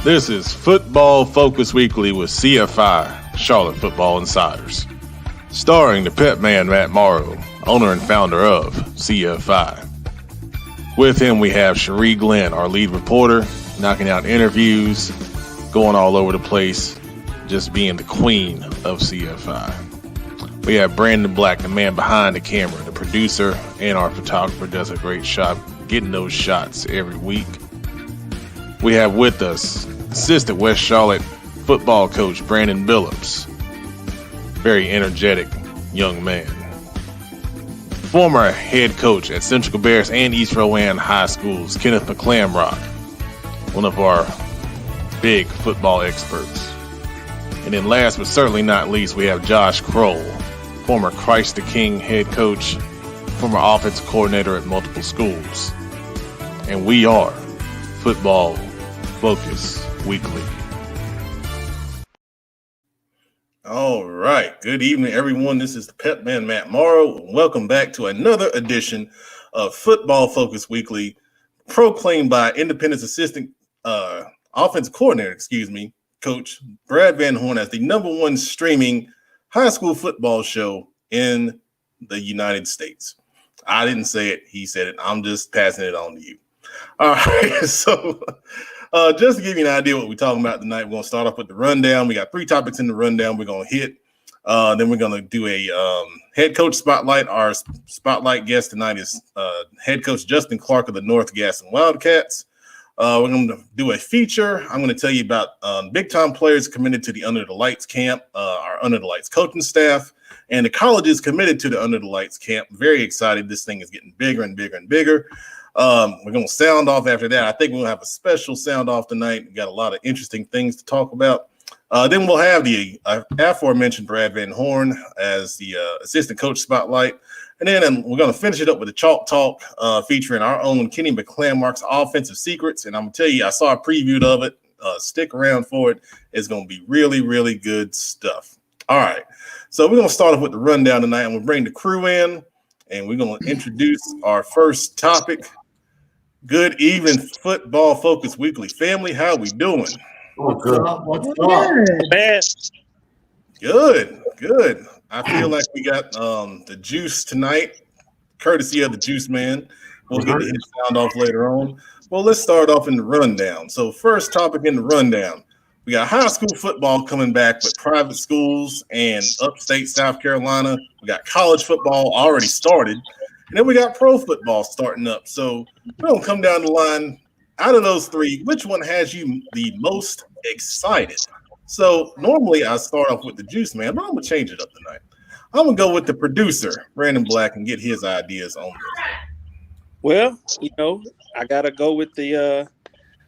This is Football Focus Weekly with CFI, Charlotte Football Insiders. Starring the pet man Matt Morrow, owner and founder of CFI. With him we have Cherie Glenn, our lead reporter, knocking out interviews, going all over the place, just being the queen of CFI. We have Brandon Black, the man behind the camera, the producer, and our photographer does a great job getting those shots every week. We have with us assistant West Charlotte football coach Brandon Billups. Very energetic young man. Former head coach at Central Cabarrus and East Rowan High Schools, Kenneth McClamrock, one of our big football experts. And then last but certainly not least, we have Josh Kroll, former Christ the King head coach, former offensive coordinator at multiple schools. And we are Football Focus Weekly. All right. Good evening, everyone. This is the Pep Man, Matt Morrow. Welcome back to another edition of Football Focus Weekly, proclaimed by Independence Assistant Offensive Coordinator, Coach Brad Van Horn as the number one streaming high school football show in the United States. I didn't say it. He said it. I'm just passing it on to you. All right. So just to give you an idea what we're talking about tonight, we're going to start off with the rundown. We got 3 topics in the rundown we're going to hit. Then we're going to do a head coach spotlight. Our spotlight guest tonight is head coach Justin Clark of the North Gaston Wildcats. We're going to do a feature. I'm going to tell you about big-time players committed to the Under the Lights camp, our Under the Lights coaching staff, and the colleges committed to the Under the Lights camp. Very excited. This thing is getting bigger and bigger and bigger. We're going to sound off after that. I think we'll have a special sound off tonight. We got a lot of interesting things to talk about. Then we'll have the aforementioned Brad Van Horn as the assistant coach spotlight. And then we're going to finish it up with a chalk talk featuring our own Kenny McClamrock's offensive secrets. And I'm going to tell you, I saw a preview of it. Stick around for it. It's going to be really, really good stuff. All right. So we're going to start off with the rundown tonight, and we'll bring the crew in, and we're going to introduce our first topic. Good evening, Football Focus Weekly family. How we doing? What's up? Man. Good. I feel like we got the juice tonight, courtesy of the Juice Man. We'll get the hit sound off later on. Well, let's start off in the rundown. So first topic in the rundown, we got high school football coming back with private schools and upstate South Carolina. We got college football already started. And then we got pro football starting up. So we're going to come down the line. Out of those 3, which one has you the most excited? So normally I start off with the Juice Man, but I'm going to change it up tonight. I'm going to go with the producer, Brandon Black, and get his ideas on this. Well, I got to go with the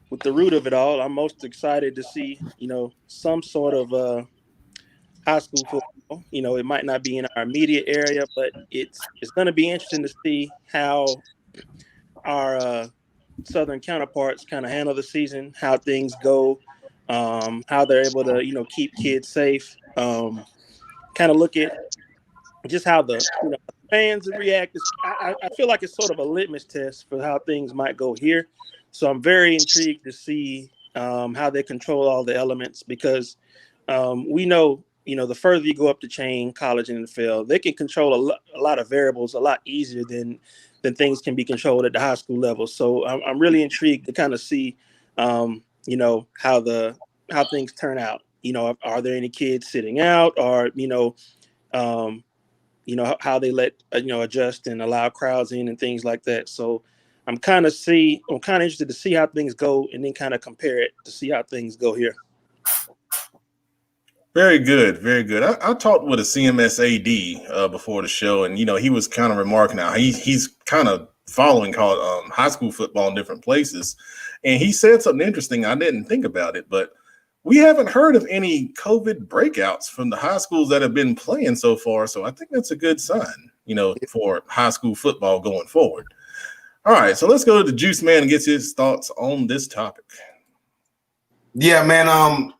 root of it all. I'm most excited to see, some sort of high school football. It might not be in our immediate area, but it's going to be interesting to see how our Southern counterparts kind of handle the season, how things go, how they're able to, keep kids safe. Kind of look at just how the fans react. I feel like it's sort of a litmus test for how things might go here. So I'm very intrigued to see how they control all the elements, because we know, the further you go up the chain, college and NFL, they can control a lot of variables a lot easier than things can be controlled at the high school level. So I'm really intrigued to kind of see, how things turn out. Are there any kids sitting out, or how they let adjust and allow crowds in and things like that. So I'm kind of interested to see how things go, and then kind of compare it to see how things go here. Very good, very good. I talked with a CMS AD before the show, and he was kind of remarking how he's kind of following high school football in different places, and he said something interesting. I didn't think about it, but we haven't heard of any COVID breakouts from the high schools that have been playing so far. So I think that's a good sign, for high school football going forward. All right, so let's go to the Juice Man and get his thoughts on this topic. Yeah, man.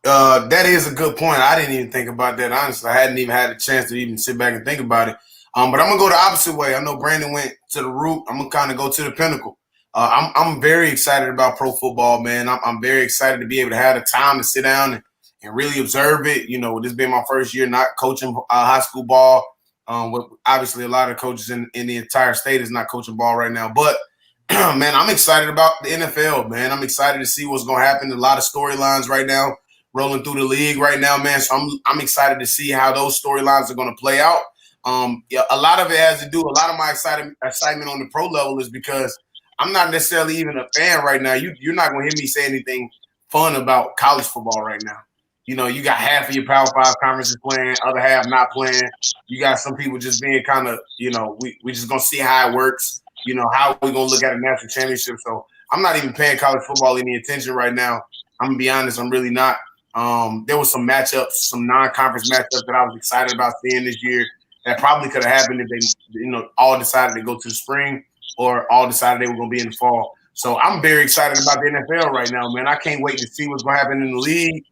That is a good point. I didn't even think about that. Honestly, I hadn't even had a chance to even sit back and think about it. But I'm gonna go the opposite way. I know Brandon went to the root. I'm gonna kind of go to the pinnacle. I'm very excited about pro football, man. I'm very excited to be able to have the time to sit down and really observe it. You know, this being my first year not coaching high school ball. With obviously a lot of coaches in the entire state is not coaching ball right now. But man, I'm excited about the NFL, man. I'm excited to see what's going to happen. A lot of storylines right now rolling through the league right now, man. So I'm excited to see how those storylines are going to play out. Yeah, a lot of it has to do. A lot of my excitement on the pro level is because I'm not necessarily even a fan right now. You're not going to hear me say anything fun about college football right now. You know, you got half of your Power 5 conferences playing, other half not playing. You got some people just being kind of, you know, we just going to see how it works. You know, how are we going to look at a national championship? So I'm not even paying college football any attention right now. I'm going to be honest, I'm really not. There was some matchups, some non-conference matchups that I was excited about seeing this year that probably could have happened if they, you know, all decided to go to the spring or all decided they were going to be in the fall. So I'm very excited about the NFL right now, man. I can't wait to see what's going to happen in the league.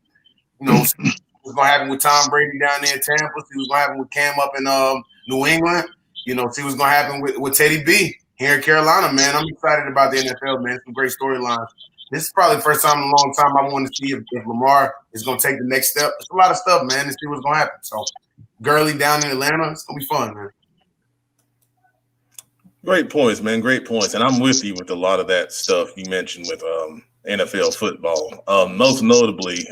You know, what's going to happen with Tom Brady down there in Tampa, see what's going to happen with Cam up in New England, you know, see what's going to happen with Teddy B here in Carolina, man. I'm excited about the NFL, man. Some great storylines. This is probably the first time in a long time I want to see if Lamar is going to take the next step. It's a lot of stuff, man, to see what's going to happen. So, Gurley down in Atlanta, it's going to be fun, man. Great points, man. Great points. And I'm with you with a lot of that stuff you mentioned with NFL football. Most notably,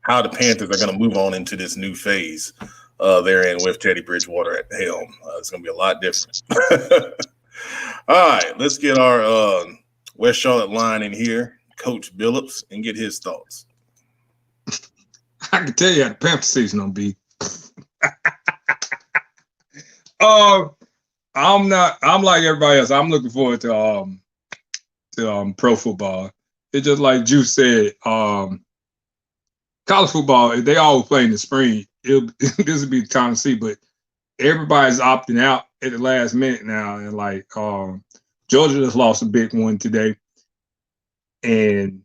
how the Panthers are going to move on into this new phase they're in with Teddy Bridgewater at the helm. It's going to be a lot different. All right, let's get our West Charlotte line in here, Coach Billups, and get his thoughts. I can tell you how the Panther season gonna be. I'm like everybody else. I'm looking forward to pro football. It's just like Juice said, college football, if they always play in the spring, this would be the time to see, but everybody's opting out at the last minute now. And like Georgia just lost a big one today. And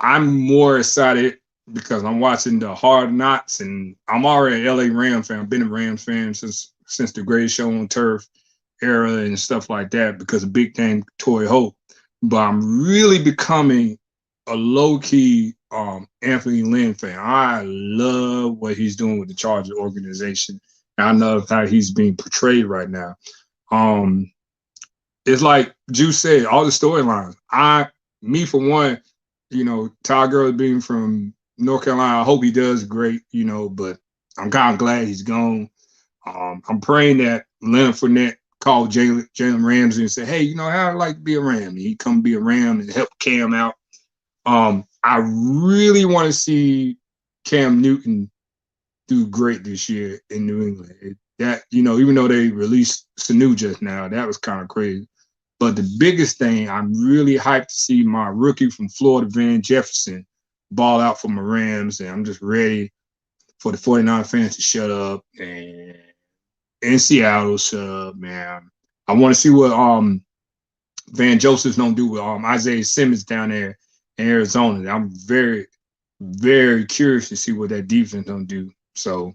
I'm more excited because I'm watching the Hard Knocks, and I'm already an LA Rams fan. I've been a Rams fan since the Greatest Show on Turf era and stuff like that because of big name Torrey Holt. But I'm really becoming a low-key Anthony Lynn fan. I love what he's doing with the Chargers organization. And I love how he's being portrayed right now. It's like Juice said, all the storylines. Me for one, you know, Ty Gurley being from North Carolina, I hope he does great, you know, but I'm kind of glad he's gone. I'm praying that Leonard Fournette called Jalen Ramsey and said, hey, you know, how I'd like to be a Ram. And he come be a Ram and help Cam out. I really want to see Cam Newton do great this year in New England. That, you know, even though they released Sanu just now, that was kind of crazy. But the biggest thing, I'm really hyped to see my rookie from Florida, Van Jefferson, ball out for my Rams, and I'm just ready for the 49 fans to shut up and in Seattle shut up, man. I want to see what Van Joseph's gonna do with Isaiah Simmons down there in Arizona. I'm very, very curious to see what that defense gonna do. So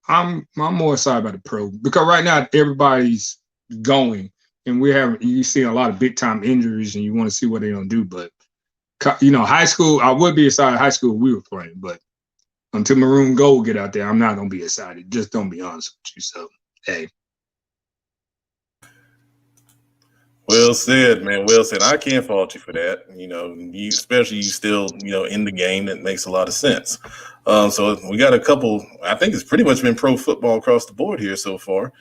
I'm more excited about the pro because right now everybody's going. And you see a lot of big time injuries, and you want to see what they're gonna do. But you know, high school, I would be excited. High school, we were playing, but until Maroon Gold get out there, I'm not gonna be excited. Just don't be honest with you. So, hey. Well said, man. Well said. I can't fault you for that. You know, especially you still, you know, in the game. That makes a lot of sense. So we got a couple. I think it's pretty much been pro football across the board here so far.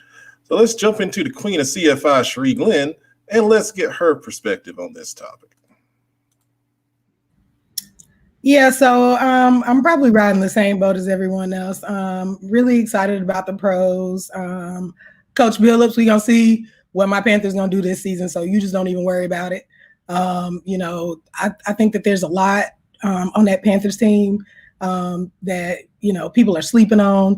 So let's jump into the queen of CFI, Cherie Glenn, and let's get her perspective on this topic. Yeah, so I'm probably riding the same boat as everyone else. Really excited about the pros. Coach Billups, we're going to see what my Panthers going to do this season, so you just don't even worry about it. You know, I think that there's a lot on that Panthers team that, you know, people are sleeping on.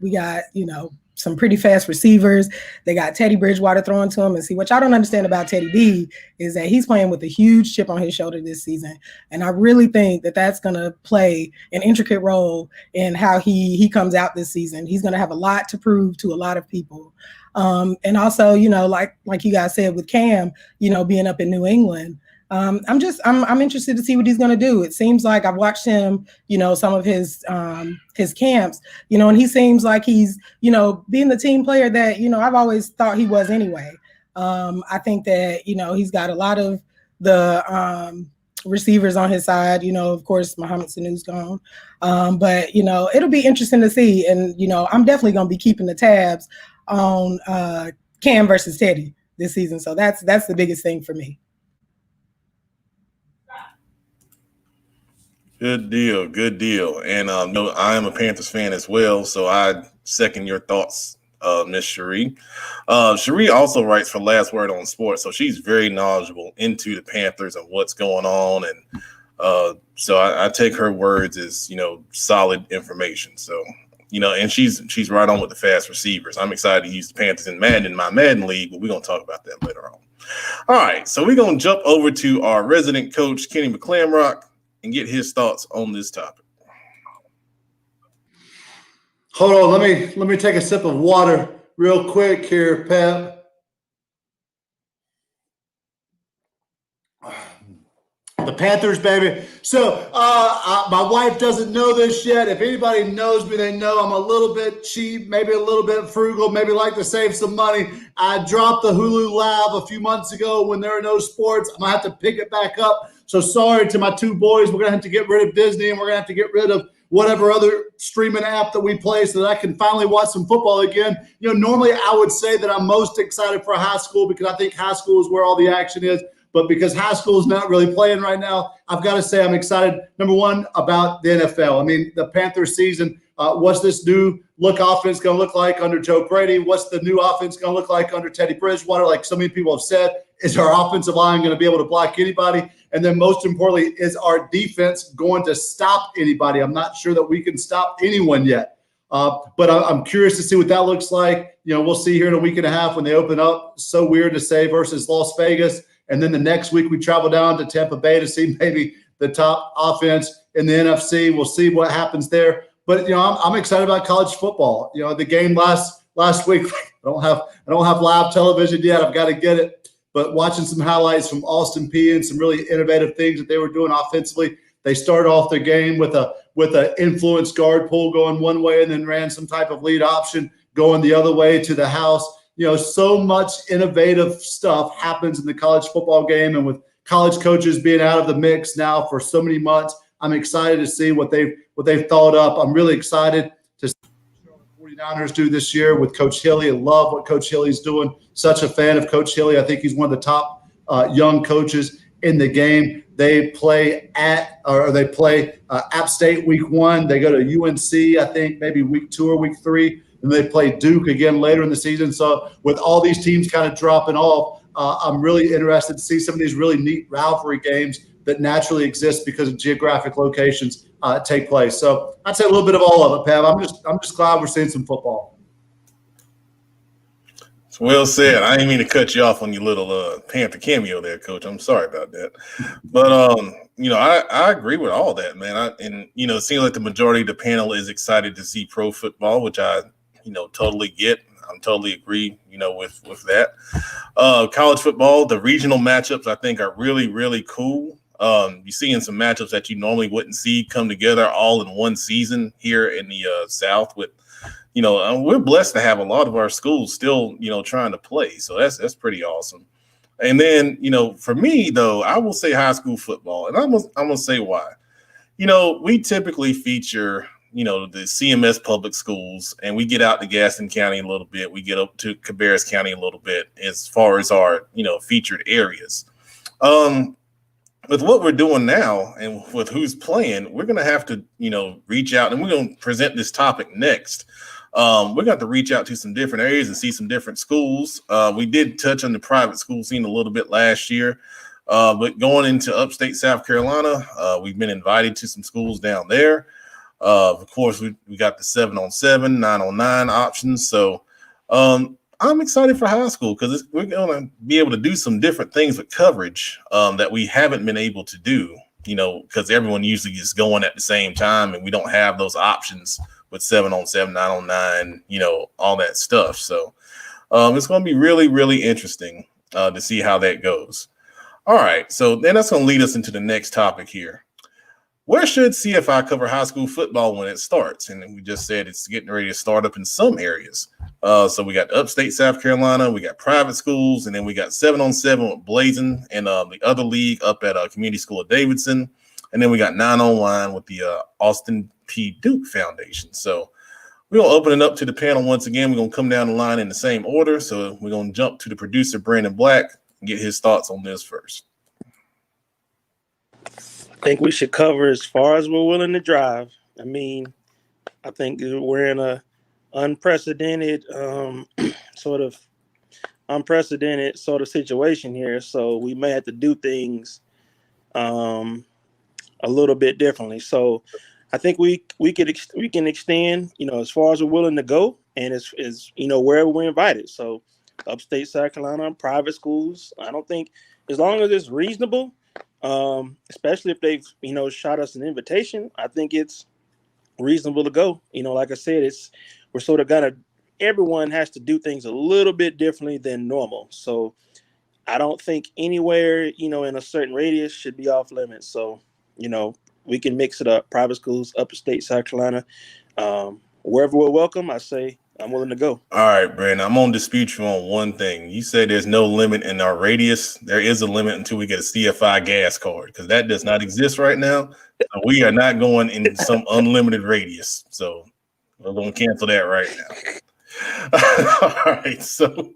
We got, you know, some pretty fast receivers. They got Teddy Bridgewater throwing to him. And see, what y'all don't understand about Teddy B is that he's playing with a huge chip on his shoulder this season. And I really think that that's going to play an intricate role in how he comes out this season. He's going to have a lot to prove to a lot of people. And also, like you guys said with Cam, being up in New England, I'm interested to see what he's going to do. It seems like I've watched him, some of his camps, and he seems like he's, being the team player that, I've always thought he was anyway. I think that, he's got a lot of the receivers on his side. Of course, Mohamed Sanu's gone. But, it'll be interesting to see. And, I'm definitely going to be keeping the tabs on Cam versus Teddy this season. So that's the biggest thing for me. Good deal. And I am a Panthers fan as well, so I second your thoughts, Miss Cherie. Cherie also writes for Last Word on Sports, so she's very knowledgeable into the Panthers and what's going on, and so I take her words as solid information. So and she's right on with the fast receivers. I'm excited to use the Panthers in my Madden league, but we're gonna talk about that later on. All right, so we're gonna jump over to our resident coach Kenny McClamrock and get his thoughts on this topic. Hold on, let me take a sip of water real quick here, Pep. The Panthers, baby. So my wife doesn't know this yet. If anybody knows me, they know I'm a little bit cheap, maybe a little bit frugal, maybe like to save some money. I dropped the Hulu Lab a few months ago when there are no sports. I'm going to have to pick it back up. So sorry to my two boys. We're going to have to get rid of Disney, and we're going to have to get rid of whatever other streaming app that we play so that I can finally watch some football again. Normally I would say that I'm most excited for high school because I think high school is where all the action is. But because high school is not really playing right now, I've got to say I'm excited, number one, about the NFL. I mean, the Panthers season, what's this new look offense going to look like under Joe Brady? What's the new offense going to look like under Teddy Bridgewater? Like so many people have said, is our offensive line going to be able to block anybody? And then most importantly, is our defense going to stop anybody? I'm not sure that we can stop anyone yet. But I'm curious to see what that looks like. We'll see here in a week and a half when they open up. So weird to say versus Las Vegas. And then the next week we travel down to Tampa Bay to see maybe the top offense in the NFC. We'll see what happens there. But I'm excited about college football. The game last week. I don't have live television yet. I've got to get it. But watching some highlights from Austin Peay and some really innovative things that they were doing offensively. They started off their game with a influence guard pull going one way and then ran some type of lead option going the other way to the house. So much innovative stuff happens in the college football game, and with college coaches being out of the mix now for so many months, I'm excited to see what they've thought up. I'm really excited to see what the 49ers do this year with Coach Hilly. I love what Coach Hilly's doing. Such a fan of Coach Hilly. I think he's one of the top young coaches in the game. They play App State week 1. They go to UNC, I think maybe week 2 or week 3. And they play Duke again later in the season. So with all these teams kind of dropping off, I'm really interested to see some of these really neat rivalry games that naturally exist because of geographic locations take place. So I'd say a little bit of all of it, Pav. I'm just glad we're seeing some football. It's well said. I didn't mean to cut you off on your little Panther cameo there, Coach. I'm sorry about that. But I agree with all that, man. It seems like the majority of the panel is excited to see pro football, which I totally get. I'm totally agree, with that. College football, the regional matchups, I think are really, really cool. You're seeing some matchups that you normally wouldn't see come together all in one season here in the South with, we're blessed to have a lot of our schools still, trying to play. So that's pretty awesome. And then, for me though, I will say high school football, and I'm going to say why. We typically feature the CMS public schools, and we get out to Gaston County a little bit. We get up to Cabarrus County a little bit as far as our, featured areas. With what we're doing now and with who's playing, we're going to have to, reach out, and we're going to present this topic next. We're going to have to reach out to some different areas and see some different schools. We did touch on the private school scene a little bit last year, but going into upstate South Carolina, we've been invited to some schools down there. Of course, we got the 7-on-7, 9-on-9 options. So, I'm excited for high school because we're going to be able to do some different things with coverage that we haven't been able to do, because everyone usually is going at the same time and we don't have those options with 7-on-7, 9-on-9, all that stuff. So it's going to be really, really interesting to see how that goes. All right. So then that's going to lead us into the next topic here. Where should CFI cover high school football when it starts? And we just said it's getting ready to start up in some areas. So we got upstate South Carolina, we got private schools, and then we got 7-on-7 with Blazing and the other league up at Community School of Davidson. And then we got 9-on-1 with the Austin P. Duke Foundation. So we're going to open it up to the panel once again. We're going to come down the line in the same order. So we're going to jump to the producer, Brandon Black, and get his thoughts on this first. I think we should cover as far as we're willing to drive. I mean, I think we're in a unprecedented sort of situation here. So we may have to do things a little bit differently. So I think we can extend, as far as we're willing to go, and as wherever we're invited. So upstate South Carolina, private schools. I don't think, as long as it's reasonable, especially if they've shot us an invitation, I think it's reasonable to go. Like I said, we're sort of everyone has to do things a little bit differently than normal. So I don't think anywhere in a certain radius should be off limits. So we can mix it up. Private schools, upstate South Carolina, wherever we're welcome, I say I'm willing to go. All right, Brandon, I'm going to dispute you on one thing. You said there's no limit in our radius. There is a limit until we get a CFI gas card, because that does not exist right now. So we are not going in some unlimited radius. So we're going to cancel that right now. All right, so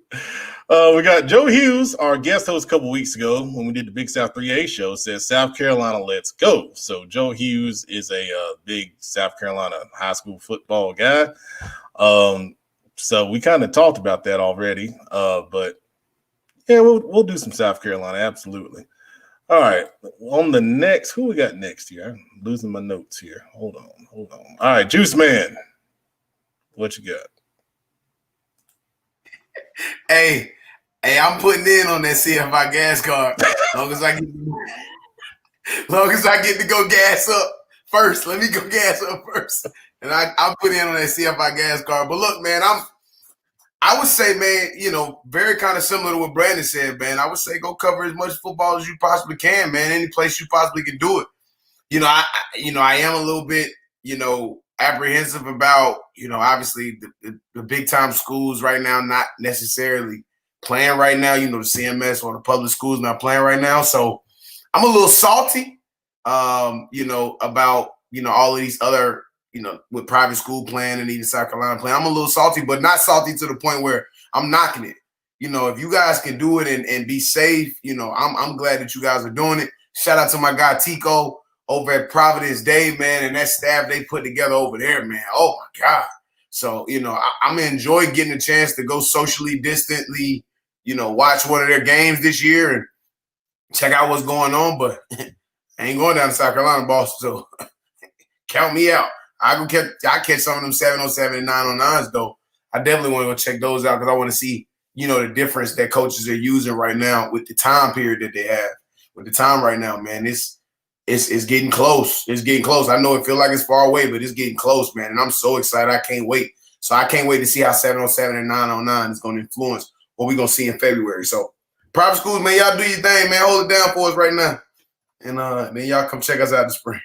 we got Joe Hughes, our guest host a couple weeks ago when we did the Big South 3A show, says South Carolina, let's go. So Joe Hughes is a big South Carolina high school football guy. So we kind of talked about that already, but yeah, we'll do some South Carolina, absolutely. All right, on the next, who we got next here? I'm losing my notes here. Hold on. All right, Juice Man, what you got? Hey, I'm putting in on that CFI gas card. Long as I get to go gas up first. Let me go gas up first. And I'll put in on that CFI gas card. But look, man, I would say, man, very kind of similar to what Brandon said, man. I would say go cover as much football as you possibly can, man. Any place you possibly can do it. I am a little bit, apprehensive about, obviously the big time schools right now not necessarily playing right now. The CMS or the public schools not playing right now. So I'm a little salty, about, all of these other, with private school playing and even South Carolina playing. I'm a little salty, but not salty to the point where I'm knocking it. If you guys can do it and be safe, I'm glad that you guys are doing it. Shout out to my guy Tico over at Providence Day, man, and that staff they put together over there, man. Oh my God. So, I'm gonna enjoy getting a chance to go socially distantly, watch one of their games this year and check out what's going on. But I ain't going down to South Carolina, boss. So count me out. I catch some of them 7-on-7 and 9-on-9s though. I definitely want to go check those out because I want to see, the difference that coaches are using right now with the time period that they have. With the time right now, man, it's getting close. It's getting close. I know it feels like it's far away, but it's getting close, man. And I'm so excited. I can't wait. So I can't wait to see how 7-on-7 and 9-on-9 is going to influence what we're going to see in February. So private schools, man, y'all do your thing, man. Hold it down for us right now. And then y'all come check us out in the spring.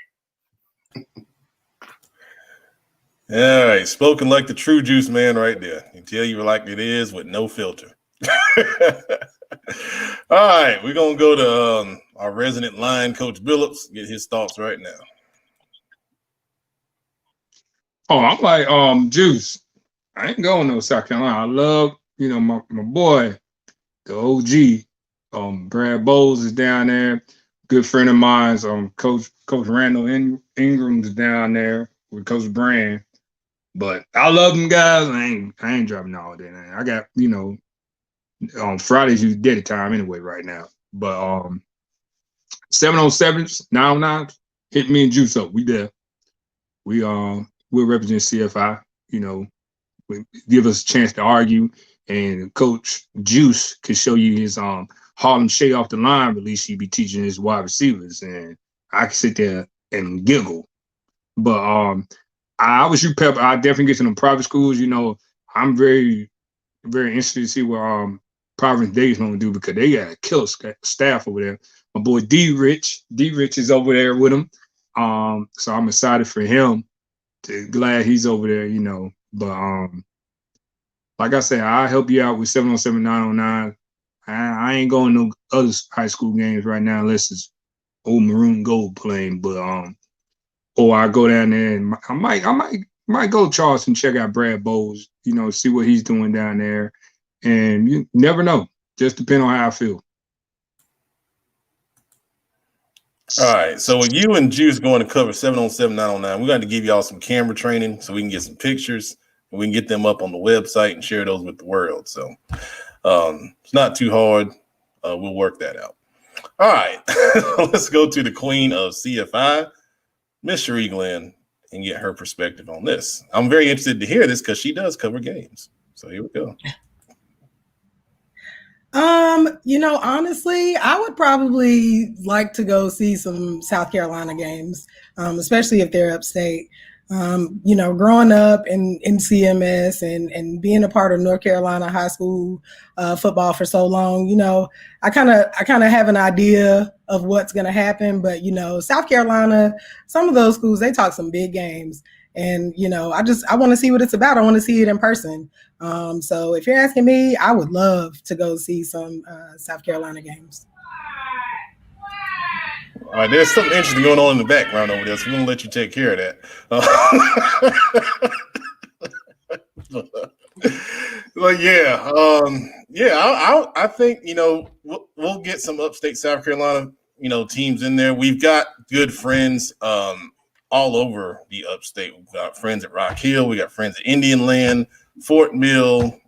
All right, spoken like the true Juice Man right there. You tell you like it is with no filter. All right, we're going to go to our resident line coach, Billups, get his thoughts right now. Oh, I'm like, Juice, I ain't going to South Carolina. I love, my boy, the OG, Brad Bowles is down there. Good friend of mine's, Coach Randall Ingram's down there with Coach Brand. But I love them guys. I ain't dropping all day. Man. I got, on Fridays you dead at time anyway right now. But 7-on-7s, 9-on-9s, hit me and Juice up. We there. We'll represent CFI, give us a chance to argue. And Coach Juice could show you his Harlem Shake off the line release he be teaching his wide receivers, and I can sit there and giggle. But I was you, Pep. I definitely get to them private schools. I'm very, very interested to see what Providence Day is going to do, because they got a killer staff over there. My boy D Rich is over there with him. So I'm excited for him. Glad he's over there, But like I said, I'll help you out with 707-909. I ain't going to no other high school games right now unless it's old maroon gold playing. But or I go down there and I might go to Charleston, check out Brad Bowles, see what he's doing down there. And you never know. Just depend on how I feel. All right. So with you and Juice going to cover 707-909, we're going to give y'all some camera training so we can get some pictures and we can get them up on the website and share those with the world. So it's not too hard. We'll work that out. All right. Let's go to the queen of CFI, Miss Cherie Glenn, and get her perspective on this. I'm very interested to hear this because she does cover games. So here we go. Honestly, I would probably like to go see some South Carolina games, especially if they're upstate. Growing up in CMS and being a part of North Carolina high school football for so long, I kind of have an idea of what's going to happen. But, South Carolina, some of those schools, they talk some big games. And, I want to see what it's about. I want to see it in person. So if you're asking me, I would love to go see some South Carolina games. All right, there's something interesting going on in the background over there, so we're going to let you take care of that. But I think, we'll get some upstate South Carolina, teams in there. We've got good friends all over the upstate. We've got friends at Rock Hill. We got friends at Indian Land, Fort Mill,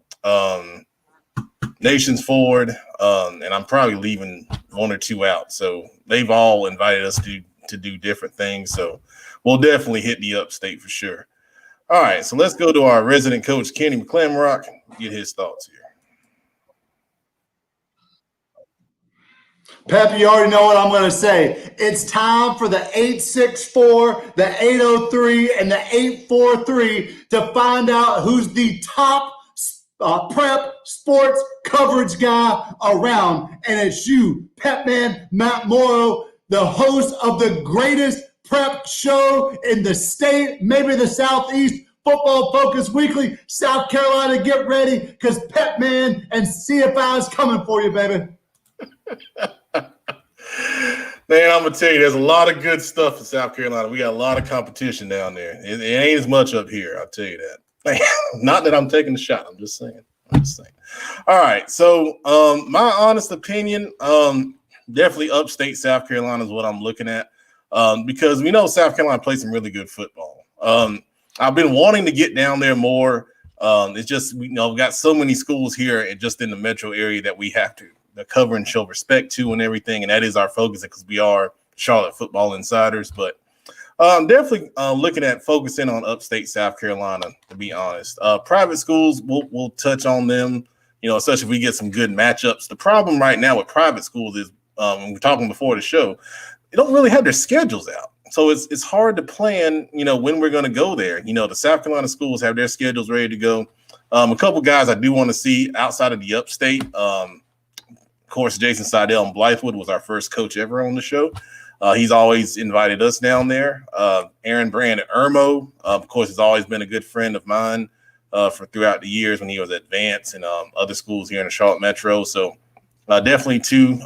Nations Ford, and I'm probably leaving one or two out. So they've all invited us to do different things. So we'll definitely hit the upstate for sure. All right, so let's go to our resident coach, Kenny McClamrock, get his thoughts here. Pep, you already know what I'm going to say. It's time for the 864, the 803, and the 843 to find out who's the top prep sports coverage guy around. And it's you, Pep Man Matt Morrow, the host of the greatest prep show in the state, maybe the Southeast, Football Focus Weekly. South Carolina, get ready, because Pep Man and CFI is coming for you, baby. Man, I'm gonna tell you, there's a lot of good stuff in South Carolina. We got a lot of competition down there. It ain't as much up here, I'll tell you that. Not that I'm taking the shot. I'm just saying. All right. So my honest opinion, definitely upstate South Carolina is what I'm looking at, because we know South Carolina plays some really good football. I've been wanting to get down there more. It's just, we've got so many schools here and just in the metro area that we have to cover and show respect to and everything. And that is our focus because we are Charlotte football insiders. But definitely looking at focusing on upstate South Carolina, to be honest. Private schools, we'll touch on them, especially if we get some good matchups. The problem right now with private schools is, we were talking before the show, they don't really have their schedules out. So it's hard to plan, when we're going to go there. The South Carolina schools have their schedules ready to go. A couple guys I do want to see outside of the upstate. Of course, Jason Seidel in Blythewood was our first coach ever on the show. He's always invited us down there. Aaron Brand at Irmo, of course, has always been a good friend of mine for throughout the years when he was at Vance and other schools here in the Charlotte Metro. So definitely two.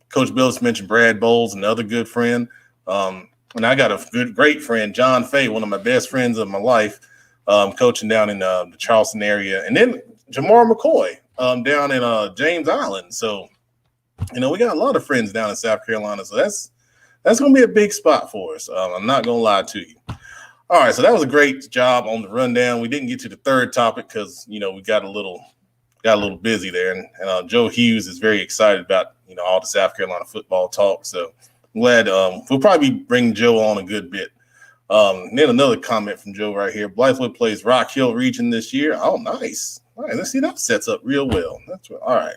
Coach Billis mentioned Brad Bowles, another good friend. And I got a great friend, John Fay, one of my best friends of my life, coaching down in the Charleston area. And then Jamar McCoy down in James Island. So, we got a lot of friends down in South Carolina. So that's going to be a big spot for us. I'm not going to lie to you. All right, so that was a great job on the rundown. We didn't get to the third topic because, we got a little busy there. And Joe Hughes is very excited about, all the South Carolina football talk. So I'm glad we'll probably bring Joe on a good bit Then another comment from Joe right here. Blythewood plays Rock Hill region this year. Oh, nice. All right, let's see. That sets up real well. That's right. All right.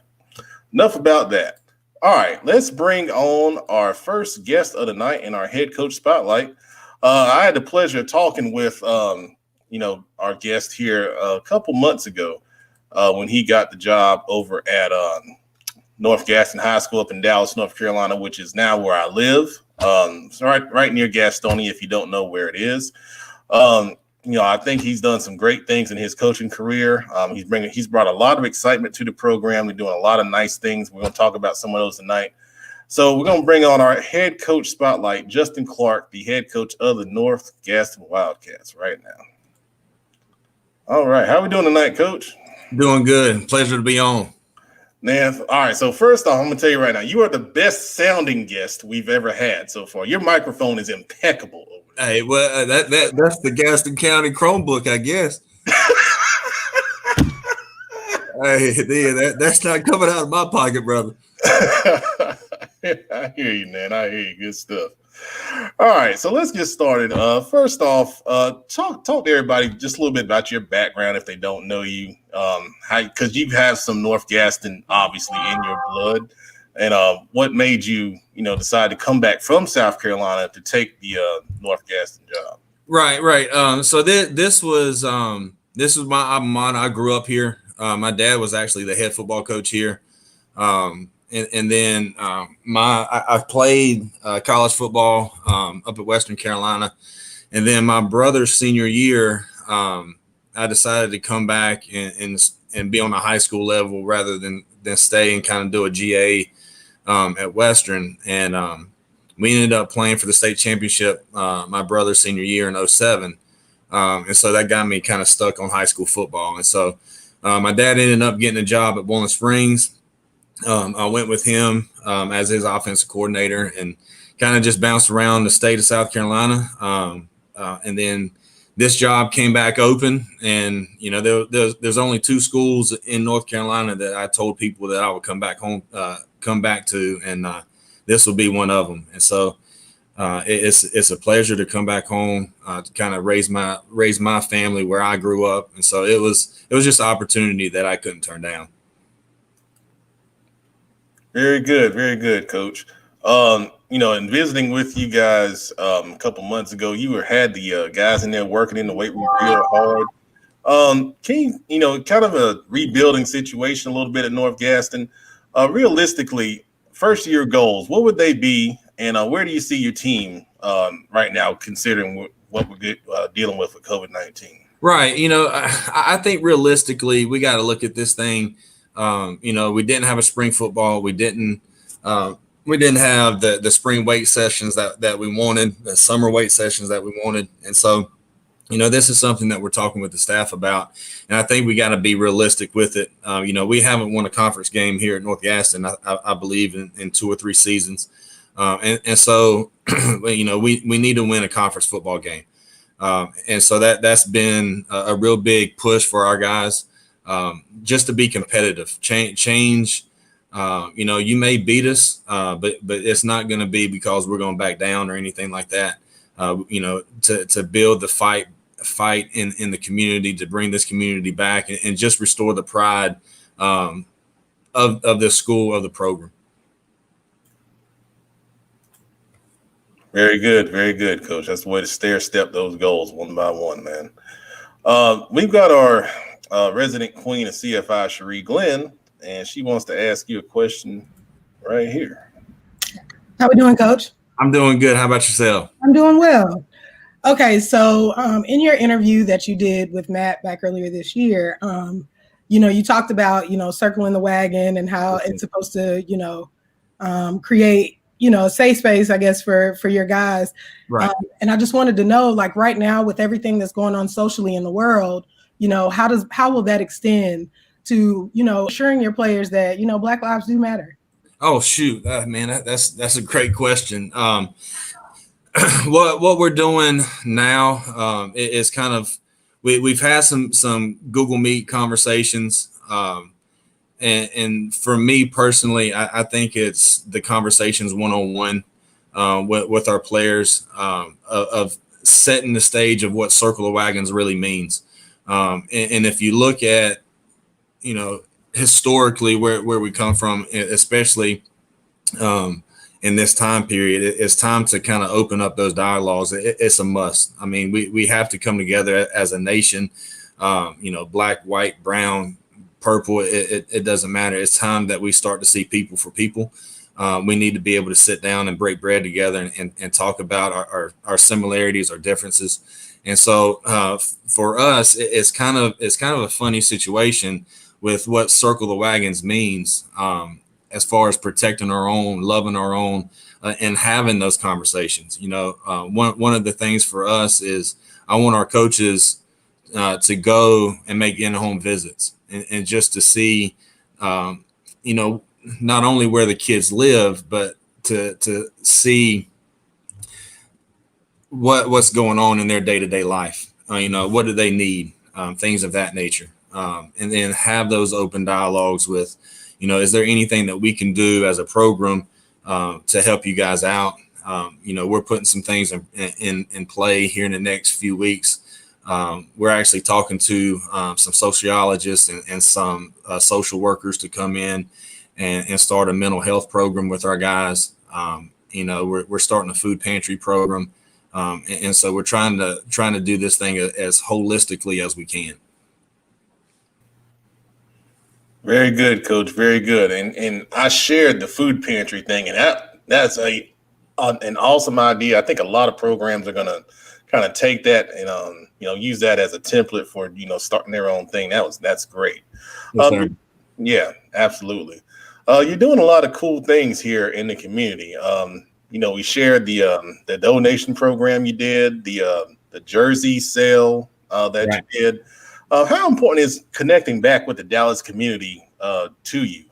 Enough about that. All right, let's bring on our first guest of the night in our head coach spotlight. I had the pleasure of talking with, our guest here a couple months ago when he got the job over at North Gaston High School up in Dallas, North Carolina, which is now where I live. It's right near Gastonia, if you don't know where it is. I think he's done some great things in his coaching career. He's brought a lot of excitement to the program. They're doing a lot of nice things. We're going to talk about some of those tonight. So we're going to bring on our head coach spotlight, Justin Clark, the head coach of the North Gaston Wildcats right now. All right. How are we doing tonight, Coach? Doing good. Pleasure to be on. Man, all right. So first off, I'm going to tell you right now, you are the best sounding guest we've ever had so far. Your microphone is impeccable. Hey, well, that's the Gaston County Chromebook, I guess. Hey, that's not coming out of my pocket, brother. I hear you, man. I hear you. Good stuff. All right, so let's get started. First off, talk to everybody just a little bit about your background if they don't know you. Because you have some North Gaston obviously in your blood, and what made you, decide to come back from South Carolina to take the North Gaston job? Right. So this was my alma mater. I grew up here. My dad was actually the head football coach here. And then I played college football up at Western Carolina, and then my brother's senior year, I decided to come back and be on a high school level rather than stay and kind of do a GA at Western, and we ended up playing for the state championship my brother's senior year in 2007, and so that got me kind of stuck on high school football, and so my dad ended up getting a job at Walnut Springs. I went with him as his offensive coordinator and kind of just bounced around the state of South Carolina. And then this job came back open, and there's only 2 schools in North Carolina that I told people that I would come back to, and this will be one of them. And so it's a pleasure to come back home to kind of raise my family where I grew up, and so it was just an opportunity that I couldn't turn down. Very good, Coach. In visiting with you guys a couple months ago, you had the guys in there working in the weight room real hard. Can you, kind of a rebuilding situation a little bit at North Gaston. Realistically, first year goals, what would they be, and where do you see your team right now, considering what we're dealing with COVID-19? Right. I think realistically, we got to look at this thing. We didn't have a spring football. We didn't have the spring weight sessions that we wanted, the summer weight sessions that we wanted. And so, this is something that we're talking with the staff about. And I think we got to be realistic with it. We haven't won a conference game here at North Gaston, I believe, in 2 or 3 seasons. And so, we need to win a conference football game. And so that's been a real big push for our guys. Just to be competitive, change. You may beat us, but it's not going to be because we're going to back down or anything like that. To build the fight in the community, to bring this community back and just restore the pride of the school, of the program. Very good, Coach. That's the way to stair-step those goals one by one, man. We've got our resident queen of CFI, Cherie Glenn, and she wants to ask you a question right here. How we doing, Coach? I'm doing good. How about yourself? I'm doing well. Okay, so in your interview that you did with Matt back earlier this year, you talked about, circling the wagon and how it's supposed to, create, a safe space, I guess, for your guys. Right. And I just wanted to know, like right now with everything that's going on socially in the world, how will that extend to, assuring your players that, Black lives do matter? Oh, shoot, man, that's a great question. What we're doing now is kind of, we've had some Google Meet conversations. And for me personally, I think it's the conversations one-on-one with our players of setting the stage of what Circle of Wagons really means. And if you look at, historically where we come from, especially in this time period, it's time to kind of open up those dialogues. It's a must. I mean, we have to come together as a nation, black, white, brown, purple, it doesn't matter. It's time that we start to see people for people. We need to be able to sit down and break bread together and talk about our similarities, our differences. And so for us, it's kind of a funny situation with what Circle the Wagons means as far as protecting our own, loving our own, and having those conversations. One of the things for us is I want our coaches to go and make in-home visits and just to see, not only where the kids live, but to see what's going on in their day-to-day life. What do they need? Things of that nature. And then have those open dialogues with, is there anything that we can do as a program to help you guys out? We're putting some things in play here in the next few weeks. We're actually talking to some sociologists and some social workers to come in and start a mental health program with our guys. We're starting a food pantry program. And so we're trying to do this thing as holistically as we can. Very good, Coach. Very good. And I shared the food pantry thing, and that's an awesome idea. I think a lot of programs are going to kind of take that and use that as a template for starting their own thing. That's great. Yes, yeah, absolutely. You're doing a lot of cool things here in the community. We shared the donation program you did, the jersey sale that right. you did. How important is connecting back with the Dallas community to you?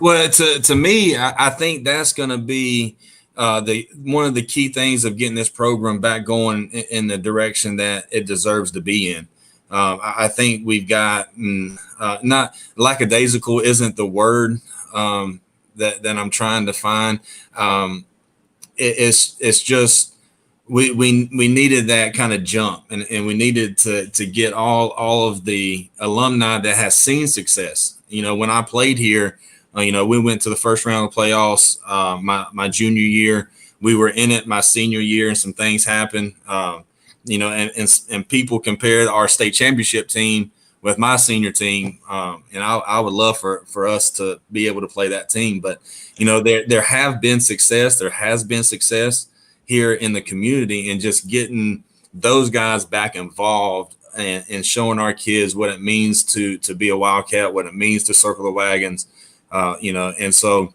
Well, to me, I think that's going to be one of the key things of getting this program back going in the direction that it deserves to be in. I think we've got not lackadaisical isn't the word that I'm trying to find. It's just we needed that kind of jump, and we needed to get all of the alumni that has seen success. When I played here, we went to the first round of playoffs my junior year. We were in it my senior year, and some things happened. And people compared our state championship team with my senior team, and I would love for us to be able to play that team. But there have been success. There has been success here in the community, and just getting those guys back involved and showing our kids what it means to be a Wildcat, what it means to circle the wagons, And so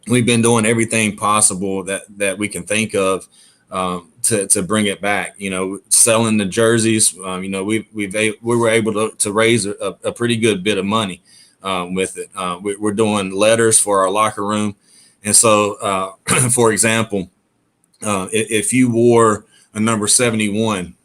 we've been doing everything possible that we can think of to bring it back. Selling the jerseys. We were able to raise a pretty good bit of money with it. We're doing letters for our locker room, and so for example, if you wore a number 71,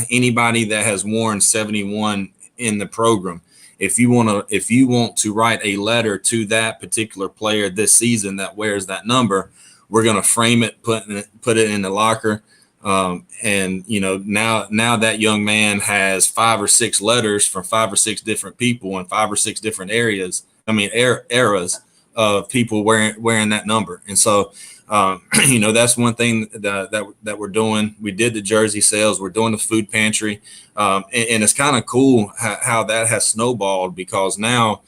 anybody that has worn 71 in the program, if you want to write a letter to that particular player this season that wears that number, we're going to frame it, put it in the locker. And now that young man has 5 or 6 letters from 5 or 6 different people in 5 or 6 different eras of people wearing that number. And so, that's one thing that we're doing. We did the jersey sales. We're doing the food pantry. And it's kind of cool how that has snowballed, because now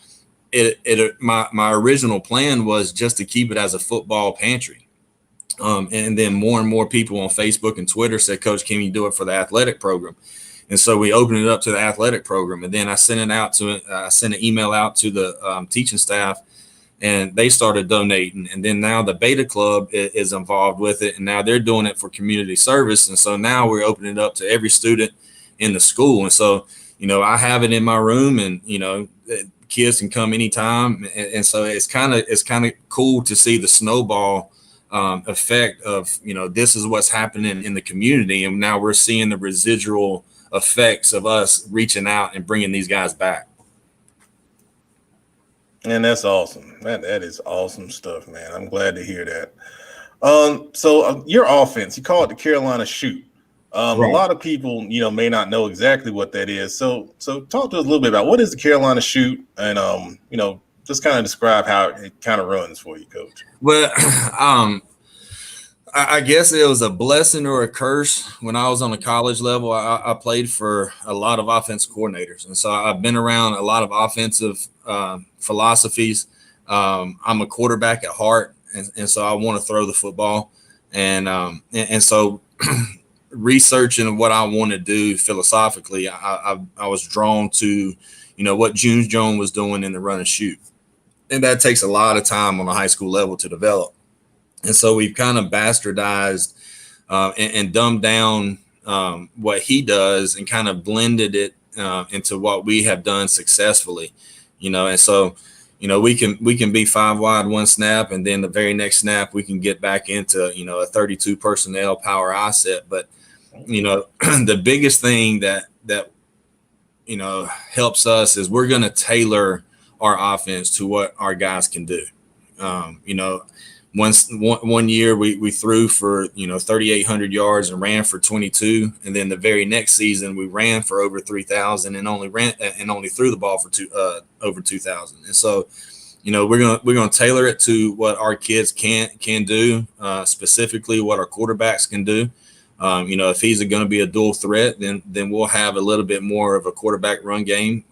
my original plan was just to keep it as a football pantry. And then more and more people on Facebook and Twitter said, "Coach, can you do it for the athletic program?" And so we opened it up to the athletic program. And then I sent an email out to the teaching staff, and they started donating. And then now the Beta Club is involved with it, and now they're doing it for community service. And so now we're opening it up to every student in the school. And so, I have it in my room, and, kids can come anytime. And so it's kind of cool to see the snowball effect of, this is what's happening in the community. And now we're seeing the residual effects of us reaching out and bringing these guys back. And that's awesome. That is awesome stuff, man. I'm glad to hear that. So your offense, you call it the Carolina Shoot. A Right. lot of people, may not know exactly what that is. So talk to us a little bit about what is the Carolina Shoot, and just kind of describe how it kind of runs for you, Coach. Well, I guess it was a blessing or a curse. When I was on the college level, I played for a lot of offensive coordinators, and so I've been around a lot of offensive philosophies. I'm a quarterback at heart, and so I want to throw the football, and so researching what I want to do philosophically, I was drawn to, what June Jones was doing in the run and shoot, and that takes a lot of time on a high school level to develop. And so we've kind of bastardized and dumbed down what he does and kind of blended it into what we have done successfully, and so. We can be 5 wide one snap, and then the very next snap we can get back into a 32 personnel power eye set. But the biggest thing that helps us is we're going to tailor our offense to what our guys can do. One year we threw for 3,800 yards and ran for 22, and then the very next season we ran for over 3,000 and only threw the ball for over 2,000. And so we're gonna tailor it to what our kids can do, specifically what our quarterbacks can do. If he's going to be a dual threat, then we'll have a little bit more of a quarterback run game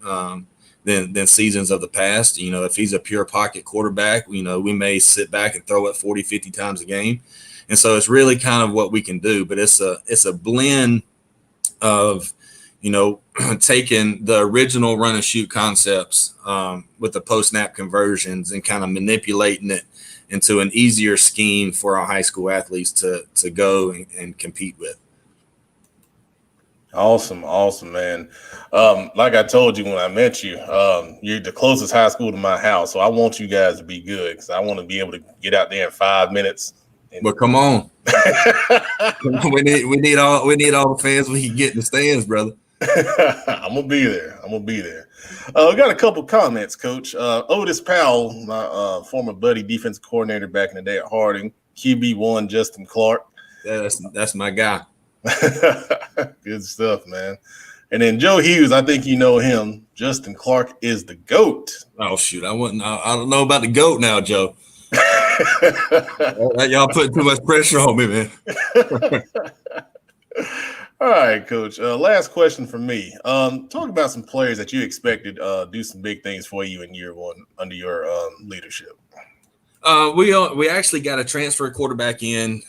than seasons of the past. If he's a pure pocket quarterback, we may sit back and throw it 40, 50 times a game. And so it's really kind of what we can do, but it's a blend of, taking the original run and shoot concepts with the post snap conversions and kind of manipulating it into an easier scheme for our high school athletes to go and compete with. Awesome, man. Like I told you when I met you, you're the closest high school to my house, so I want you guys to be good because I want to be able to get out there in 5 minutes. But come on, we need all the fans we can get in the stands, brother. I'm gonna be there. We got a couple comments, Coach. Otis Powell, my former buddy, defensive coordinator back in the day at Harding, QB1 Justin Clark. That's my guy. Good stuff, man. And then Joe Hughes, I think you know him. Justin Clark is the GOAT. Oh shoot, I don't know about the GOAT now, Joe. Y'all putting too much pressure on me, man. All right, Coach. Last question for me. Talk about some players that you expected do some big things for you in year one under your leadership. We actually got a transfer quarterback in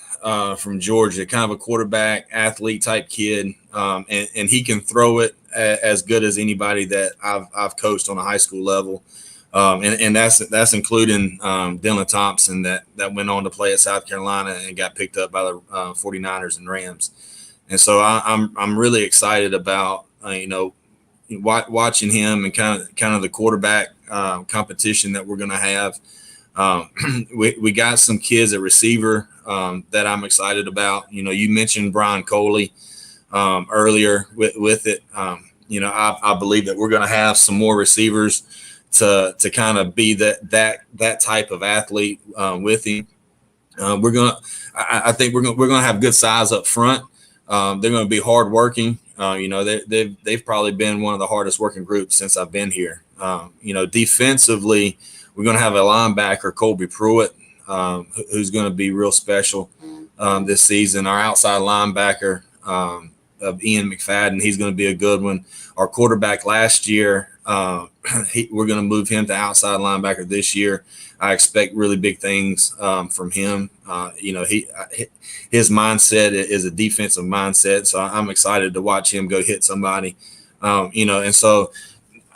from Georgia, kind of a quarterback athlete type kid, and he can throw it as good as anybody that I've coached on a high school level, and that's including Dylan Thompson that went on to play at South Carolina and got picked up by the 49ers and Rams. And so I'm really excited about watching him and kind of the quarterback competition that we're going to have. We got some kids at receiver that I'm excited about. You mentioned Brian Coley earlier with it. I believe that we're going to have some more receivers to kind of be that type of athlete with him. I think we're going to have good size up front. They're going to be hardworking. They've probably been one of the hardest working groups since I've been here. Defensively, we're going to have a linebacker, Colby Pruitt, who's going to be real special this season. Our outside linebacker of Ian McFadden, he's going to be a good one. Our quarterback last year, we're going to move him to outside linebacker this year. I expect really big things from him. His mindset is a defensive mindset, so I'm excited to watch him go hit somebody. And so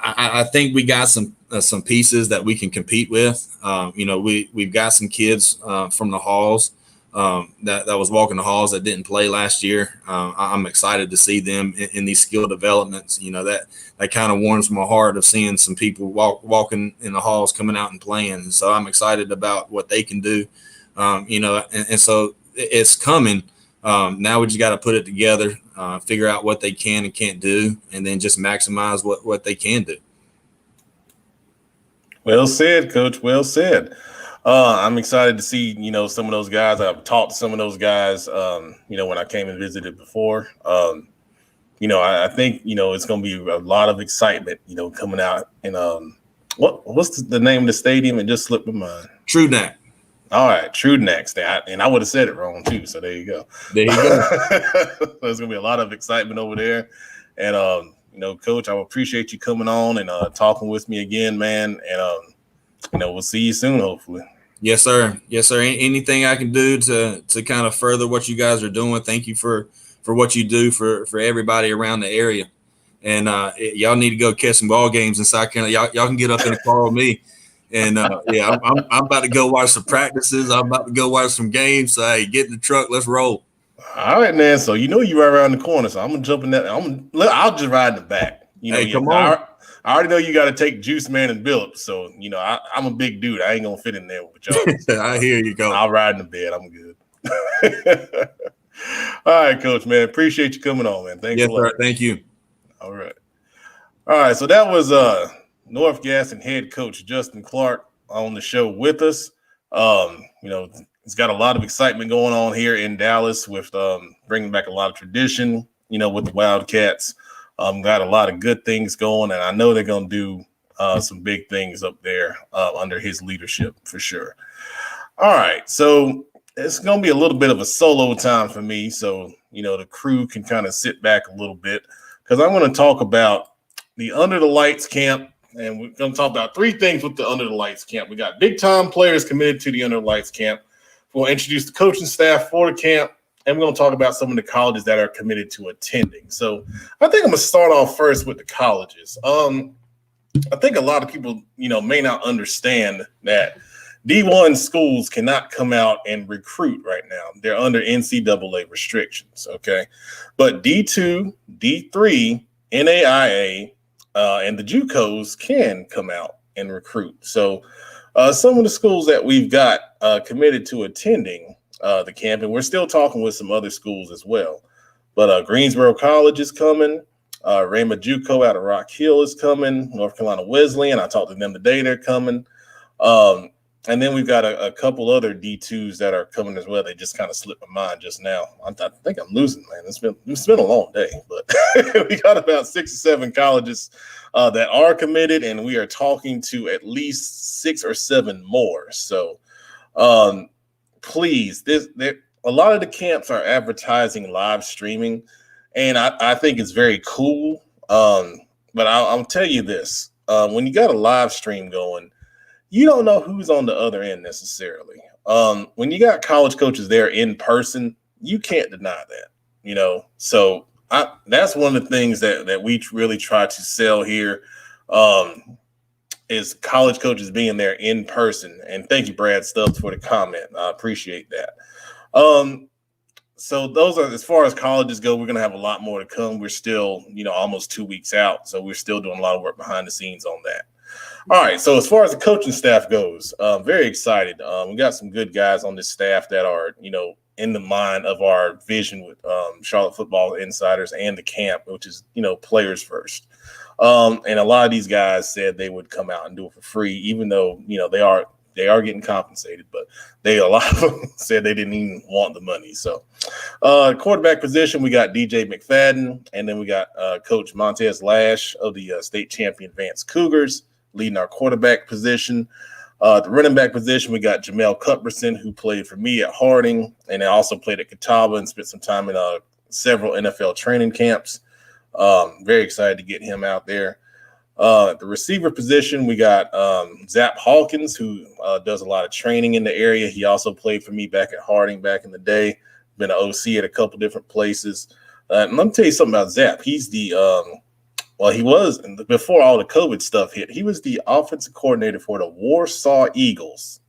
I think we got some pieces that we can compete with. We've got some kids from the halls that was walking the halls that didn't play last year. I'm excited to see them in these skill developments. That kind of warms my heart of seeing some people walking in the halls, coming out and playing. And so I'm excited about what they can do. And so it's coming. Now we just got to put it together, figure out what they can and can't do, and then just maximize what they can do. Well said, Coach. Well said. I'm excited to see, some of those guys. I've talked to some of those guys, when I came and visited before. I think, it's going to be a lot of excitement, coming out. And what's the name of the stadium? It just slipped my mind. Trudenac. All right, Trudenac. And I would have said it wrong too. So there you go. There you go. There's going to be a lot of excitement over there. And, Coach, I appreciate you coming on and talking with me again, man. And, we'll see you soon, hopefully. Yes, sir. Yes, sir. Anything I can do to kind of further what you guys are doing. Thank you for what you do for everybody around the area. And y'all need to go catch some ball games in South Carolina. Y'all can get up in the car with me. And I'm about to go watch some practices. I'm about to go watch some games. So hey, get in the truck. Let's roll. All right, man. So you right around the corner. So I'm gonna jump in that. I'll just ride in the back. Come on. I already know you got to take Juice Man and Billups. So I'm a big dude. I ain't gonna fit in there with y'all. I hear you go. I'll ride in the bed. I'm good. All right, Coach, man. Appreciate you coming on, man. Thanks a lot. Sir. Thank you. All right. So that was North Gaston head coach Justin Clark on the show with us. It's got a lot of excitement going on here in Dallas with bringing back a lot of tradition, with the Wildcats. Got a lot of good things going, and I know they're going to do some big things up there under his leadership for sure. All right. So it's going to be a little bit of a solo time for me. So, the crew can kind of sit back a little bit because I'm going to talk about the Under the Lights camp. And we're going to talk about three things with the Under the Lights camp. We got big-time players committed to the Under the Lights camp. We'll introduce the coaching staff for the camp, and we're going to talk about some of the colleges that are committed to attending. So I think I'm going to start off first with the colleges. I think a lot of people, may not understand that D1 schools cannot come out and recruit right now. They're under NCAA restrictions, okay? But D2, D3, NAIA, and the JUCOs can come out and recruit. So some of the schools that we've got committed to attending the camp, and we're still talking with some other schools as well. But Greensboro College is coming. Rhema JUCO out of Rock Hill is coming. North Carolina Wesleyan, I talked to them today, they're coming. And then we've got a couple other D2s that are coming as well. They just kind of slipped my mind just now. I think I'm losing, man. It's been a long day, but we got about 6 or 7 colleges that are committed, and we are talking to at least 6 or 7 more. So please, a lot of the camps are advertising live streaming, and I think it's very cool. But I'll tell you this, when you got a live stream going, you don't know who's on the other end necessarily. When you got college coaches there in person, you can't deny that, So that's one of the things that we really try to sell here is college coaches being there in person. And thank you, Brad Stubbs, for the comment. I appreciate that. So those are, as far as colleges go, we're going to have a lot more to come. We're still, almost 2 weeks out. So we're still doing a lot of work behind the scenes on that. All right, so as far as the coaching staff goes, very excited. We got some good guys on this staff that are, in the mind of our vision with Charlotte Football Insiders and the camp, which is, players first. And a lot of these guys said they would come out and do it for free, even though, they are getting compensated, but a lot of them said they didn't even want the money. So quarterback position, we got DJ McFadden, and then we got Coach Montez Lash of the state champion Vance Cougars leading our quarterback position. The running back position, we got Jamel Cuthbertson, who played for me at Harding, and also played at Catawba and spent some time in several NFL training camps. Very excited to get him out there. The receiver position, we got Zap Hawkins, who does a lot of training in the area. He also played for me back at Harding back in the day. Been an OC at a couple different places. And let me tell you something about Zap. He's the he was, before all the COVID stuff hit, he was the offensive coordinator for the Warsaw Eagles.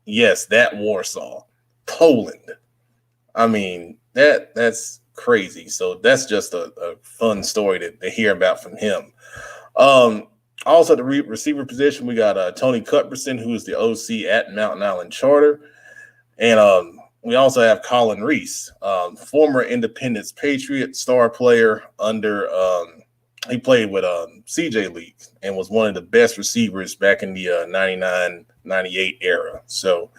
Yes, that Warsaw, Poland. I mean, that's crazy. So that's just a fun story to hear about from him. Also, the receiver position, we got Tony Cuthbertson, who is the OC at Mountain Island Charter. And we also have Colin Reese, former Independence Patriot, star player under he played with CJ League and was one of the best receivers back in the 99 98 era. So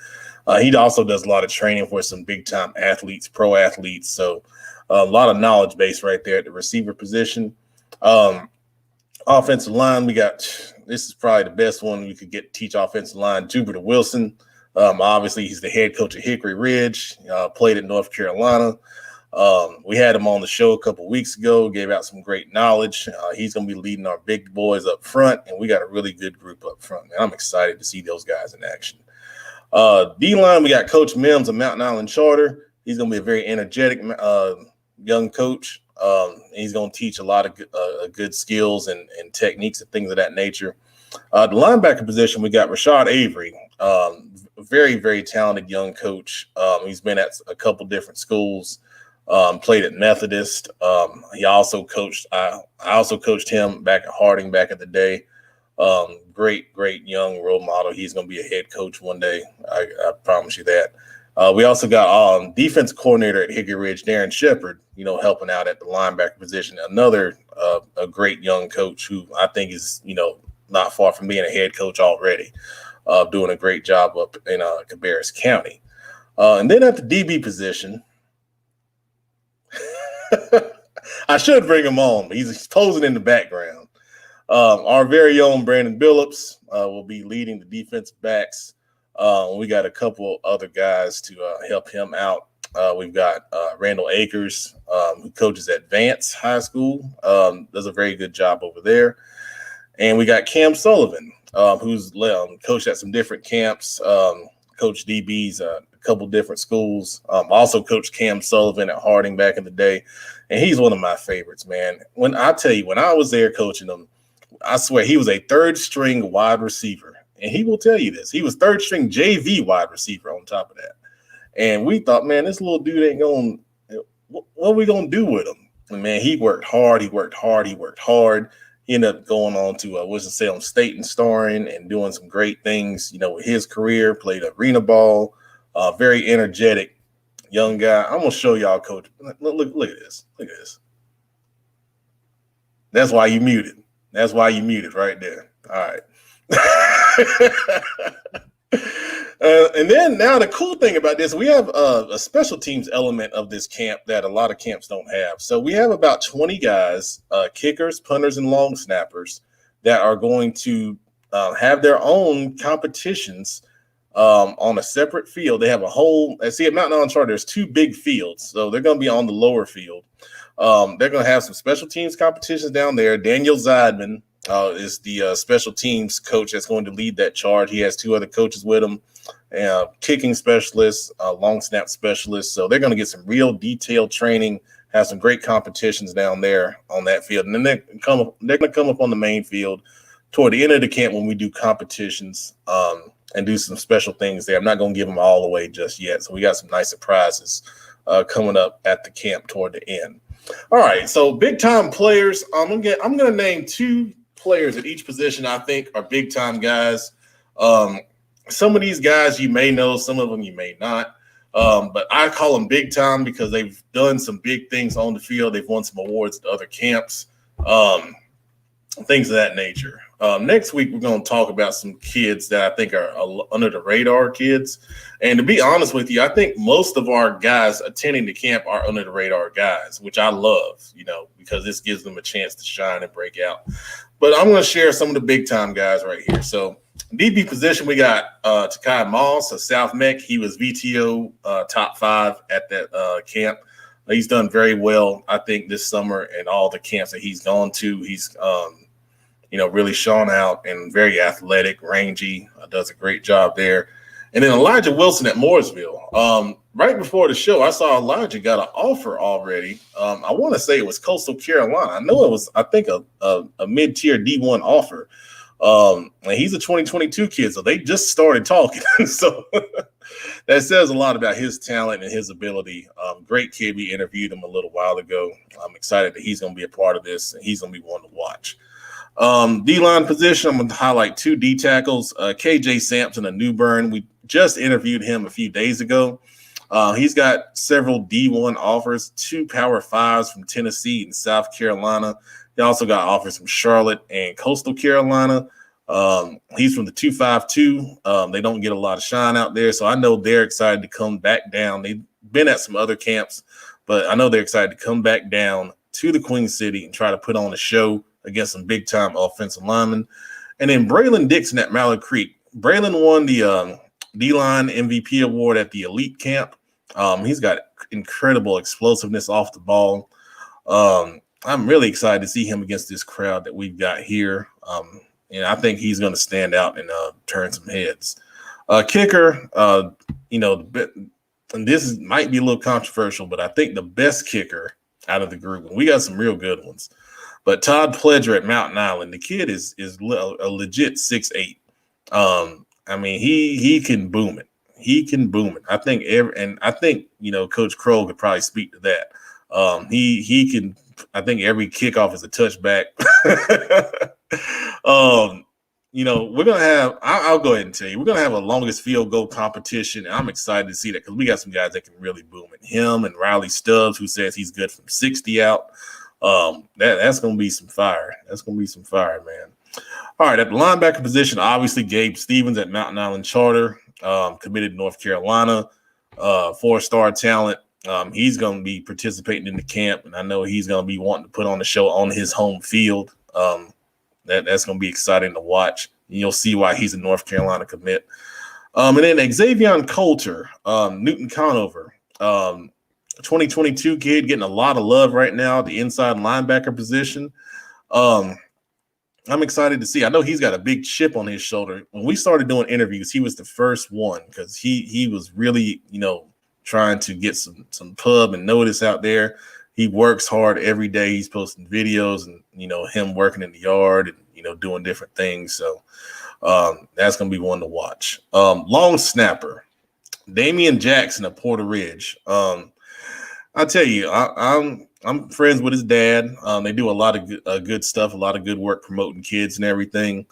he also does a lot of training for some big time athletes, pro athletes. So a lot of knowledge base right there at the receiver position. Offensive line, we got, this is probably the best one we could get to teach offensive line, Jupiter Wilson. Obviously, he's the head coach at Hickory Ridge, played at North Carolina. We had him on the show a couple weeks ago, gave out some great knowledge. He's going to be leading our big boys up front, and we got a really good group up front. Man, I'm excited to see those guys in action. D-line, we got Coach Mims of Mountain Island Charter. He's going to be a very energetic young coach. He's going to teach a lot of good skills and techniques and things of that nature. The linebacker position, we got Rashad Avery, very, very talented young coach. He's been at a couple different schools, played at Methodist. He also coached, I also coached him back at Harding back in the day. Great young role model. He's going to be a head coach one day. I promise you that. We also got defense coordinator at Hickory Ridge, Darren Shepard, helping out at the linebacker position. Another a great young coach who I think is, not far from being a head coach already, doing a great job up in Cabarrus County. And then at the DB position, I should bring him on, but he's posing in the background. Our very own Brandon Billups will be leading the defensive backs. We got a couple other guys to help him out. We've got Randall Akers, who coaches at Vance High School, does a very good job over there. And we got Cam Sullivan, who's coached at some different camps, coached DBs, a couple different schools. Also coached Cam Sullivan at Harding back in the day. And he's one of my favorites, man. When I was there coaching him, I swear he was a third string wide receiver. And he will tell you this. He was third string JV wide receiver on top of that. And we thought, man, this little dude ain't going to – what are we going to do with him? And, man, he worked hard. He ended up going on to Winston-Salem State and starring and doing some great things, with his career, played arena ball, very energetic young guy. I'm going to show y'all, Coach. Look at this. Look at this. That's why you muted. That's why you muted right there. All right. And then now the cool thing about this, we have a special teams element of this camp that a lot of camps don't have. So we have about 20 guys, kickers, punters, and long snappers that are going to have their own competitions on a separate field. They have a whole – see, at Mountain Island Charter, there's two big fields. So they're going to be on the lower field. They're going to have some special teams competitions down there. Daniel Zeidman is the special teams coach that's going to lead that charge. He has two other coaches with him, kicking specialists, long snap specialists. So they're going to get some real detailed training, have some great competitions down there on that field. And then they're going to come up on the main field toward the end of the camp when we do competitions and do some special things there. I'm not going to give them all away just yet. So we got some nice surprises coming up at the camp toward the end. All right, so big-time players. I'm going to name two players at each position I think are big-time guys. Some of these guys you may know, some of them you may not. But I call them big-time because they've done some big things on the field. They've won some awards at other camps, things of that nature. Next week, we're going to talk about some kids that I think are under the radar kids. And to be honest with you, I think most of our guys attending the camp are under the radar guys, which I love, because this gives them a chance to shine and break out. But I'm going to share some of the big time guys right here. So DB position, we got Takai Moss of South Meck. He was VTO top 5 at that camp. He's done very well, I think, this summer and all the camps that he's gone to. He's really shone out and very athletic, rangy, does a great job there. And then Elijah Wilson at Mooresville. Right before the show, I saw Elijah got an offer already. I want to say it was Coastal Carolina. I know it was, I think, a mid-tier D1 offer. And he's a 2022 kid, so they just started talking. So that says a lot about his talent and his ability. Great kid. We interviewed him a little while ago. I'm excited that he's going to be a part of this, and he's going to be one to watch. D-line position, I'm going to highlight 2 D tackles. KJ Sampson of New Bern. We just interviewed him a few days ago. He's got several D1 offers, 2 Power 5s from Tennessee and South Carolina. He also got offers from Charlotte and Coastal Carolina. He's from the 252. They don't get a lot of shine out there, so I know they're excited to come back down. They've been at some other camps, but I know they're excited to come back down to the Queen City and try to put on a show against some big-time offensive linemen. And then Braylon Dixon at Mallard Creek. Braylon won the D-line MVP award at the elite camp. He's got incredible explosiveness off the ball. I'm really excited to see him against this crowd that we've got here. And I think he's going to stand out and turn some heads. Kicker, and this might be a little controversial, but I think the best kicker out of the group, and we got some real good ones, but Todd Pledger at Mountain Island, the kid is a legit 6'8". I mean, he can boom it. He can boom it. I think Coach Kroll could probably speak to that. He can. I think every kickoff is a touchback. We're gonna have. I'll go ahead and tell you, we're gonna have a longest field goal competition, and I'm excited to see that because we got some guys that can really boom it. Him and Riley Stubbs, who says he's good from 60 out. That's gonna be some fire. That's gonna be some fire, man. All right, at the linebacker position, obviously Gabe Stevens at Mountain Island Charter, committed to North Carolina, 4-star talent. He's going to be participating in the camp, and I know he's going to be wanting to put on the show on his home field. That's going to be exciting to watch. And you'll see why he's a North Carolina commit. And then Xavion Coulter, Newton Conover, 2022 kid getting a lot of love right now, the inside linebacker position. I'm excited to see. I know he's got a big chip on his shoulder. When we started doing interviews, he was the first one because he was really, trying to get some pub and notice out there. He works hard every day. He's posting videos and, him working in the yard and, doing different things. So that's going to be one to watch. Long snapper, Damian Jackson of Porter Ridge. I tell you, I'm friends with his dad. They do a lot of good stuff, a lot of good work promoting kids and everything.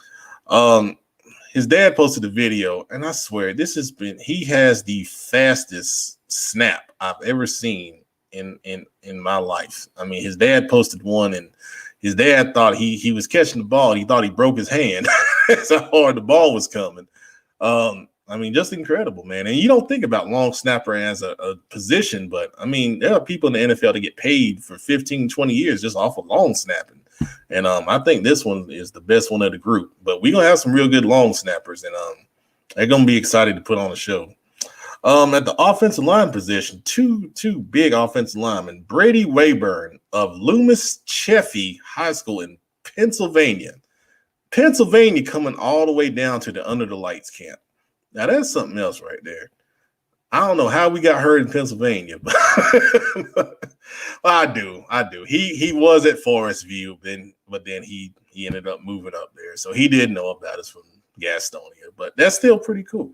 His dad posted a video, and I swear he has the fastest snap I've ever seen in my life. I mean, his dad posted one, and his dad thought he was catching the ball. He thought he broke his hand. That's how hard the ball was coming. I mean, just incredible, man. And you don't think about long snapper as a position, but I mean, there are people in the NFL that get paid for 15, 20 years just off of long snapping. And I think this one is the best one of the group. But we're going to have some real good long snappers, and they're going to be excited to put on a show. At the offensive line position, two big offensive linemen, Brady Wayburn of Loomis Chaffee High School in Pennsylvania. Pennsylvania coming all the way down to the Under the Lights camp. Now, that's something else right there. I don't know how we got hurt in Pennsylvania, but I do. He was at Forest View, but then he ended up moving up there. So he did know about us from Gastonia, but that's still pretty cool.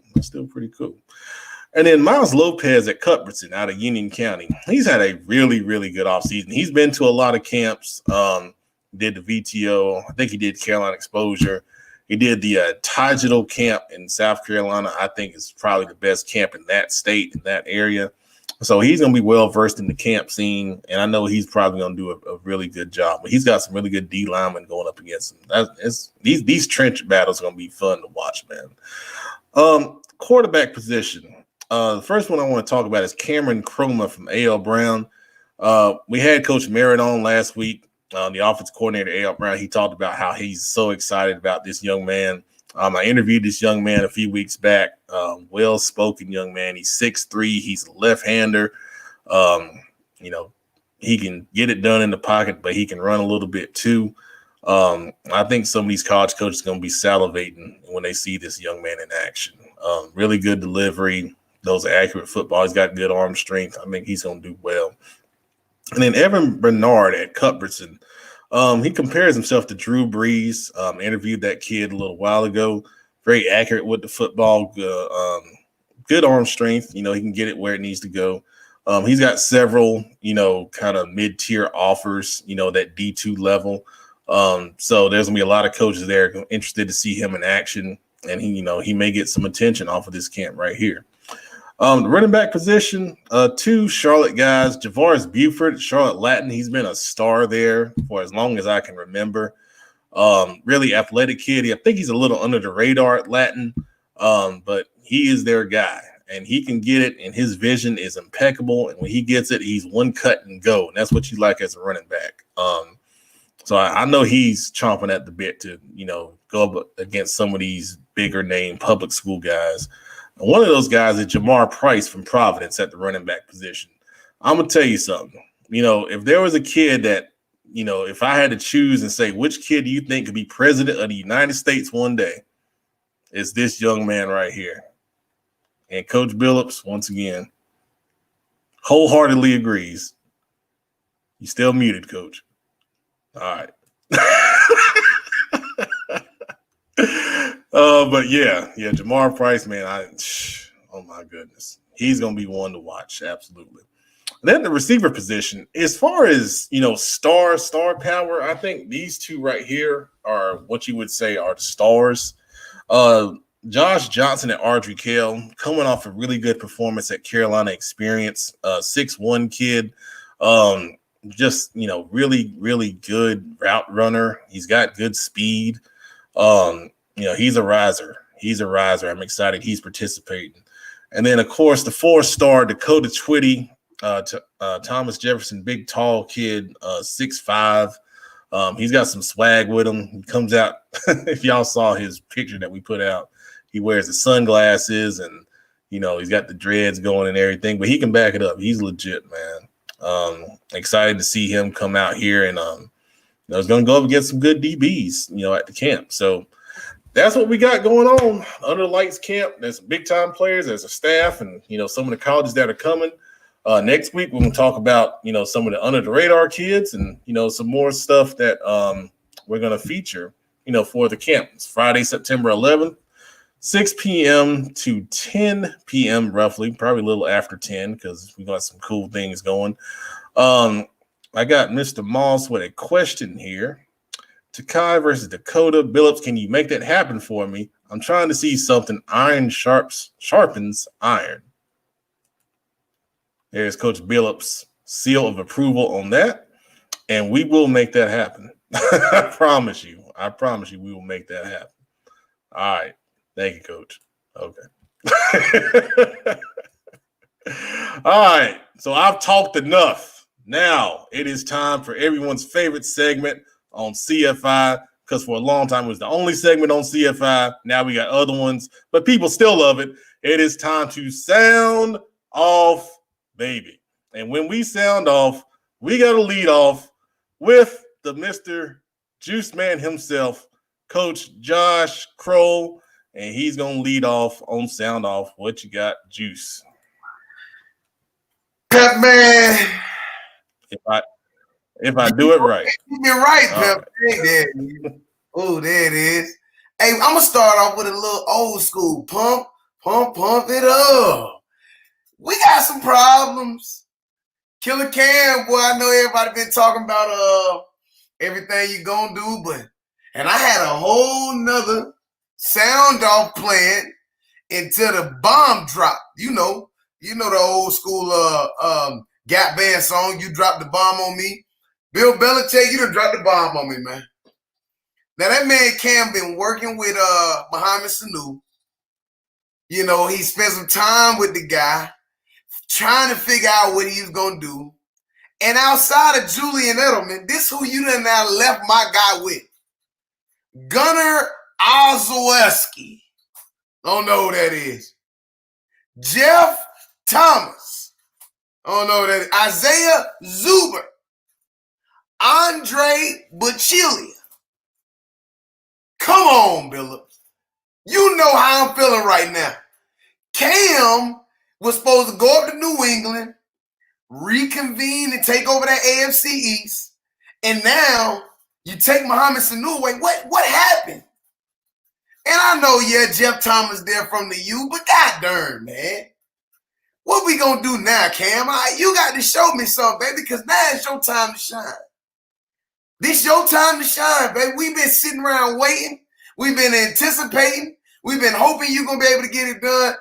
And then Miles Lopez at Cuthbertson out of Union County. He's had a really, really good offseason. He's been to a lot of camps, did the VTO. I think he did Carolina Exposure. He did the Digital camp in South Carolina. I think is probably the best camp in that state, in that area. So he's going to be well-versed in the camp scene, and I know he's probably going to do a really good job. But he's got some really good D linemen going up against him. These trench battles are going to be fun to watch, man. Quarterback position. The first one I want to talk about is Cameron Croma from A.L. Brown. We had Coach Merritt on last week. The offensive coordinator, A.L. Brown, he talked about how he's so excited about this young man. I interviewed this young man a few weeks back. Well-spoken young man. He's 6'3". He's a left-hander. He can get it done in the pocket, but he can run a little bit too. I think some of these college coaches are going to be salivating when they see this young man in action. Really good delivery. Those are accurate football. He's got good arm strength. I think he's going to do well. And then Evan Bernard at Cuthbertson, he compares himself to Drew Brees. Interviewed that kid a little while ago. Very accurate with the football. Good arm strength. He can get it where it needs to go. He's got several, kind of mid-tier offers, that D2 level. So there's going to be a lot of coaches there interested to see him in action. And he may get some attention off of this camp right here. The running back position, two Charlotte guys, Javaris Buford, Charlotte Latin. He's been a star there for as long as I can remember. Really athletic kid. I think he's a little under the radar at Latin, but he is their guy, and he can get it, and his vision is impeccable. And when he gets it, he's one cut and go, and that's what you like as a running back. So I know he's chomping at the bit to, go up against some of these bigger name public school guys. And one of those guys is Jamar Price from Providence at the running back position. I'm going to tell you something. If there was a kid that, if I had to choose and say, which kid do you think could be president of the United States one day, it's this young man right here. And Coach Billups, once again, wholeheartedly agrees. You still muted, Coach. All right. But yeah, Jamar Price, man, oh my goodness. He's going to be one to watch, absolutely. And then the receiver position, as far as, star power, I think these two right here are what you would say are the stars. Josh Johnson and Audrey Kell coming off a really good performance at Carolina Experience, 6'1" kid. Just, really, really good route runner. He's got good speed. He's a riser. I'm excited he's participating. And then, of course, the 4-star Dakota Twitty, Thomas Jefferson, big, tall kid, 6'5". He's got some swag with him. He comes out, if y'all saw his picture that we put out, he wears the sunglasses and, he's got the dreads going and everything, but he can back it up. He's legit, man. Excited to see him come out here and he's going to go up against some good DBs, at the camp. So that's what we got going on under the lights camp. There's some big time players, there's a staff, and some of the colleges that are coming. Next week we're going to talk about some of the under the radar kids and some more stuff that we're going to feature for the camp. It's Friday, September 11th. 6 p.m. to 10 p.m. roughly, probably a little after 10 because we got some cool things going. I got Mr. Moss with a question here. Takai versus Dakota. Billups, can you make that happen for me? I'm trying to see something. Iron sharpens iron. There's Coach Billups' seal of approval on that, and we will make that happen. I promise you we will make that happen. All right. Thank you, Coach. Okay. All right. So I've talked enough. Now it is time for everyone's favorite segment on CFI, because for a long time it was the only segment on CFI. Now we got other ones, but people still love it. It is time to sound off, baby. And when we sound off, we got to lead off with the Mr. Juice Man himself, Coach Josh Kroll. And he's going to lead off on sound off. What you got, Juice? Pep Man. If I do it right. You're right, Pep. Right. Oh, there it is. Hey, I'm going to start off with a little old school pump it up. We got some problems. Killer Cam, boy, I know everybody been talking about everything you going to do, and I had a whole nother sound off playing until the bomb dropped. You know the old school Gap Band song, You Dropped the Bomb on Me. Bill Belichick, you done dropped the bomb on me, man. Now that man Cam been working with Mohamed Sanu. He spent some time with the guy, trying to figure out what he was gonna do. And outside of Julian Edelman, this who you done now left my guy with. Gunnar Olszewski. Don't know who that is. Jeff Thomas. Don't know who that is. Isaiah Zuber. Andre Bacillia. Come on, Billups. You know how I'm feeling right now. Cam was supposed to go up to New England, reconvene and take over that AFC East. And now you take Mohamed Sanu away. What happened? And I know, Jeff Thomas there from the U, but god darn, man. What we gonna do now, Cam? You got to show me something, baby, because now it's your time to shine. This your time to shine, baby. We've been sitting around waiting. We've been anticipating. We've been hoping you're going to be able to get it done.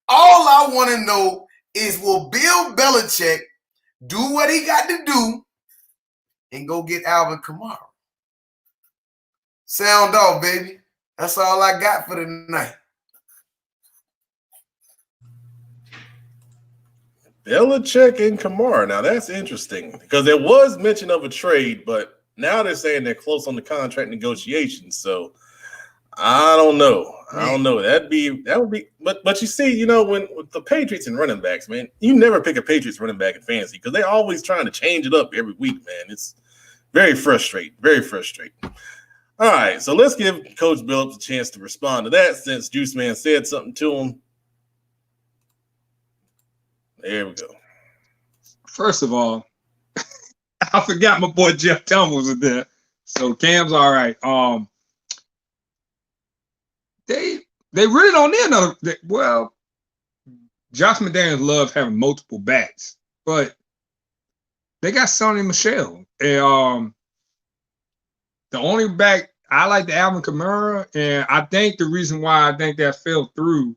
All I want to know is, will Bill Belichick do what he got to do and go get Alvin Kamara? Sound off, baby. That's all I got for the night. Belichick and Kamara. Now that's interesting because there was mention of a trade, but now they're saying they're close on the contract negotiations. So I don't know. That would be. But you see, when with the Patriots and running backs, man, you never pick a Patriots running back in fantasy because they're always trying to change it up every week, man. It's very frustrating. Very frustrating. All right, so let's give Coach Billups a chance to respond to that since Juice Man said something to him. There we go. First of all, I forgot my boy Jeff Thomas was there. So Cam's all right. They really don't need another. Well, Josh McDaniels loves having multiple backs, but they got Sonny Michel. And the only back I like the Alvin Kamara, and I think the reason why I think that fell through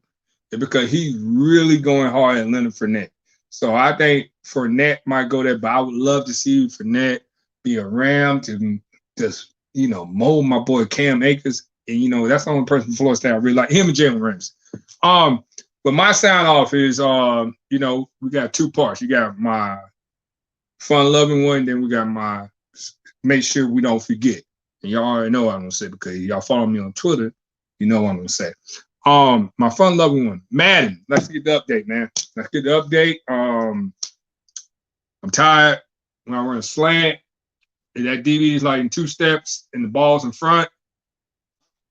is because he's really going hard at Leonard Fournette. So I think Fournette might go there, but I would love to see Fournette be a Ram to just, mold my boy Cam Akers. And, that's the only person from Florida State I really like, him and Jalen Ramsey. But my sign off is, we got two parts. You got my fun-loving one, then we got my make sure we don't forget. And y'all already know what I'm going to say because y'all follow me on Twitter. You know what I'm going to say. My fun-loving one, Madden. Let's get the update, man. Let's get the update. I'm tired when I run a slant. And that DB is like in two steps, and the ball's in front.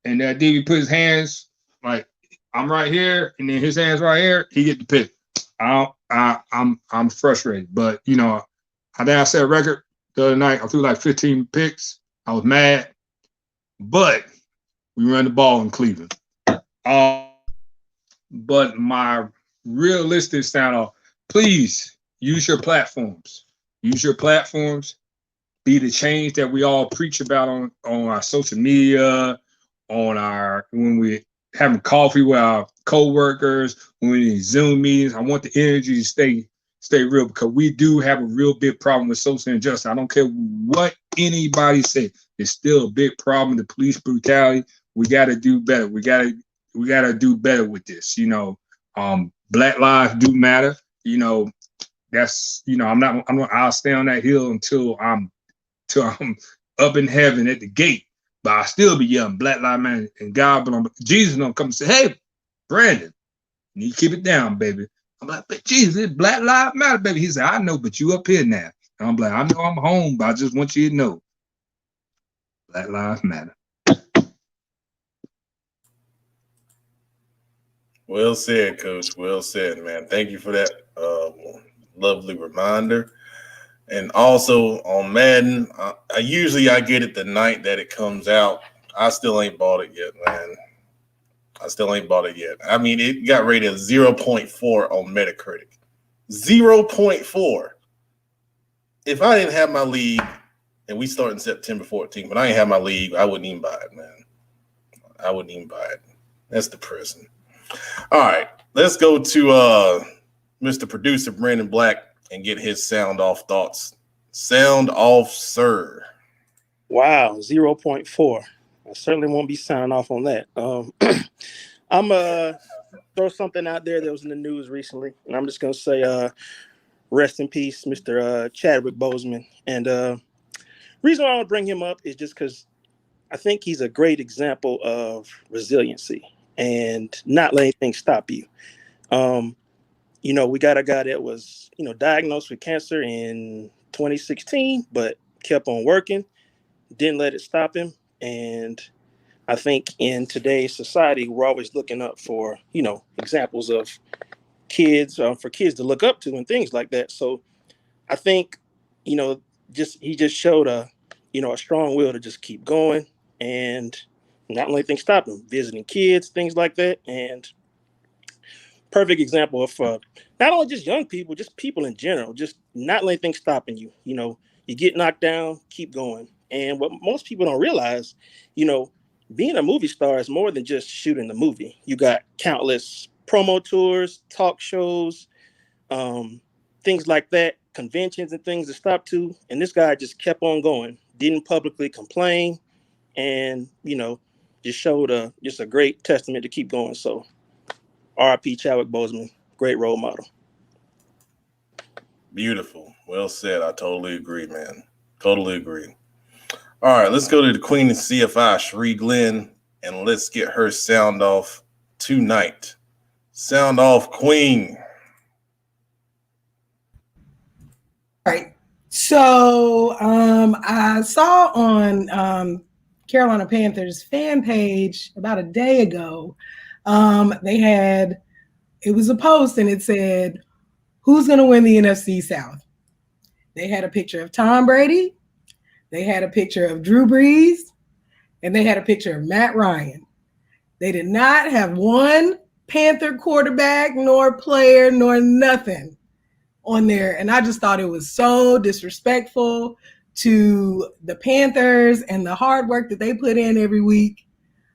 And that DB put his hands like I'm right here, and then his hands right here. He get the pick. I'm frustrated, but I think I set a record the other night. I threw like 15 picks. I was mad, but we ran the ball in Cleveland. But my realistic sound off, please use your platforms. Use your platforms. Be the change that we all preach about on our social media, when we having coffee with our co-workers, when we in Zoom meetings. I want the energy to stay real because we do have a real big problem with social injustice. I don't care what anybody say. It's still a big problem. The police brutality. We got to do better. We got to do better with this. Black lives do matter. That's I'll stay on that hill until I'm up in heaven at the gate. But I'll still be yelling Black Lives Matter and God, but Jesus don't come and say, "Hey, Brandon, you need to keep it down, baby." I'm like, "But Jesus, it's Black Lives Matter, baby." He said, "I know, but you up here now." And I'm like, "I know I'm home, but I just want you to know Black Lives Matter." Well said, Coach. Well said, man. Thank you for that lovely reminder. And also on Madden, I usually get it the night that it comes out. I still ain't bought it yet, man. I mean, it got rated 0.4 on Metacritic. 0.4. If I didn't have my league, and we start in September 14th, but I didn't have my league, I wouldn't even buy it, man. I wouldn't even buy it. That's depressing. All right, let's go to Mr. Producer Brandon Black and get his sound off thoughts. Sound off, sir. Wow, 0.4. I certainly won't be signing off on that. I'm throw something out there that was in the news recently, and I'm just gonna say, rest in peace, Mr. Chadwick Boseman. And reason why I want to bring him up is just because I think he's a great example of resiliency and not letting things stop you. We got a guy that was, diagnosed with cancer in 2016, but kept on working, didn't let it stop him. And I think in today's society, we're always looking up for, examples of kids, for kids to look up to and things like that. So I think, he just showed a strong will to just keep going and not letting things stop him, visiting kids, things like that. And perfect example of not only just young people, just people in general, just not letting things stopping you. You get knocked down, keep going. And what most people don't realize, being a movie star is more than just shooting the movie. You got countless promo tours, talk shows, things like that, conventions and things to stop to. And this guy just kept on going, didn't publicly complain, and just showed just a great testament to keep going. So, R.I.P. Chadwick Boseman, great role model. Beautiful. Well said. I totally agree, man. Totally agree. All right, let's go to the Queen of CFI, Sheree Glenn, and let's get her sound off tonight. Sound off, Queen. All right. So I saw on Carolina Panthers fan page about a day ago, it was a post and it said, who's going to win the NFC South? They had a picture of Tom Brady, they had a picture of Drew Brees, and they had a picture of Matt Ryan. They did not have one Panther quarterback, nor player, nor nothing on there. And I just thought it was so disrespectful to the Panthers and the hard work that they put in every week.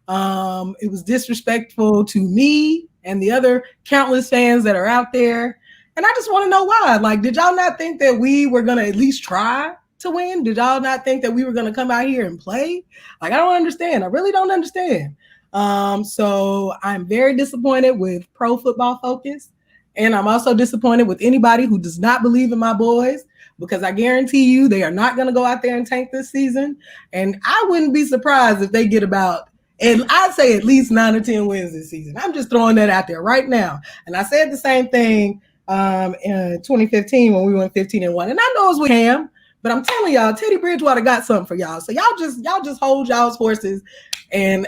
It was disrespectful to me and the other countless fans that are out there. And I just want to know why. Like, did y'all not think that we were going to at least try to win? Did y'all not think that we were going to come out here and play? Like, I don't understand. I really don't understand. So I'm very disappointed with Pro Football Focus. And I'm also disappointed with anybody who does not believe in my boys, because I guarantee you they are not going to go out there and tank this season. And I wouldn't be surprised if they get about, and I'd say at least 9 or 10 wins this season. I'm just throwing that out there right now. And I said the same thing in 2015 when we went 15-1. And I know it was with Cam, but I'm telling y'all, Teddy Bridgewater got something for y'all. So y'all just hold y'all's horses, and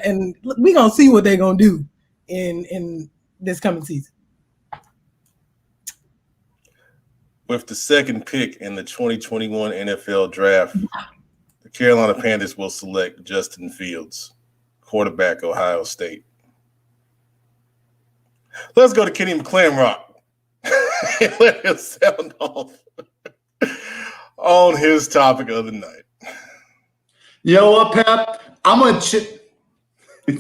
we gonna see what they're gonna do in this coming season. With the second pick in the 2021 NFL draft, the Carolina Panthers will select Justin Fields, quarterback, Ohio State. Let's go to Kenny McClamrock. Let him sound off on his topic of the night. You know what, Pep? I'm going to I'm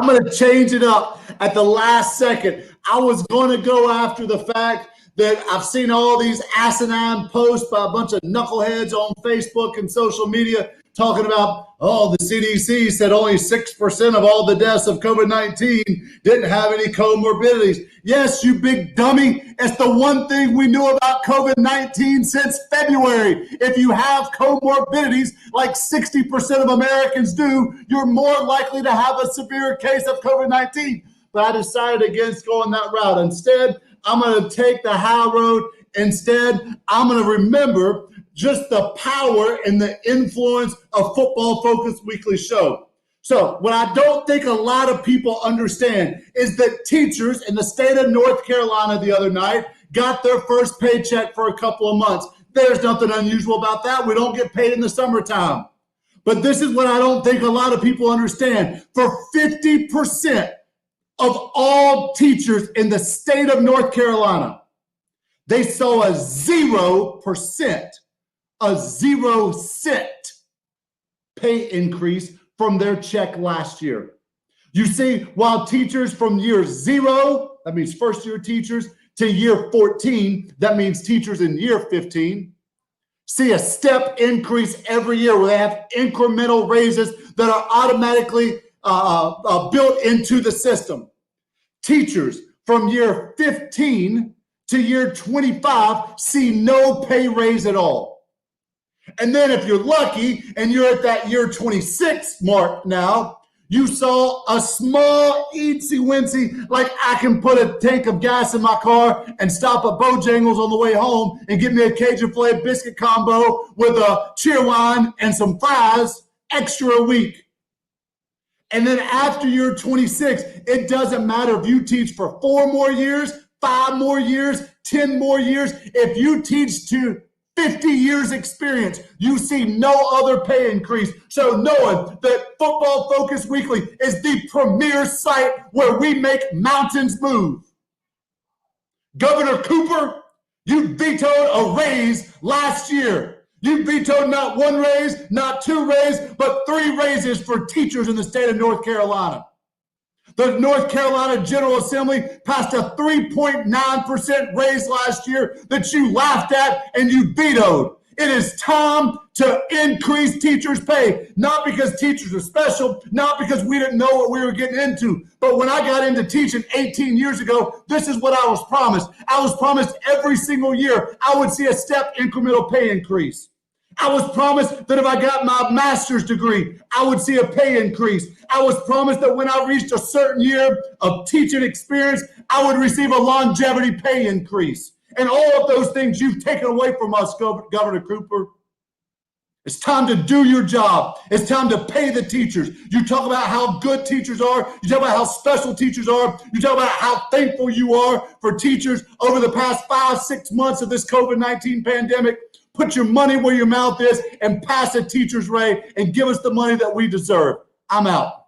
going to change it up at the last second. I was going to go after the fact that I've seen all these asinine posts by a bunch of knuckleheads on Facebook and social media talking about, the CDC said only 6% of all the deaths of COVID-19 didn't have any comorbidities. Yes, you big dummy. It's the one thing we knew about COVID-19 since February. If you have comorbidities like 60% of Americans do, you're more likely to have a severe case of COVID-19. But I decided against going that route. Instead, I'm going to take the high road. Instead, I'm going to remember just the power and the influence of Football Focus Weekly Show. So what I don't think a lot of people understand is that teachers in the state of North Carolina the other night got their first paycheck for a couple of months. There's nothing unusual about that. We don't get paid in the summertime. But this is what I don't think a lot of people understand. For 50% of all teachers in the state of North Carolina, they saw a 0%, a 0 cent pay increase from their check last year. You see, while teachers from year 0, that means first year teachers, to year 14, that means teachers in year 15, see a step increase every year where they have incremental raises that are automatically built into the system. Teachers from year 15 to year 25 see no pay raise at all. And then if you're lucky and you're at that year 26 mark now, you saw a small eensy-wincy, like I can put a tank of gas in my car and stop at Bojangles on the way home and get me a Cajun filet biscuit combo with a cheerwine and some fries extra a week. And then after year 26, it doesn't matter if you teach for 4 more years, 5 more years, 10 more years. If you teach to 50 years experience, you see no other pay increase. So knowing that Football Focus Weekly is the premier site where we make mountains move. Governor Cooper, you vetoed a raise last year. You vetoed not 1 raise, not 2 raises, but 3 raises for teachers in the state of North Carolina. The North Carolina General Assembly passed a 3.9% raise last year that you laughed at and you vetoed. It is time to increase teachers' pay, not because teachers are special, not because we didn't know what we were getting into. But when I got into teaching 18 years ago, this is what I was promised. I was promised every single year I would see a step incremental pay increase. I was promised that if I got my master's degree, I would see a pay increase. I was promised that when I reached a certain year of teaching experience, I would receive a longevity pay increase. And all of those things you've taken away from us, Governor Cooper. It's time to do your job. It's time to pay the teachers. You talk about how good teachers are. You talk about how special teachers are. You talk about how thankful you are for teachers over the past 5-6 months of this COVID-19 pandemic. Put your money where your mouth is and pass a teacher's rate and give us the money that we deserve. I'm out.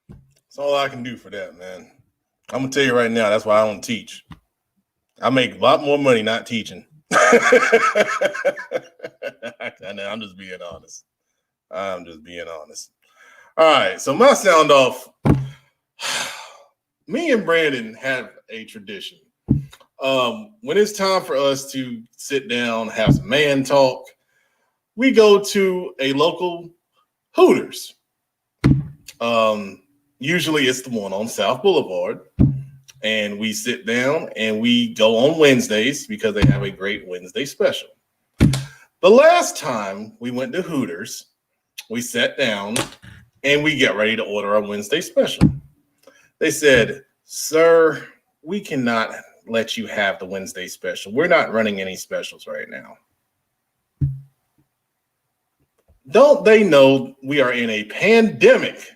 That's all I can do for that, man. I'm gonna tell you right now, that's why I don't teach. I make a lot more money not teaching. I'm just being honest. I'm just being honest. All right, so my sound off. Me and Brandon have a tradition. When it's time for us to sit down, have some man talk, we go to a local Hooters. Usually it's the one on South Boulevard. And we sit down and we go on Wednesdays because they have a great Wednesday special. The last time we went to Hooters, we sat down and we get ready to order our Wednesday special. They said, "Sir, we cannot let you have the Wednesday special. We're not running any specials right now." Don't they know we are in a pandemic?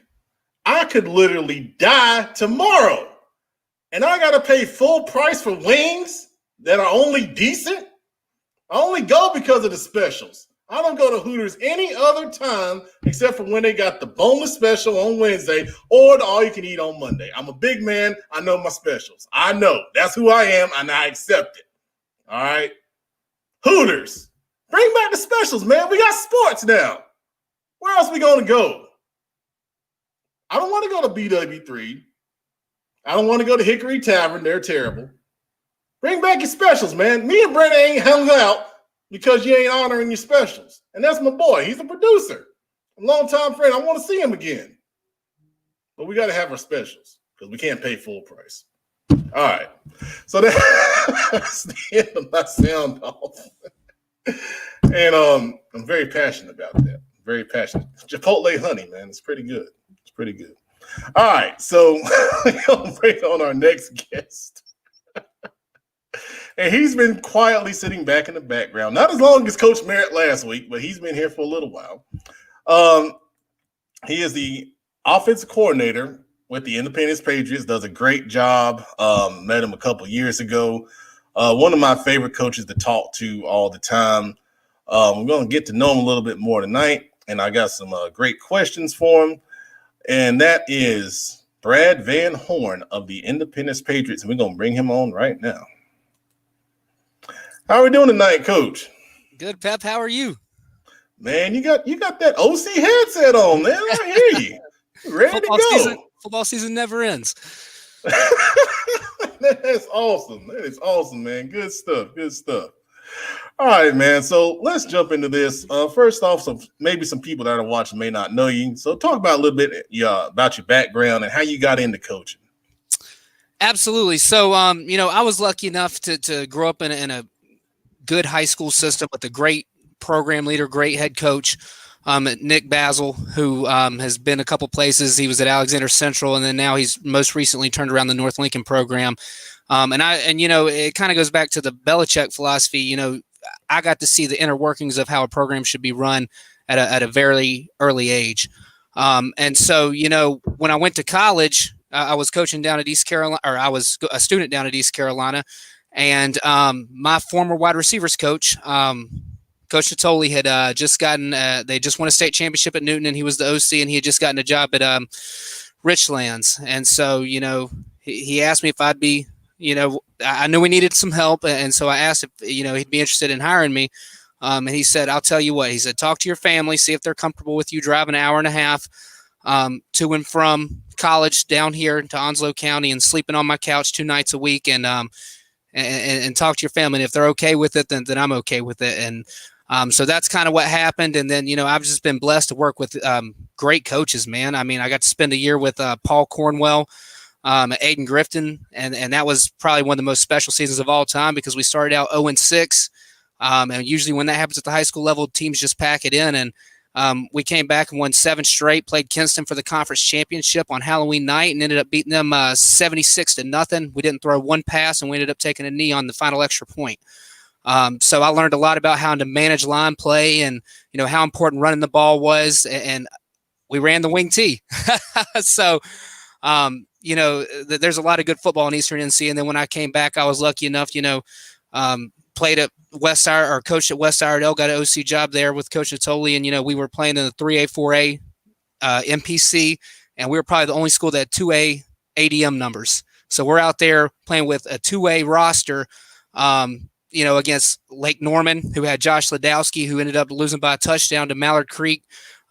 I could literally die tomorrow. And I got to pay full price for wings that are only decent? I only go because of the specials. I don't go to Hooters any other time except for when they got the boneless special on Wednesday or the all-you-can-eat on Monday. I'm a big man. I know my specials. I know. That's who I am, and I accept it. All right? Hooters. Bring back the specials, man. We got sports now. Where else we going to go? I don't want to go to BW3. I don't want to go to Hickory Tavern. They're terrible. Bring back your specials, man. Me and Brent ain't hung out because you ain't honoring your specials. And that's my boy. He's a producer. A longtime friend. I want to see him again. But we got to have our specials because we can't pay full price. All right. So that's the end of my sound off. And I'm very passionate about that. Very passionate. Chipotle honey, man. It's pretty good. It's pretty good. All right, so we're going to bring on our next guest. And he's been quietly sitting back in the background. Not as long as Coach Merritt last week, but he's been here for a little while. He is the offensive coordinator with the Independence Patriots, does a great job. Met him a couple years ago. One of my favorite coaches to talk to all the time. We're going to get to know him a little bit more tonight, and I got some great questions for him. And that is Brad Van Horn of the Independence Patriots. And we're going to bring him on right now. How are we doing tonight, Coach? Good, Pep. How are you? Man, you got that OC headset on, man. I hear you. You ready to go. Football season never ends. That's awesome. That is awesome, man. Good stuff. Good stuff. All right, man. So let's jump into this. First off, maybe some people that are watching may not know you. So talk about a little bit about your background and how you got into coaching. Absolutely. So, I was lucky enough to grow up in a good high school system with a great program leader, great head coach, Nick Basil, who has been a couple places. He was at Alexander Central, and then now he's most recently turned around the North Lincoln program. It kind of goes back to the Belichick philosophy. I got to see the inner workings of how a program should be run at a very early age. And so, when I went to college, I was coaching down at East Carolina, or I was a student down at East Carolina. And my former wide receivers coach, Coach Natoli, had just gotten, they just won a state championship at Newton, and he was the OC, and he had just gotten a job at Richlands. And so, he asked me if I'd be, I knew we needed some help. And so I asked if, he'd be interested in hiring me. And he said, "I'll tell you what," he said, "talk to your family, see if they're comfortable with you driving an hour and a half to and from college down here to Onslow County and sleeping on my couch 2 nights a week and talk to your family. And if they're okay with it, then I'm okay with it. And so that's kind of what happened. And then, I've just been blessed to work with great coaches, man. I mean, I got to spend a year with Paul Cornwell, Aiden Grifton, and that was probably one of the most special seasons of all time because we started out 0-6. And usually when that happens at the high school level, teams just pack it in. And we came back and won 7 straight, played Kinston for the conference championship on Halloween night and ended up beating them 76-0. We didn't throw one pass, and we ended up taking a knee on the final extra point. So I learned a lot about how to manage line play and, how important running the ball was. And we ran the wing T. So, there's a lot of good football in Eastern NC. And then when I came back, I was lucky enough, played at West or coached at West Iredell, got an OC job there with Coach Natoli. And, we were playing in the 3A, 4A MPC, and we were probably the only school that had 2A ADM numbers. So we're out there playing with a 2A roster, against Lake Norman, who had Josh Ladowski, who ended up losing by a touchdown to Mallard Creek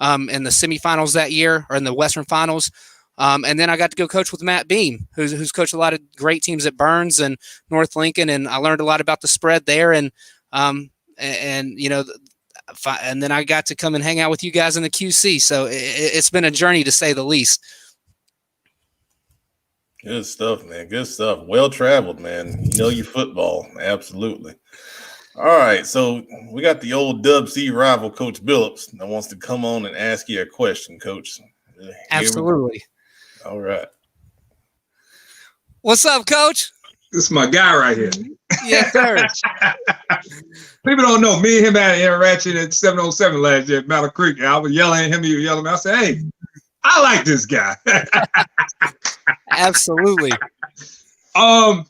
in the semifinals that year, or in the Western Finals. And then I got to go coach with Matt Beam, who's coached a lot of great teams at Burns and North Lincoln, and I learned a lot about the spread there. And then I got to come and hang out with you guys in the QC. So it's been a journey, to say the least. Good stuff, man. Good stuff. Well traveled, man. You know your football. Absolutely. All right. So we got the old Dub C rival, Coach Billups, that wants to come on and ask you a question, Coach. Absolutely. All right. What's up, Coach? This is my guy right here. Yes, sir. People don't know. Me and him had an interaction at 707 last year at Mallard Creek. I was yelling at him. He was yelling at me. I said, hey, I like this guy. Absolutely. One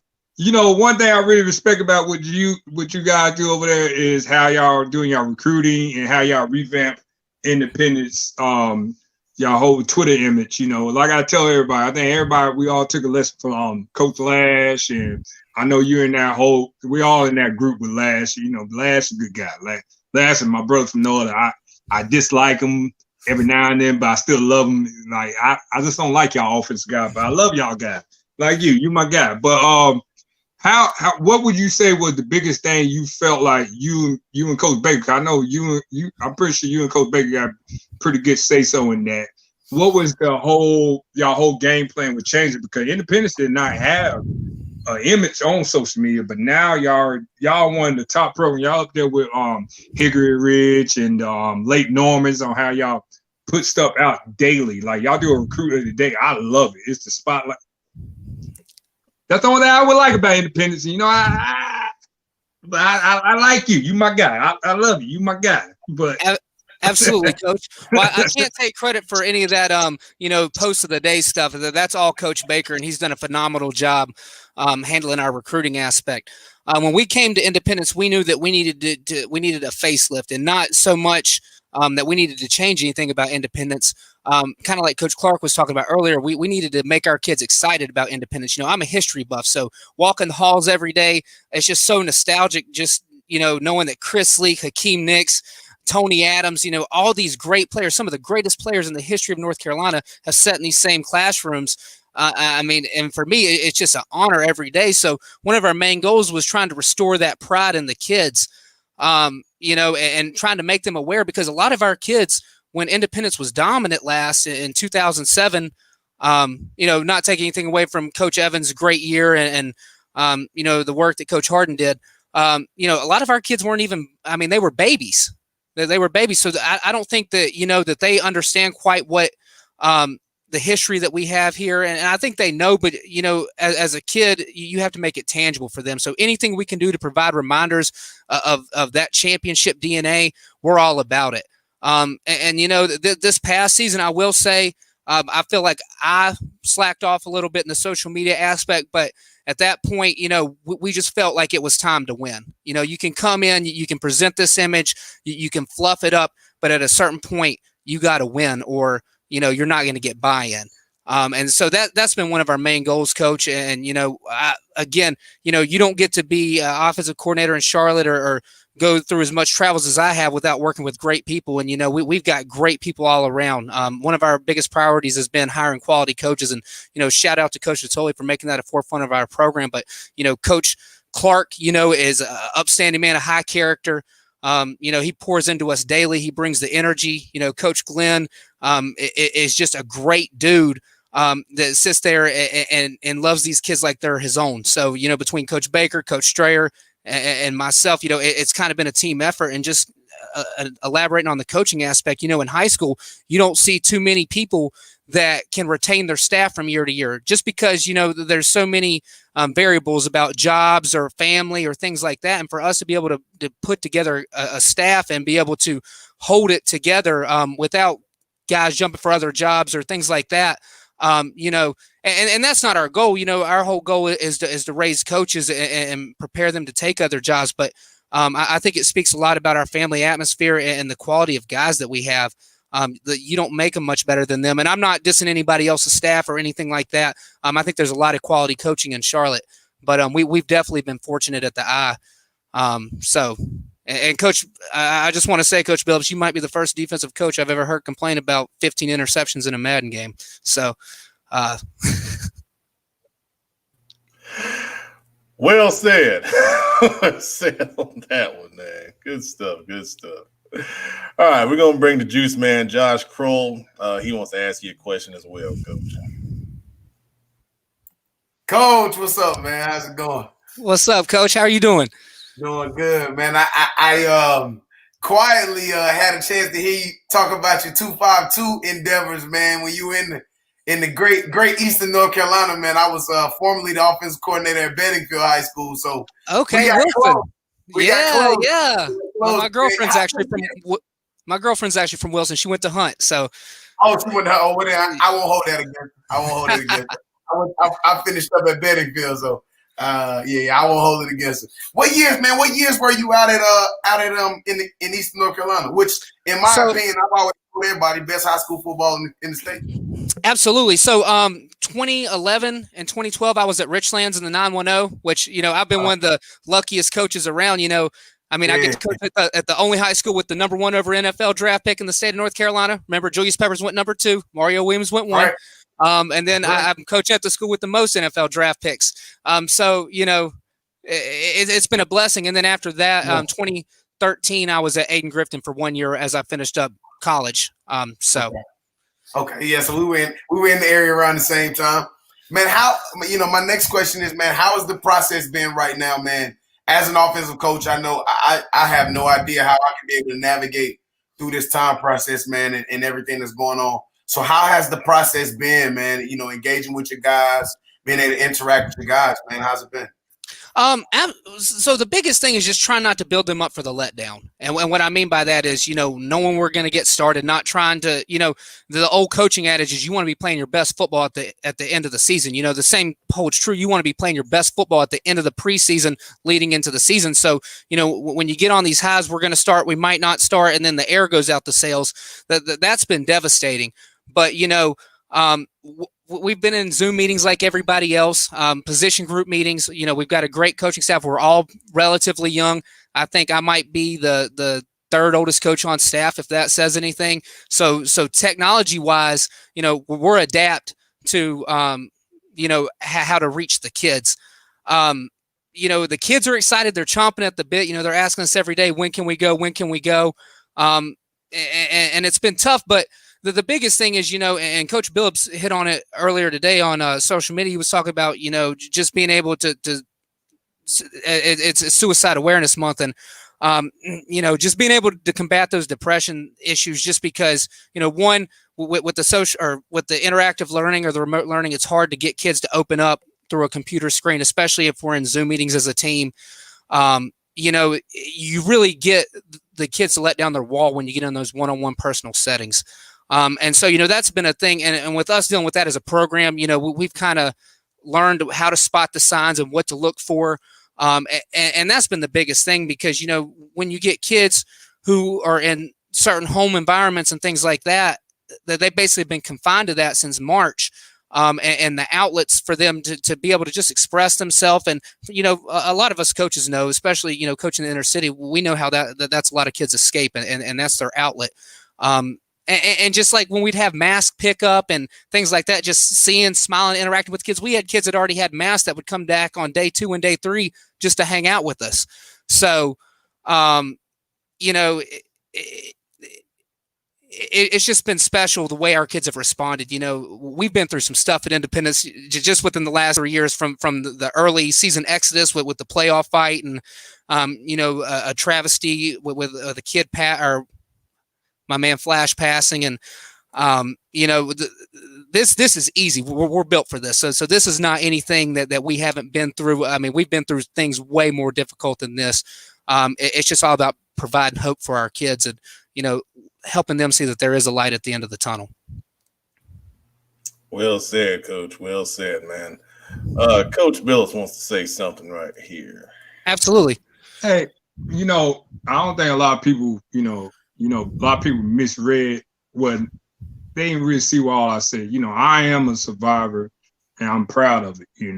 thing I really respect about what you guys do over there is how y'all are doing y'all recruiting and how y'all revamp Independence, y'all whole Twitter image. Like I tell everybody, I think we all took a lesson from Coach Lash, and I know you're in that we all in that group with Lash. Lash is a good guy. Lash is my brother from Northern. I dislike him every now and then, but I still love him. Like I just don't like y'all offensive guy, but I love y'all guys. Like you my guy. But how what would you say was the biggest thing you felt like you and Coach Baker? I know you I'm pretty sure you and Coach Baker got pretty good say so in that. What was y'all whole game plan with changing? Because Independence did not have an image on social media, but now y'all one of the top programs. Y'all up there with Hickory Ridge and Lake Normans on how y'all put stuff out daily. Like y'all do a recruit of the day. I love it. It's the spotlight. That's the only thing I would like about Independence. I like you. You my guy. I love you. You my guy. But absolutely, Coach. Well, I can't take credit for any of that, post of the day stuff. That's all Coach Baker, and he's done a phenomenal job handling our recruiting aspect. When we came to Independence, we knew that we needed a facelift, and not so much that we needed to change anything about Independence. Kind of like Coach Clark was talking about earlier, we needed to make our kids excited about Independence. I'm a history buff, so walking the halls every day, it's just so nostalgic. Just knowing that Chris Leak, Hakeem Nicks, Tony Adams, all these great players, some of the greatest players in the history of North Carolina, have sat in these same classrooms. And for me, it's just an honor every day. So one of our main goals was trying to restore that pride in the kids, and trying to make them aware, because a lot of our kids, when Independence was dominant last in 2007, not taking anything away from Coach Evans' great year and the work that Coach Harden did, a lot of our kids weren't even, they were babies. They were babies. So I don't think that, that they understand quite what the history that we have here. And I think they know, but, as a kid, you have to make it tangible for them. So anything we can do to provide reminders of that championship DNA, we're all about it. This past season, I will say, I feel like I slacked off a little bit in the social media aspect, but at that point, we just felt like it was time to win. You can come in, you can present this image, you can fluff it up, but at a certain point, you got to win, or, you're not going to get buy-in. And so that's been one of our main goals, Coach. And, again, you don't get to be offensive coordinator in Charlotte or go through as much travels as I have without working with great people. And, we've got great people all around. One of our biggest priorities has been hiring quality coaches, and, shout out to Coach Natoli for making that a forefront of our program. But, Coach Clark, is an upstanding man, a high character. He pours into us daily. He brings the energy. Coach Glenn is just a great dude that sits there and loves these kids like they're his own. So, between Coach Baker, Coach Strayer, and myself, it's kind of been a team effort. And just elaborating on the coaching aspect, in high school, you don't see too many people that can retain their staff from year to year, just because, there's so many variables about jobs or family or things like that. And for us to be able to put together a staff and be able to hold it together without guys jumping for other jobs or things like that, and that's not our goal. Our whole goal is to raise coaches and prepare them to take other jobs. But I think it speaks a lot about our family atmosphere and the quality of guys that we have. That you don't make them much better than them. And I'm not dissing anybody else's staff or anything like that. I think there's a lot of quality coaching in Charlotte, but we've definitely been fortunate at the I. And Coach, I just want to say, Coach Billups, you might be the first defensive coach I've ever heard complain about 15 interceptions in a Madden game. So, well said. Said on that one, man. Good stuff. Good stuff. All right, we're gonna bring the juice man, Josh Kroll. He wants to ask you a question as well, Coach. Coach, what's up, man? How's it going? What's up, Coach? How are you doing? Doing good, man. I quietly had a chance to hear you talk about your 252 endeavors, man. When you were in the great Eastern North Carolina, man. I was formerly the offensive coordinator at Bedingfield High School. So okay, Wilson. Yeah. Well, my girlfriend's actually from Wilson. She went to Hunt, so. Oh, she went to. Oh, well, I won't hold that against her. I finished up at Bedingfield, so I won't hold it against her. What years, man? What years were you out at in Eastern North Carolina? Which, in my opinion, I've always told everybody best high school football in the state. Absolutely. So 2011 and 2012, I was at Richlands in the 910, which, I've been one of the luckiest coaches around. I get to coach at the only high school with the number 1 over NFL draft pick in the state of North Carolina. Remember, Julius Peppers went number 2, Mario Williams went 1. Right. And then I'm coach at the school with the most NFL draft picks. So, it's been a blessing. And then after that, 2013, I was at Aiden Grifton for 1 year as I finished up college. Okay, yeah, so we were in the area around the same time. Man, my next question is, man, how has the process been right now, man? As an offensive coach, I know I have no idea how I can be able to navigate through this time process, man, and everything that's going on. So how has the process been, man, engaging with your guys, being able to interact with your guys, man? How's it been? So the biggest thing is just trying not to build them up for the letdown. And what I mean by that is, knowing we're going to get started, not trying to, the old coaching adage is you want to be playing your best football at the end of the season. The same holds true. You want to be playing your best football at the end of the preseason leading into the season. So, when you get on these highs, we're going to start, we might not start, and then the air goes out the sails. That's been devastating. But, we've been in Zoom meetings like everybody else, position group meetings. We've got a great coaching staff. We're all relatively young. I think I might be the third oldest coach on staff, if that says anything. So technology wise, we're adapt to, how to reach the kids. The kids are excited. They're chomping at the bit. They're asking us every day, when can we go? When can we go? And it's been tough, but the biggest thing is, and Coach Billups hit on it earlier today on social media. He was talking about, just being able to it's Suicide Awareness Month. And, just being able to combat those depression issues, just because, one, with the social or with the interactive learning or the remote learning, it's hard to get kids to open up through a computer screen, especially if we're in Zoom meetings as a team. You really get the kids to let down their wall when you get in those one-on-one personal settings. And so, that's been a thing. And with us dealing with that as a program, we've kind of learned how to spot the signs and what to look for. And that's been the biggest thing because, when you get kids who are in certain home environments and things like that, that they've basically been confined to that since March. and the outlets for them to be able to just express themselves. And, a lot of us coaches know, especially, coaching in the inner city, we know how that's a lot of kids escape, and that's their outlet. And just like when we'd have mask pickup and things like that, just seeing, smiling, interacting with kids. We had kids that already had masks that would come back on day 2 and day 3 just to hang out with us. So, it's just been special the way our kids have responded. We've been through some stuff at Independence just within the last 3 years from the early season exodus with the playoff fight and, a travesty with the kid or my man Flash passing. And, this is easy. We're built for this. So this is not anything that we haven't been through. I mean, we've been through things way more difficult than this. It's just all about providing hope for our kids and, helping them see that there is a light at the end of the tunnel. Well said, Coach. Well said, man. Coach Billups wants to say something right here. Absolutely. Hey, I don't think a lot of people, a lot of people misread what they didn't really see what all I said. I am a survivor and I'm proud of it. You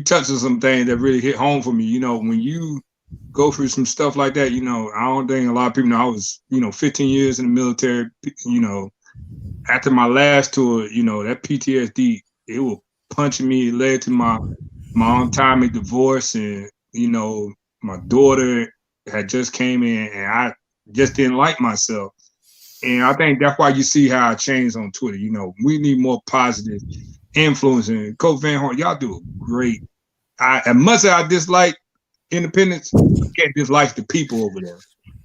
touched on some things that really hit home for me. When you go through some stuff like that, I don't think a lot of people know I was, 15 years in the military. After my last tour, that PTSD, it was punching me. It led to my untimely divorce, and my daughter had just came in, and I just didn't like myself. And I think that's why you see how I changed on Twitter. We need more positive influence. And Coach Van Horn, y'all do great. As much as I dislike Independence, I can't dislike the people over there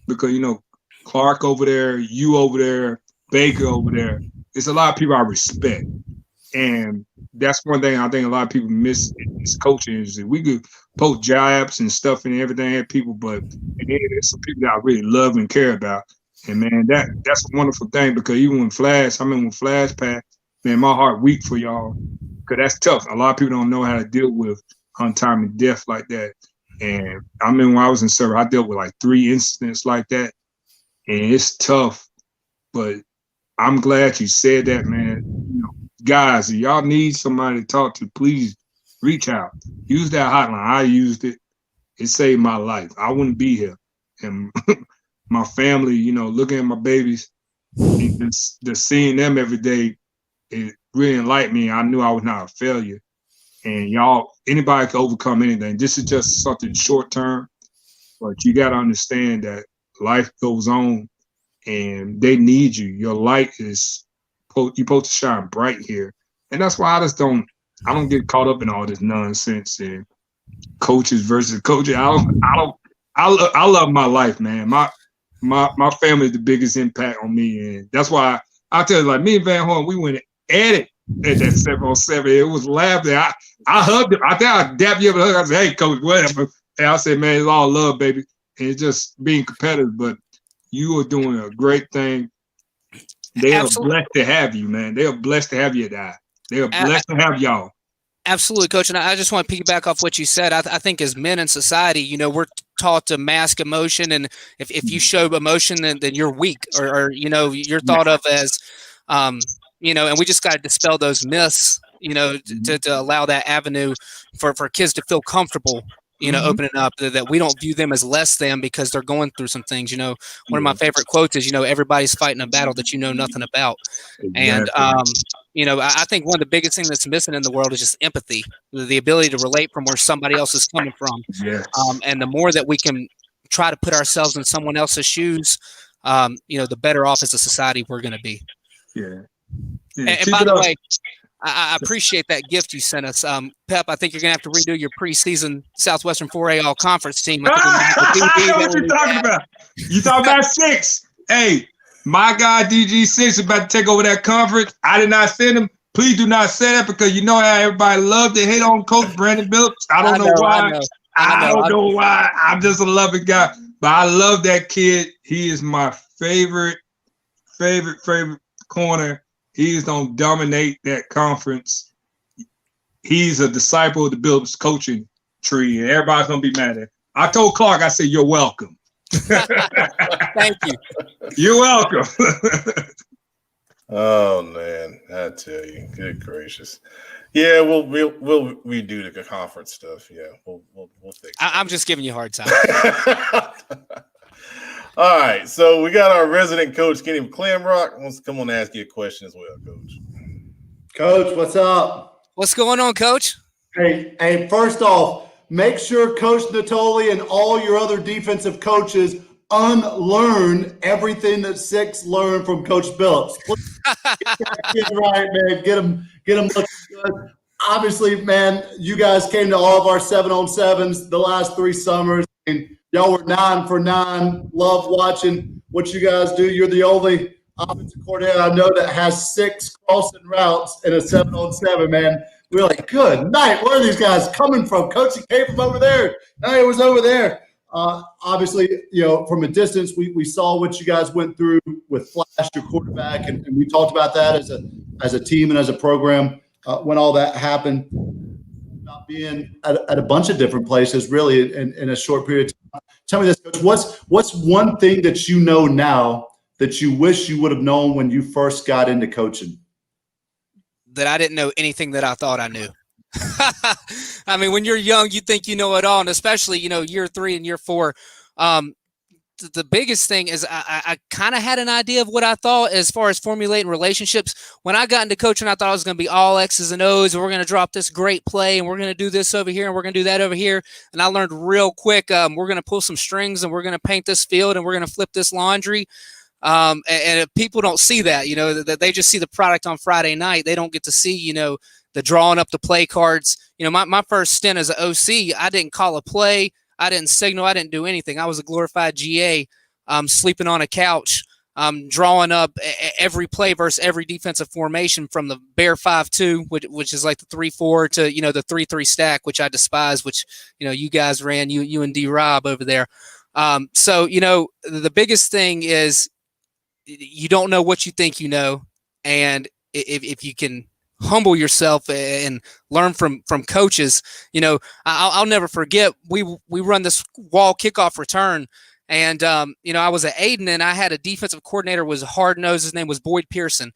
because Clark over there, you over there, Baker over there. It's a lot of people I respect, and that's one thing I think a lot of people miss in this coaching is that we could post jabs and stuff and everything at people, but there's some people that I really love and care about. And man, that's a wonderful thing because even when Flash passed, man, my heart weak for y'all because that's tough. A lot of people don't know how to deal with untimely death like that. And I mean, when I was in service, I dealt with like 3 incidents like that, and it's tough. But I'm glad you said that, man. Guys, if y'all need somebody to talk to, please reach out. Use that hotline. I used it. It saved my life. I wouldn't be here. And my family, looking at my babies, just seeing them every day, it really enlightened me. I knew I was not a failure. And y'all, anybody can overcome anything. This is just something short term, but you got to understand that life goes on and they need you. Your light is, you're supposed to shine bright here. And that's why I don't get caught up in all this nonsense and coaches versus coaches. I love my life, man. My family is the biggest impact on me. And that's why I tell you, like me and Van Horn, we went at it at that 7-on-7. It was laughing. I hugged him. I think I dapped you up and hugged. I said, hey, coach, whatever. And I said, man, it's all love, baby. And it's just being competitive. But you are doing a great thing. They Absolutely. Are blessed to have you, man. They are blessed to have you, Dad. They are blessed to have y'all. Absolutely, Coach. And I just want to piggyback off what you said. I think as men in society, we're taught to mask emotion. And if you show emotion, then you're weak or you're thought of as, and we just got to dispel those myths, to allow that avenue for kids to feel comfortable, opening up, that we don't view them as less than because they're going through some things. One of my favorite quotes is, everybody's fighting a battle that you know nothing about. Exactly. And, I think one of the biggest things that's missing in the world is just empathy, the ability to relate from where somebody else is coming from. Yes. And the more that we can try to put ourselves in someone else's shoes, the better off as a society we're going to be. Yeah. And by the way, I appreciate that gift you sent us. Pep, I think you're going to have to redo your preseason Southwestern 4A All-Conference team. I know what you're talking about. You talking about 6. Hey, my guy DG6 is about to take over that conference. I did not send him. Please do not say that because you know how everybody loved to hate on Coach Brandon Billups. I don't know why. I don't know why. I'm just a loving guy. But I love that kid. He is my favorite corner. He's going to dominate that conference. He's a disciple of the Billups coaching tree, and everybody's going to be mad at him. I told Clark, I said, you're welcome. Thank you. You're welcome. Oh man, I tell you, good gracious. Yeah, we'll redo the conference stuff. Yeah, we'll fix. I'm just giving you a hard time. All right, so we got our resident coach, Kenny Clamrock, wants to come on and ask you a question as well, Coach. Coach, what's up? What's going on, Coach? Hey, first off, make sure Coach Natoli and all your other defensive coaches unlearn everything that Six learned from Coach Billups. Get right, man. Get them looking good. Obviously, man, you guys came to all of our 7-on-7s the last 3 summers, and y'all were 9 for 9. Love watching what you guys do. You're the only offensive coordinator I know that has 6 crossing routes in a 7-on-7, man. We're like, good night. Where are these guys coming from? Coach, he came from over there. No, it was over there. Obviously, from a distance, we saw what you guys went through with Flash, your quarterback, and we talked about that as a team and as a program when all that happened. Not being at a bunch of different places, really, in a short period of time. Tell me this, Coach. What's one thing that you know now that you wish you would have known when you first got into coaching? That I didn't know anything that I thought I knew. I mean, when you're young, you think you know it all, and especially, year 3 and year 4. The biggest thing is I kind of had an idea of what I thought as far as formulating relationships. When I got into coaching, I thought I was going to be all X's and O's, and we're going to drop this great play, and we're going to do this over here, and we're going to do that over here. And I learned real quick, we're going to pull some strings, and we're going to paint this field, and we're going to flip this laundry. And if people don't see that, that they just see the product on Friday night. They don't get to see, the drawing up the play cards. My first stint as an OC, I didn't call a play. I didn't signal. I didn't do anything. I was a glorified GA, sleeping on a couch, drawing up every play versus every defensive formation from the Bear 5-2, which is like the 3-4 to, the 3-3 stack, which I despise, which, you guys ran, you and D-Rob over there. So, the biggest thing is you don't know what you think you know. And if you can humble yourself and learn from coaches, I'll never forget, we run this wall kickoff return. And, I was at Aiden, and I had a defensive coordinator, was hard-nosed. His name was Boyd Pearson.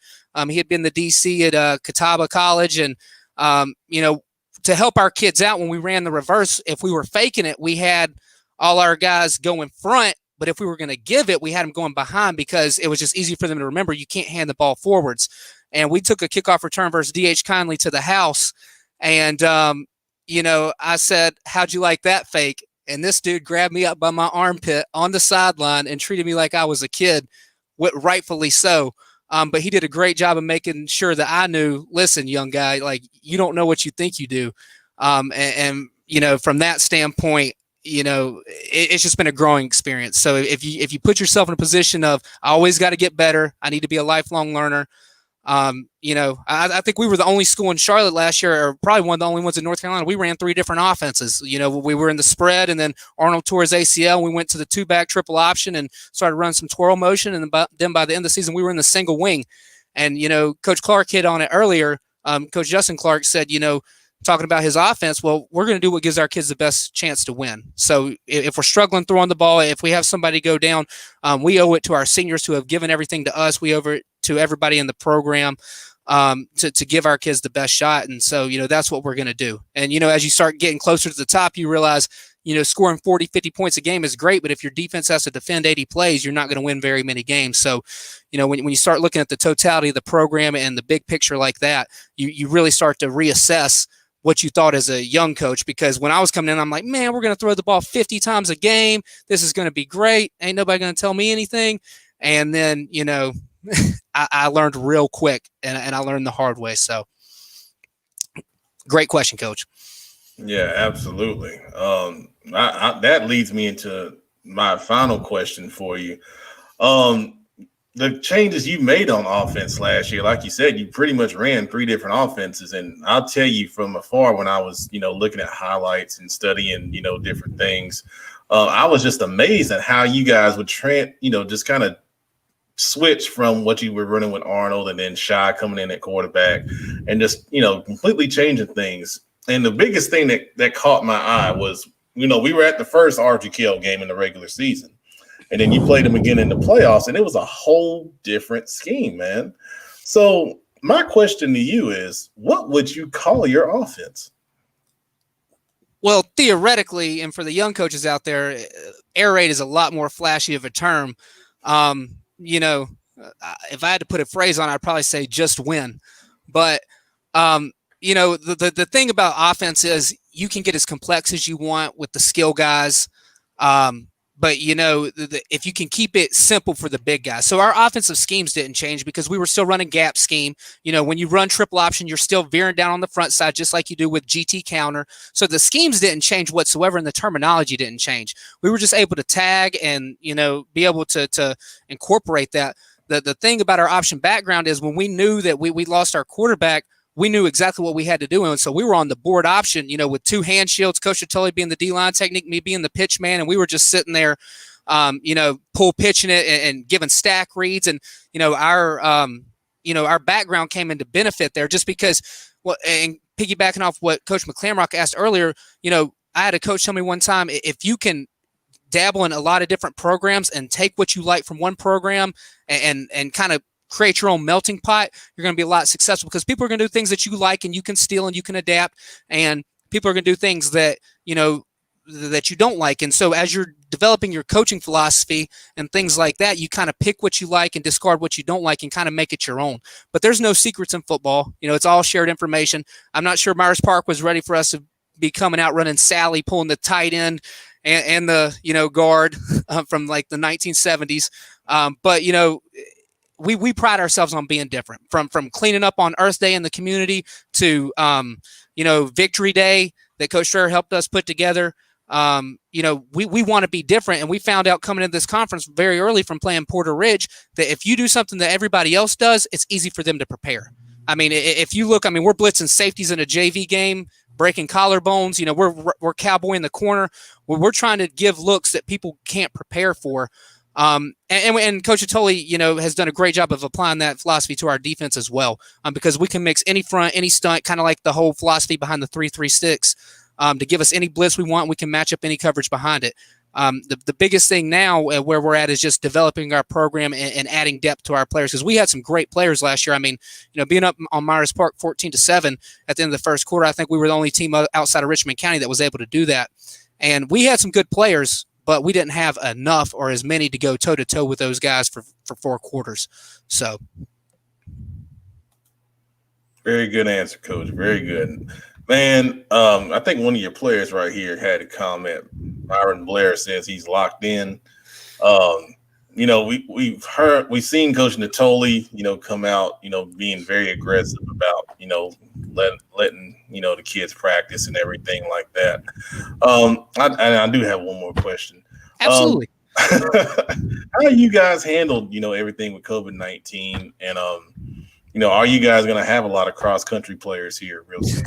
He had been the DC at Catawba College. And, to help our kids out when we ran the reverse, if we were faking it, we had all our guys go in front. But if we were going to give it, we had them going behind because it was just easy for them to remember you can't hand the ball forwards. And we took a kickoff return versus D.H. Conley to the house. And, I said, how'd you like that fake? And this dude grabbed me up by my armpit on the sideline and treated me like I was a kid, rightfully so. But he did a great job of making sure that I knew, listen, young guy, like, you don't know what you think you do. And from that standpoint, it's just been a growing experience. So if you put yourself in a position of, I always got to get better, I need to be a lifelong learner. I think we were the only school in Charlotte last year, or probably one of the only ones in North Carolina. We ran 3 different offenses. We were in the spread, and then Arnold tore his ACL. We went to the 2-back triple option and started running some twirl motion. And then by the end of the season, we were in the single wing. And, Coach Clark hit on it earlier. Coach Justin Clark said, talking about his offense, well, we're going to do what gives our kids the best chance to win. So if we're struggling throwing the ball, if we have somebody go down, we owe it to our seniors who have given everything to us. We owe it to everybody in the program to give our kids the best shot. And so, that's what we're going to do. And, as you start getting closer to the top, you realize, scoring 40, 50 points a game is great, but if your defense has to defend 80 plays, you're not going to win very many games. So, when you start looking at the totality of the program and the big picture like that, you really start to reassess what you thought as a young coach. Because when I was coming in, I'm like, man, we're going to throw the ball 50 times a game. This is going to be great. Ain't nobody going to tell me anything. And then, I learned real quick, and I learned the hard way. So great question, Coach. Yeah, absolutely. That leads me into my final question for you. The changes you made on offense last year, like you said, you pretty much ran 3 different offenses. And I'll tell you from afar, when I was, looking at highlights and studying, different things, I was just amazed at how you guys would just kind of switch from what you were running with Arnold and then Shy coming in at quarterback and just, completely changing things. And the biggest thing that caught my eye was, we were at the first RGKL game in the regular season. And then you played them again in the playoffs, and it was a whole different scheme, man. So my question to you is, what would you call your offense? Well, theoretically, and for the young coaches out there, air raid is a lot more flashy of a term. If I had to put a phrase on it, I'd probably say just win. But, the thing about offense is you can get as complex as you want with the skill guys. But if you can keep it simple for the big guys. So our offensive schemes didn't change because we were still running gap scheme. When you run triple option, you're still veering down on the front side, just like you do with GT counter. So the schemes didn't change whatsoever, and the terminology didn't change. We were just able to tag and, be able to incorporate that. The thing about our option background is when we knew that we lost our quarterback, we knew exactly what we had to do. And so we were on the board option, with two hand shields, Coach Attoli being the D-line technique, me being the pitch man. And we were just sitting there, pull pitching it and giving stack reads. And, our background came into benefit there just because, and piggybacking off what Coach McClamrock asked earlier, I had a coach tell me one time, if you can dabble in a lot of different programs and take what you like from one program and kind of create your own melting pot, you're going to be a lot successful because people are going to do things that you like and you can steal and you can adapt, and people are going to do things that that you don't like. And so as you're developing your coaching philosophy and things like that, you kind of pick what you like and discard what you don't like and kind of make it your own. But there's no secrets in football. It's all shared information. I'm not sure Myers Park was ready for us to be coming out running Sally, pulling the tight end and the guard from like the 1970s. But we pride ourselves on being different, from cleaning up on Earth Day in the community to, Victory Day that Coach Strayer helped us put together. We want to be different. And we found out coming into this conference very early from playing Porter Ridge that if you do something that everybody else does, it's easy for them to prepare. I mean, if you look, we're blitzing safeties in a JV game, breaking collarbones, we're cowboying the corner. We're trying to give looks that people can't prepare for. And Coach Attoli, has done a great job of applying that philosophy to our defense as well, because we can mix any front, any stunt, kind of like the whole philosophy behind the 3-3-6, to give us any blitz we want. We can match up any coverage behind it. The biggest thing now where we're at is just developing our program and adding depth to our players, because we had some great players last year. Being up on Myers Park 14-7 at the end of the first quarter, I think we were the only team outside of Richmond County that was able to do that. And we had some good players, but we didn't have enough or as many to go toe-to-toe with those guys for 4 quarters. So. Very good answer, Coach. Very good. Man, I think one of your players right here had a comment. Byron Blair says he's locked in. We've seen Coach Natoli, come out, being very aggressive about, letting the kids practice and everything like that. I do have one more question. Absolutely. How you guys handled, everything with COVID-19, and are you guys going to have a lot of cross country players here real soon?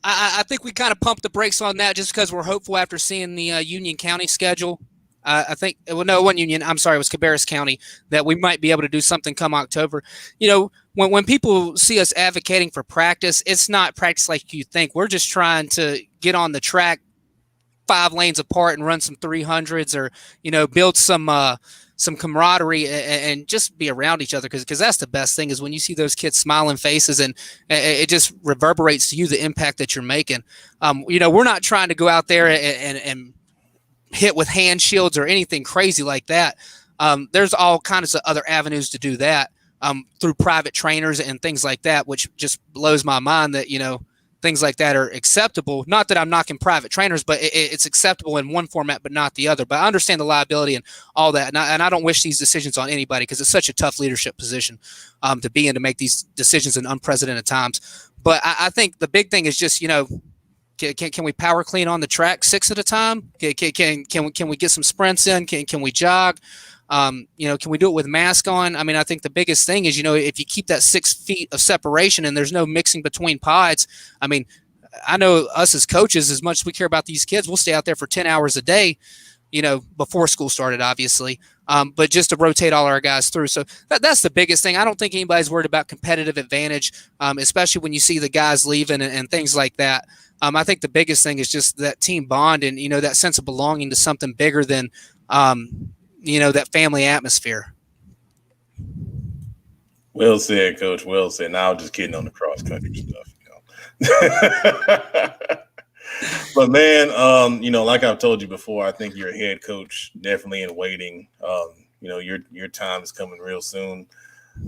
I think we kind of pumped the brakes on that just because we're hopeful after seeing the Union County schedule. I think, it wasn't Union. I'm sorry, it was Cabarrus County, that we might be able to do something come October. When people see us advocating for practice, it's not practice like you think. We're just trying to get on the track 5 lanes apart and run some 300s, or, build some camaraderie and just be around each other. Because that's the best thing, is when you see those kids smiling faces, and it just reverberates to you the impact that you're making. We're not trying to go out there and hit with hand shields or anything crazy like that. There's all kinds of other avenues to do that through private trainers and things like that, which just blows my mind that, things like that are acceptable. Not that I'm knocking private trainers, but it's acceptable in one format, but not the other. But I understand the liability and all that. And I don't wish these decisions on anybody, because it's such a tough leadership position to be in, to make these decisions in unprecedented times. But I think the big thing is just, can we power clean on the track 6 at a time? Can we get some sprints in? Can we jog? Can we do it with mask on? I think the biggest thing is, if you keep that 6 feet of separation and there's no mixing between pods, I know us as coaches, as much as we care about these kids, we'll stay out there for 10 hours a day, before school started, obviously, but just to rotate all our guys through. So that's the biggest thing. I don't think anybody's worried about competitive advantage, especially when you see the guys leaving and things like that. I think the biggest thing is just that team bond and, that sense of belonging to something bigger than, that family atmosphere. Well said, Coach. Well said. Now I'm just kidding on the cross country stuff. But man, like I've told you before, I think you're a head coach, definitely in waiting. Your time is coming real soon,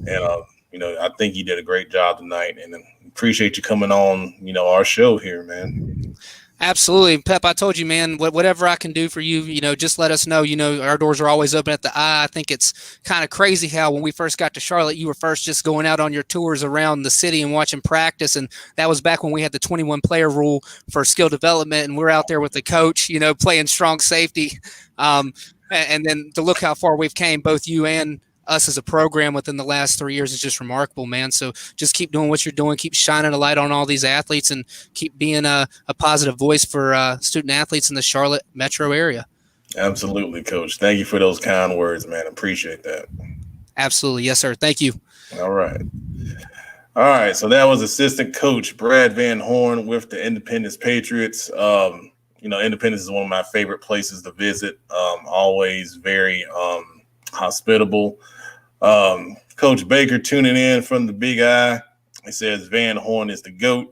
and I think you did a great job tonight, and appreciate you coming on, our show here, man. Absolutely. Pep, I told you, man, whatever I can do for you, just let us know. Our doors are always open at the I think it's kind of crazy how when we first got to Charlotte, you were first just going out on your tours around the city and watching practice. And that was back when we had the 21 player rule for skill development. And we're out there with the coach, playing strong safety. And then to look how far we've came, both you and us as a program within the last 3 years is just remarkable, man. So just keep doing what you're doing, keep shining a light on all these athletes, and keep being a positive voice for student athletes in the Charlotte metro area. Absolutely, Coach. Thank you for those kind words, man. Appreciate that. Absolutely. Yes, sir. Thank you. All right. So that was assistant coach Brad Van Horn with the Independence Patriots. Independence is one of my favorite places to visit. Always very hospitable. Coach Baker tuning in from the Big I. He says Van Horn is the GOAT.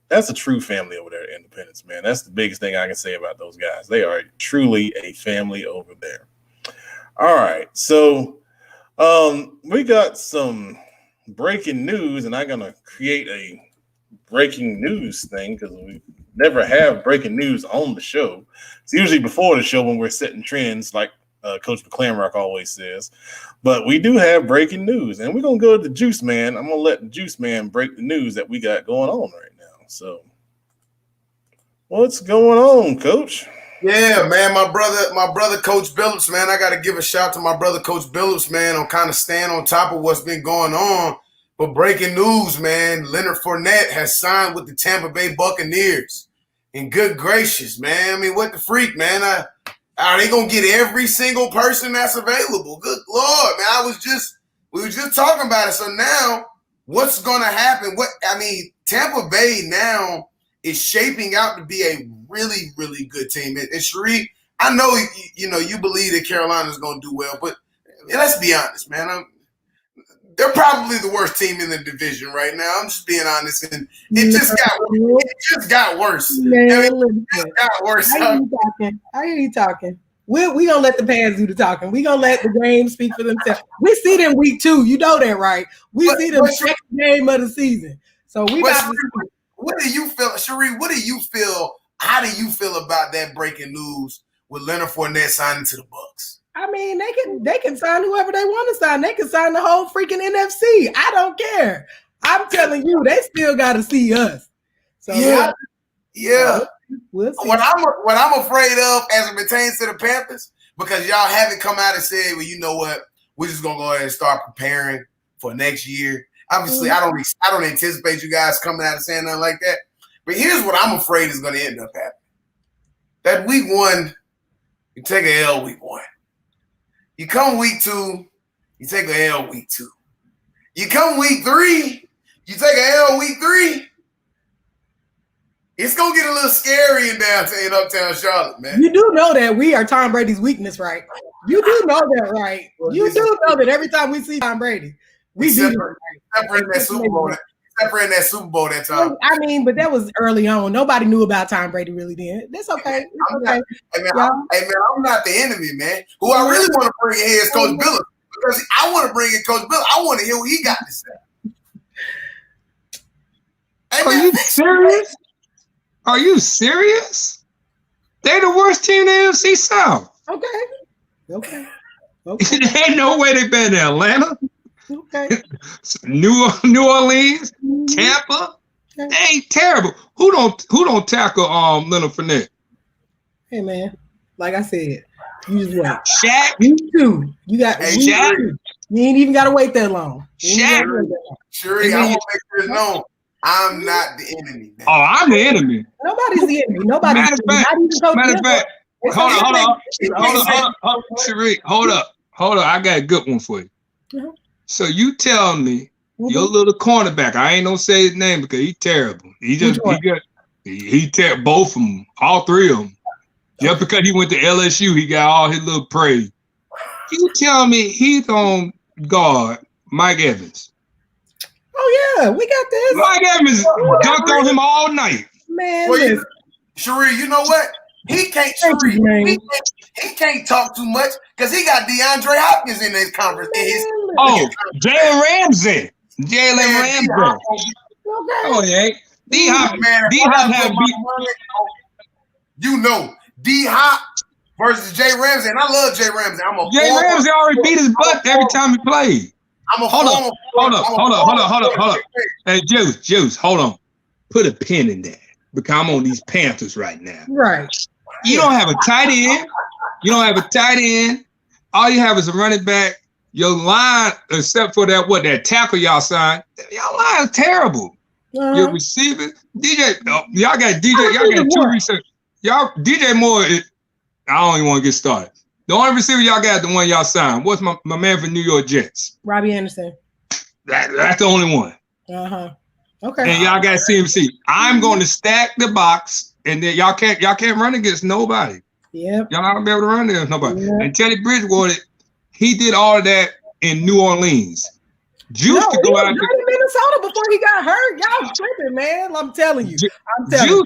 That's a true family over there at Independence, man. That's the biggest thing I can say about those guys. They are truly a family over there. All right, so we got some breaking news, and I'm gonna create a breaking news thing because we never have breaking news on the show. It's usually before the show when we're setting trends, like Coach McClamrock always says. But we do have breaking news, and we're going to go to the Juice Man. I'm going to let the Juice Man break the news that we got going on right now. So what's going on, Coach? Yeah, man, my brother, Coach Billups, man. I got to give a shout to my brother, Coach Billups, man, on kind of staying on top of what's been going on. But breaking news, man, Leonard Fournette has signed with the Tampa Bay Buccaneers. And good gracious, man. I mean, what the freak, man? Are they going to get every single person that's available? Good Lord, man. We were just talking about it. So now what's going to happen? Tampa Bay now is shaping out to be a really, really good team. And Cherie, I know, you believe that Carolina's going to do well, but let's be honest, man. They're probably the worst team in the division right now. I'm just being honest, and it just got worse. It just got worse. I hear you talking. We gonna let the fans do the talking. We gonna let the game speak for themselves. We see them week 2. You know that, right? We see them second game of the season. So what do you feel, Cherie? What do you feel? How do you feel about that breaking news with Leonard Fournette signing to the Bucs? I mean, they can sign whoever they want to sign. They can sign the whole freaking NFC. I don't care. I'm telling you, they still got to see us. So yeah. We'll see. What I'm afraid of as it pertains to the Panthers, because y'all haven't come out and said, well, you know what, we're just gonna go ahead and start preparing for next year. Obviously, I don't anticipate you guys coming out and saying nothing like that. But here's what I'm afraid is going to end up happening: that week 1, you take an L week 1. You come week 2, you take an L week 2. You come week 3, you take an L week 3. It's going to get a little scary in uptown Charlotte, man. You do know that we are Tom Brady's weakness, right? You do know that, right? You do know that every time we see Tom Brady, we beat him. Except for in that Super Bowl that time. I mean, but that was early on. Nobody knew about Tom Brady really then. That's okay. I'm not the enemy, man. Who I really want to bring in here is Coach Billups, because I want to bring in Coach Billups. I want to hear what he got to say. Are you serious? Are you serious? They're the worst team in the NFC South. Okay. There ain't no way they've been to Atlanta. Okay. New Orleans, Tampa. They ain't terrible. Who don't tackle Leonard Fournette? Hey man, like I said, you just wait. Shaq. You too. You got Shaq. You ain't even gotta wait that long. Shaq. Sure, I want to make sure known I'm not the enemy, man. Oh, I'm the enemy. Nobody's the enemy. Nobody's Matter of fact, hold on. Cherie, hold up. I got a good one for you. Uh-huh. So you tell me your little cornerback. I ain't gonna say his name because he's terrible. He terrible. Both of them, all 3 of them. Just because he went to LSU, he got all his little praise. You tell me he's on guard Mike Evans. Oh yeah, we got this. Mike Evans dunked on him all night. Man, Well, listen. Sheree, you know what? He can't, Thank you, Sheree, man. he can't talk too much because he got DeAndre Hopkins in his conference. Oh, Jalen Ramsey. Jalen Ramsey. Oh, yeah. D-Hop had beat. You know, D-Hop versus Jay Ramsey, and I love Jay Ramsey. Jay Ramsey already beat his butt every time he played. Hold up. Hey, Juice, hold on. Put a pin in that because I'm on these Panthers right now. Right. You don't have a tight end. All you have is a running back. Your line, except for that tackle y'all signed, y'all line is terrible. Your receiver, y'all got two receivers. DJ Moore, I don't even want to get started. The only receiver y'all got is the one y'all signed. What's my man for New York Jets? Robbie Anderson. That's the only one. Okay. And y'all got CMC. I'm going to stack the box, and then y'all can't run against nobody. Yep. Y'all not gonna be able to run against nobody. Yep. And Teddy Bridgewater, he did all of that in New Orleans. Juice to go out there in Minnesota before he got hurt. Y'all tripping, man. I'm telling you. I feel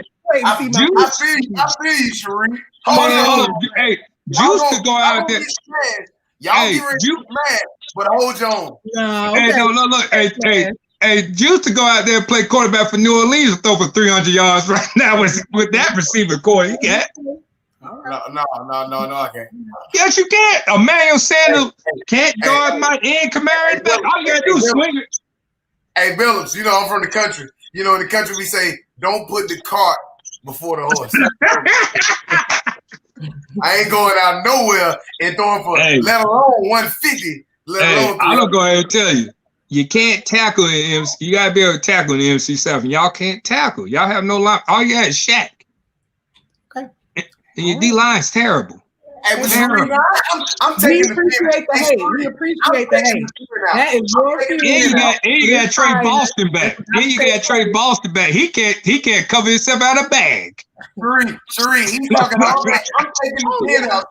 you, Sheree. Hold on. Hey, Juice to go out there. Y'all get ready to get mad, but hold on. No, okay. Hey, look. Hey, Juice to go out there and play quarterback for New Orleans and throw for 300 yards right now with that receiver core he got. No, I can't. Yes, you can. Emmanuel Sanders can't guard my end Kamara. All you gotta do is swing it. Hey, Billups, you know I'm from the country. You know, in the country we say, don't put the cart before the horse. I ain't going out nowhere and throwing for let alone 150. I'm gonna go ahead and tell you. You can't tackle in MC. You gotta be able to tackle in the MC7. Y'all can't tackle. Y'all have no line. All you got is Shaq. Okay. And your D line's terrible. Hey, but I'm taking We appreciate the hate. That is your and you got Trey Boston back. He can't cover himself out of bag. Sheree, he's talking all that. I'm taking the pin out,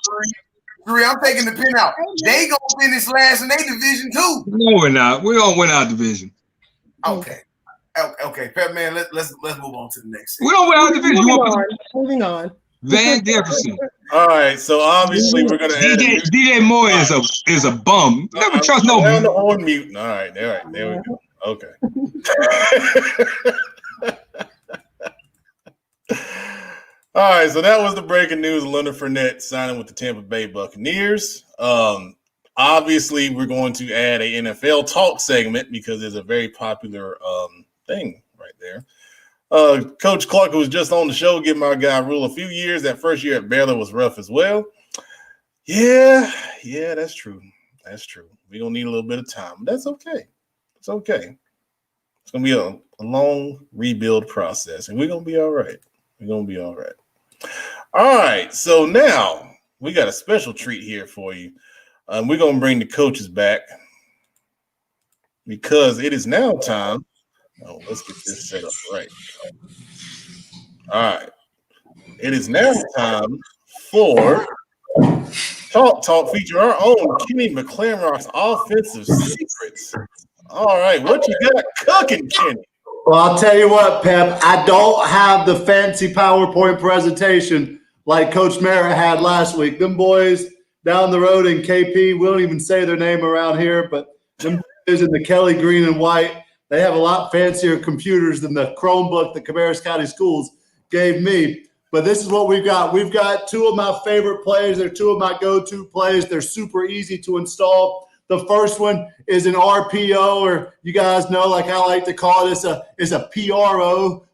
Sheree, I'm taking the pin out. They gonna finish last in their division too. No, we're not. We don't win our division. Okay, Pep man, let's move on to the next. We don't win our division. Moving on. Van Jefferson. All right, so obviously we're gonna add DJ Moore is a bum. Never trust no man. On mute. All right, there we go. Okay. All right, so that was the breaking news. Leonard Fournette signing with the Tampa Bay Buccaneers. Obviously, we're going to add a NFL talk segment because there's a very popular thing right there. Coach Clark, who was just on the show, giving my guy Rule a few years. That first year at Baylor was rough as well. Yeah, that's true. That's true. We're going to need a little bit of time. But that's okay. It's okay. It's going to be a long rebuild process, and we're going to be all right. All right, so now we got a special treat here for you. We're going to bring the coaches back because it is now time. Oh, let's get this set up right. All right. It is now time for Talk feature our own Kenny McClamrock's offensive secrets. All right, what you got cooking, Kenny? Well, I'll tell you what, Pep, I don't have the fancy PowerPoint presentation like Coach Merritt had last week. Them boys down the road in KP, we don't even say their name around here, but them boys in the Kelly green and white, they have a lot fancier computers than the Chromebook that Cabarrus County Schools gave me. But this is what we've got. We've got two of my favorite plays. They're two of my go-to plays. They're super easy to install. The first one is an RPO, or you guys know, like I like to call it, it's a PRO.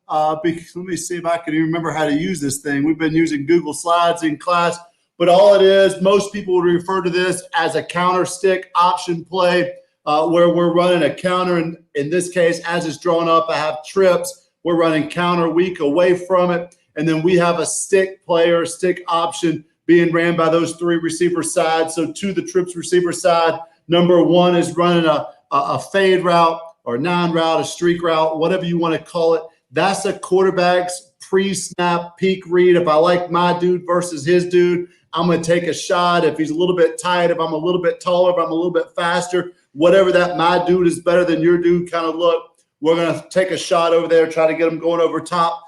Because, let me see if I can even remember how to use this thing. We've been using Google Slides in class, but all it is, most people would refer to this as a counter stick option play, where we're running a counter. And in this case, as it's drawn up, I have trips. We're running counter weak away from it. And then we have a stick player, stick option being ran by those three receiver sides. So to the trips receiver side, number one is running a fade route or non-route, a streak route, whatever you want to call it. That's a quarterback's pre-snap peak read. If I like my dude versus his dude, I'm going to take a shot. If he's a little bit tight, if I'm a little bit taller, if I'm a little bit faster, whatever that my dude is better than your dude kind of look, we're going to take a shot over there, try to get him going over top.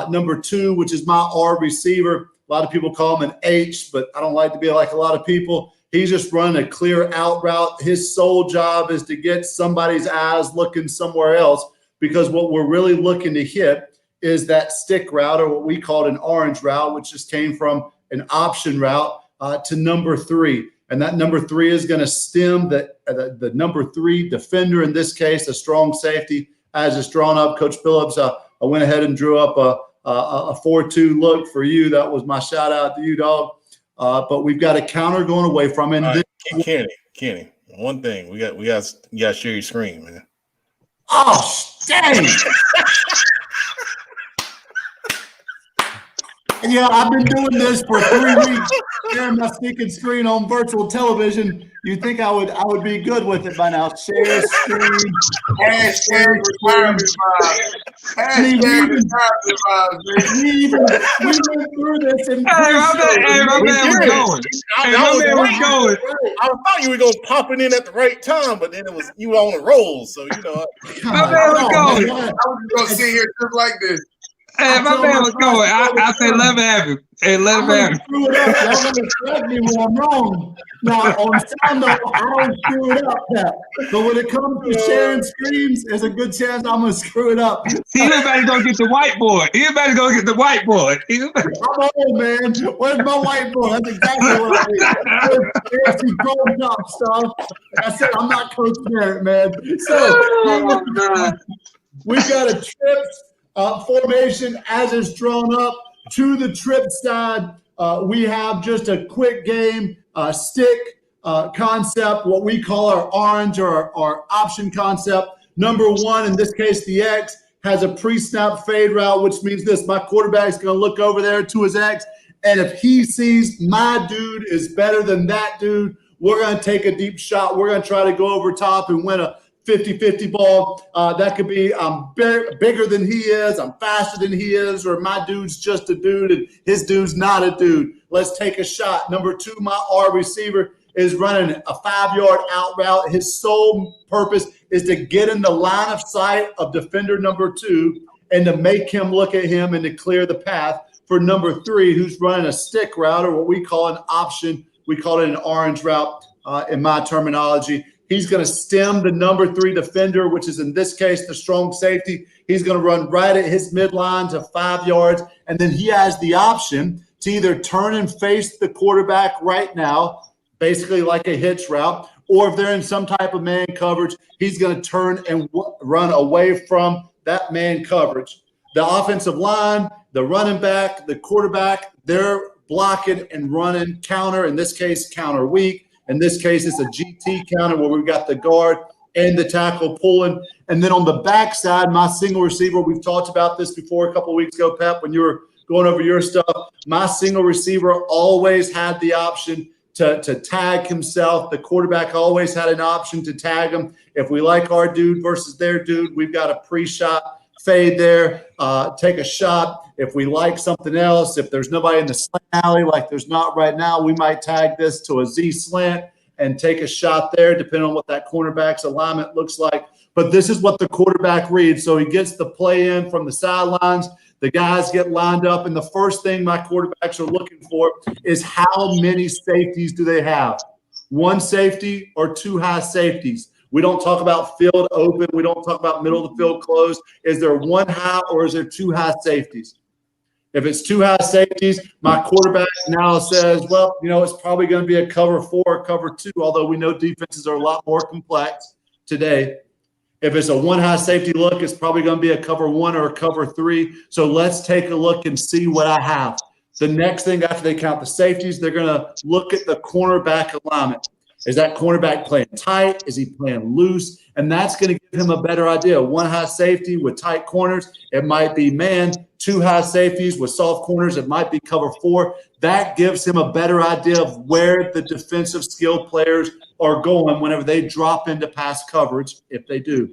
Number 2, which is my R receiver. A lot of people call him an H, but I don't like to be like a lot of people. He's just running a clear out route. His sole job is to get somebody's eyes looking somewhere else, because what we're really looking to hit is that stick route, or what we called an orange route, which just came from an option route to number 3. And that number 3 is going to stem the number 3 defender, in this case, a strong safety, as it's drawn up. Coach Phillips, I went ahead and drew up a 4-2 look for you. That was my shout out to you, dog. But we've got a counter going away from him. Right, Kenny, one thing you got to share your screen, man. Oh, dang! Yeah, I've been doing this for 3 weeks. Sharing my sneaking screen on virtual television. You think I would be good with it by now? Share screen. Hashtag retirement vibes. Hashtag retirement vibes, We went through this in my man was going. I thought you were going to pop it in at the right time, but then you were on a roll. So, my man was going. I was going to sit here just like this. Hey, my man was going. I said, let him have it. Hey, let him have it. Screw it up. Y'all gonna correct me when I'm wrong. Now, on sound though, I don't screw it up, Pat. But when it comes to sharing screens, there's a good chance I'm gonna screw it up. Everybody's gonna get the whiteboard. Everybody's gonna get the whiteboard. I'm old, man. Where's my whiteboard? That's exactly what I need. Fancy grown up stuff. I said I'm not Coach Barrett, man. So we've got a trips formation as it's drawn up. To the trip side, we have just a quick game stick concept, what we call our orange or our option concept. Number 1, in this case, the X, has a pre-snap fade route, which means this: my quarterback's going to look over there to his X, and if he sees my dude is better than that dude, we're going to take a deep shot. We're going to try to go over top and win a 50-50 ball. That could be I'm bigger than he is, I'm faster than he is, or my dude's just a dude and his dude's not a dude. Let's take a shot. Number 2, my R receiver is running a 5-yard out route. His sole purpose is to get in the line of sight of defender number 2 and to make him look at him and to clear the path for number 3, who's running a stick route, or what we call an option. We call it an orange route in my terminology. He's going to stem the number 3 defender, which is in this case the strong safety. He's going to run right at his midline to 5 yards, and then he has the option to either turn and face the quarterback right now, basically like a hitch route, or if they're in some type of man coverage, he's going to turn and run away from that man coverage. The offensive line, the running back, the quarterback, they're blocking and running counter, in this case counter weak. In this case, it's a GT counter where we've got the guard and the tackle pulling. And then on the backside, my single receiver, we've talked about this before a couple of weeks ago, Pep, when you were going over your stuff. My single receiver always had the option to tag himself. The quarterback always had an option to tag him. If we like our dude versus their dude, we've got a pre-shot fade there, take a shot. If we like something else, if there's nobody in the slant alley like there's not right now, we might tag this to a Z slant and take a shot there, depending on what that cornerback's alignment looks like. But this is what the quarterback reads. So he gets the play in from the sidelines. The guys get lined up, and the first thing my quarterbacks are looking for is how many safeties do they have? 1 safety or 2 high safeties? We don't talk about field open. We don't talk about middle of the field closed. Is there 1 high or is there 2 high safeties? If it's 2 high safeties, my quarterback now says, well, it's probably going to be a cover 4 or cover 2, although we know defenses are a lot more complex today. If it's a 1 high safety look, it's probably going to be a cover 1 or a cover 3. So let's take a look and see what I have. The next thing after they count the safeties, they're going to look at the cornerback alignment. Is that cornerback playing tight? Is he playing loose? And that's going to give him a better idea. 1 high safety with tight corners, it might be man. 2 high safeties with soft corners, it might be cover 4. That gives him a better idea of where the defensive skilled players are going whenever they drop into pass coverage, if they do.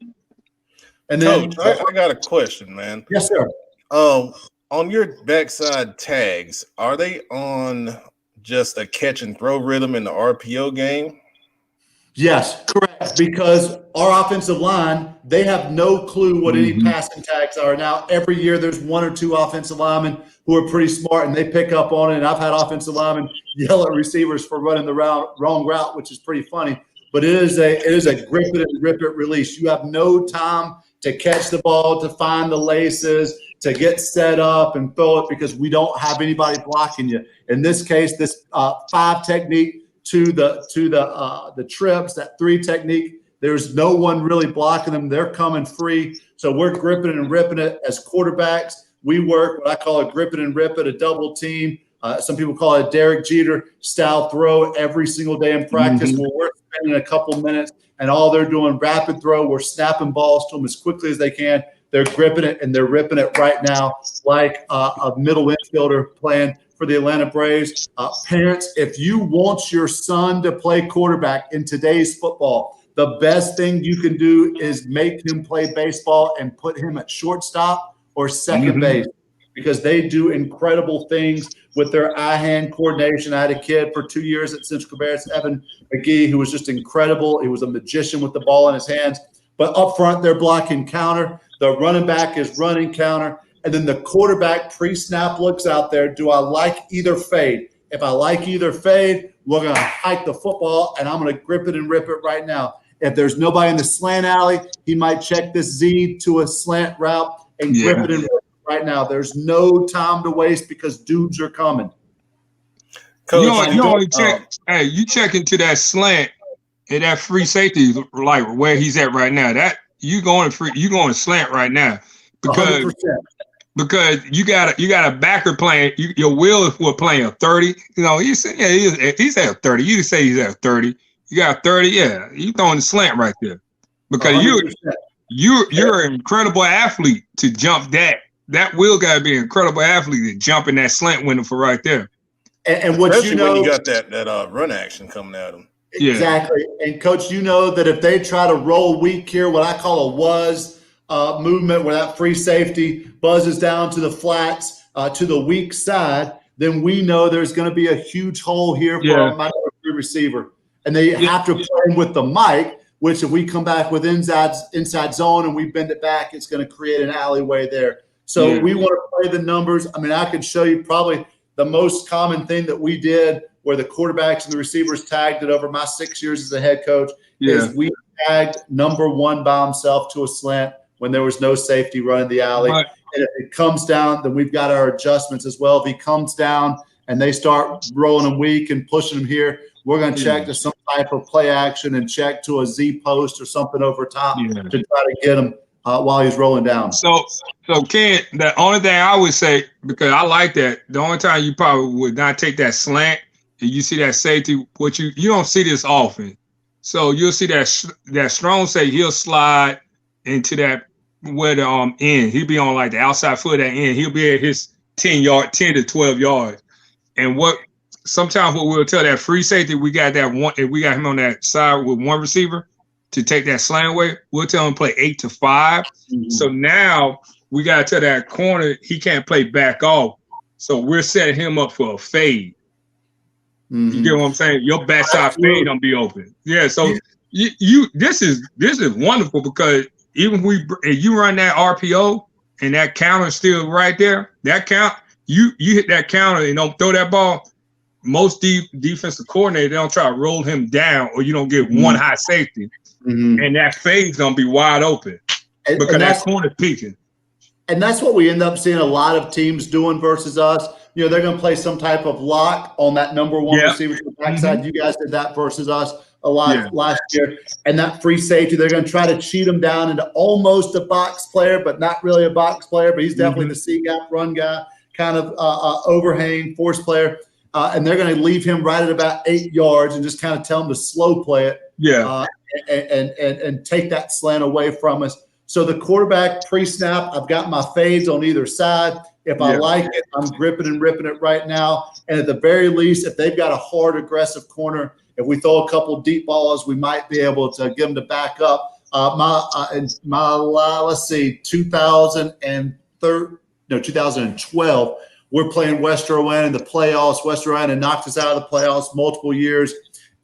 And then, Coach, I got a question, man. Yes, sir. On your backside tags, are they on just a catch and throw rhythm in the RPO game? Yes, correct. Because our offensive line, they have no clue what any passing tags are. Now, every year there's one or two offensive linemen who are pretty smart and they pick up on it. And I've had offensive linemen yell at receivers for running the wrong route, which is pretty funny. But it is a grip it and rip it release. You have no time to catch the ball, to find the laces, to get set up and throw it because we don't have anybody blocking you. In this case, this 5 technique to the trips, that 3 technique, there's no one really blocking them. They're coming free. So we're gripping and ripping it as quarterbacks. We work what I call a grip it and rip it, a double team. Some people call it a Derek Jeter style throw every single day in practice. Where we're spending a couple minutes and all they're doing rapid throw. We're snapping balls to them as quickly as they can. They're gripping it and they're ripping it right now like a middle infielder playing for the Atlanta Braves. Parents, if you want your son to play quarterback in today's football, the best thing you can do is make him play baseball and put him at shortstop or second base because they do incredible things with their eye-hand coordination. I had a kid for 2 years at Central Cabarrus, Evan McGee, who was just incredible. He was a magician with the ball in his hands. But up front, they're blocking counter. The running back is running counter. And then the quarterback pre-snap looks out there. Do I like either fade? If I like either fade, we're going to hike the football, and I'm going to grip it and rip it right now. If there's nobody in the slant alley, he might check this Z to a slant route and grip it and rip it right now. There's no time to waste because dudes are coming. Coach, you only check. Hey, you check into that slant and that free safety, like where he's at right now. That you going slant right now because 100%. Because you got a backer playing. Your Will was playing a 30. You know, he's at a 30. You say he's at a 30. You got a 30. Yeah, you throwing the slant right there because 100%. You're an incredible athlete to jump that. That Will got to be an incredible athlete to jump in that slant window for right there. And what especially when you got that run action coming at him. Exactly. And coach, you know that if they try to roll weak here, what I call a was movement where that free safety buzzes down to the flats to the weak side, then we know there's going to be a huge hole here for my receiver. And they have to play with the mic, which if we come back with inside zone and we bend it back, it's going to create an alleyway there. So we want to play the numbers. I mean, I could show you probably the most common thing that we did where the quarterbacks and the receivers tagged it over my 6 years as a head coach is we tagged number 1 by himself to a slant when there was no safety running the alley. Right. And if it comes down, then we've got our adjustments as well. If he comes down and they start rolling him weak and pushing him here, we're going to check to some type of play action and check to a Z post or something over top to try to get him while he's rolling down. So Ken, the only thing I would say, because I like that, the only time you probably would not take that slant and you see that safety, what you don't see this often. So you'll see that strong safety, he'll slide into that where the end. He'll be on like the outside foot of that end. He'll be at his 10 to 12 yards. And sometimes what we'll tell that free safety, we got that one, if we got him on that side with one receiver to take that slant away, we'll tell him to play 8 to 5. So now we got to tell that corner he can't play back off. So we're setting him up for a fade. You get what I'm saying? Your backside fade don't be open. Yeah. So this is wonderful because even if you run that RPO and that counter still right there, that count you hit that counter and don't throw that ball. Most defensive coordinator, they don't try to roll him down or you don't get one high safety. And that fade's gonna be wide open because that corner peeking. And that's what we end up seeing a lot of teams doing versus us. You know, they're going to play some type of lock on that number 1 receiver to the backside. You guys did that versus us a lot last year. And that free safety, they're going to try to cheat him down into almost a box player, but not really a box player. But he's definitely the C gap run guy, kind of overhang force player. And they're going to leave him right at about 8 yards and just kind of tell him to slow play it. And take that slant away from us. So the quarterback pre-snap, I've got my fades on either side. If I like it, I'm gripping and ripping it right now. And at the very least, if they've got a hard, aggressive corner, if we throw a couple of deep balls, we might be able to get them to back up. Let's see, 2013 2012. We're playing West Rowan in the playoffs. West Rowan had knocked us out of the playoffs multiple years.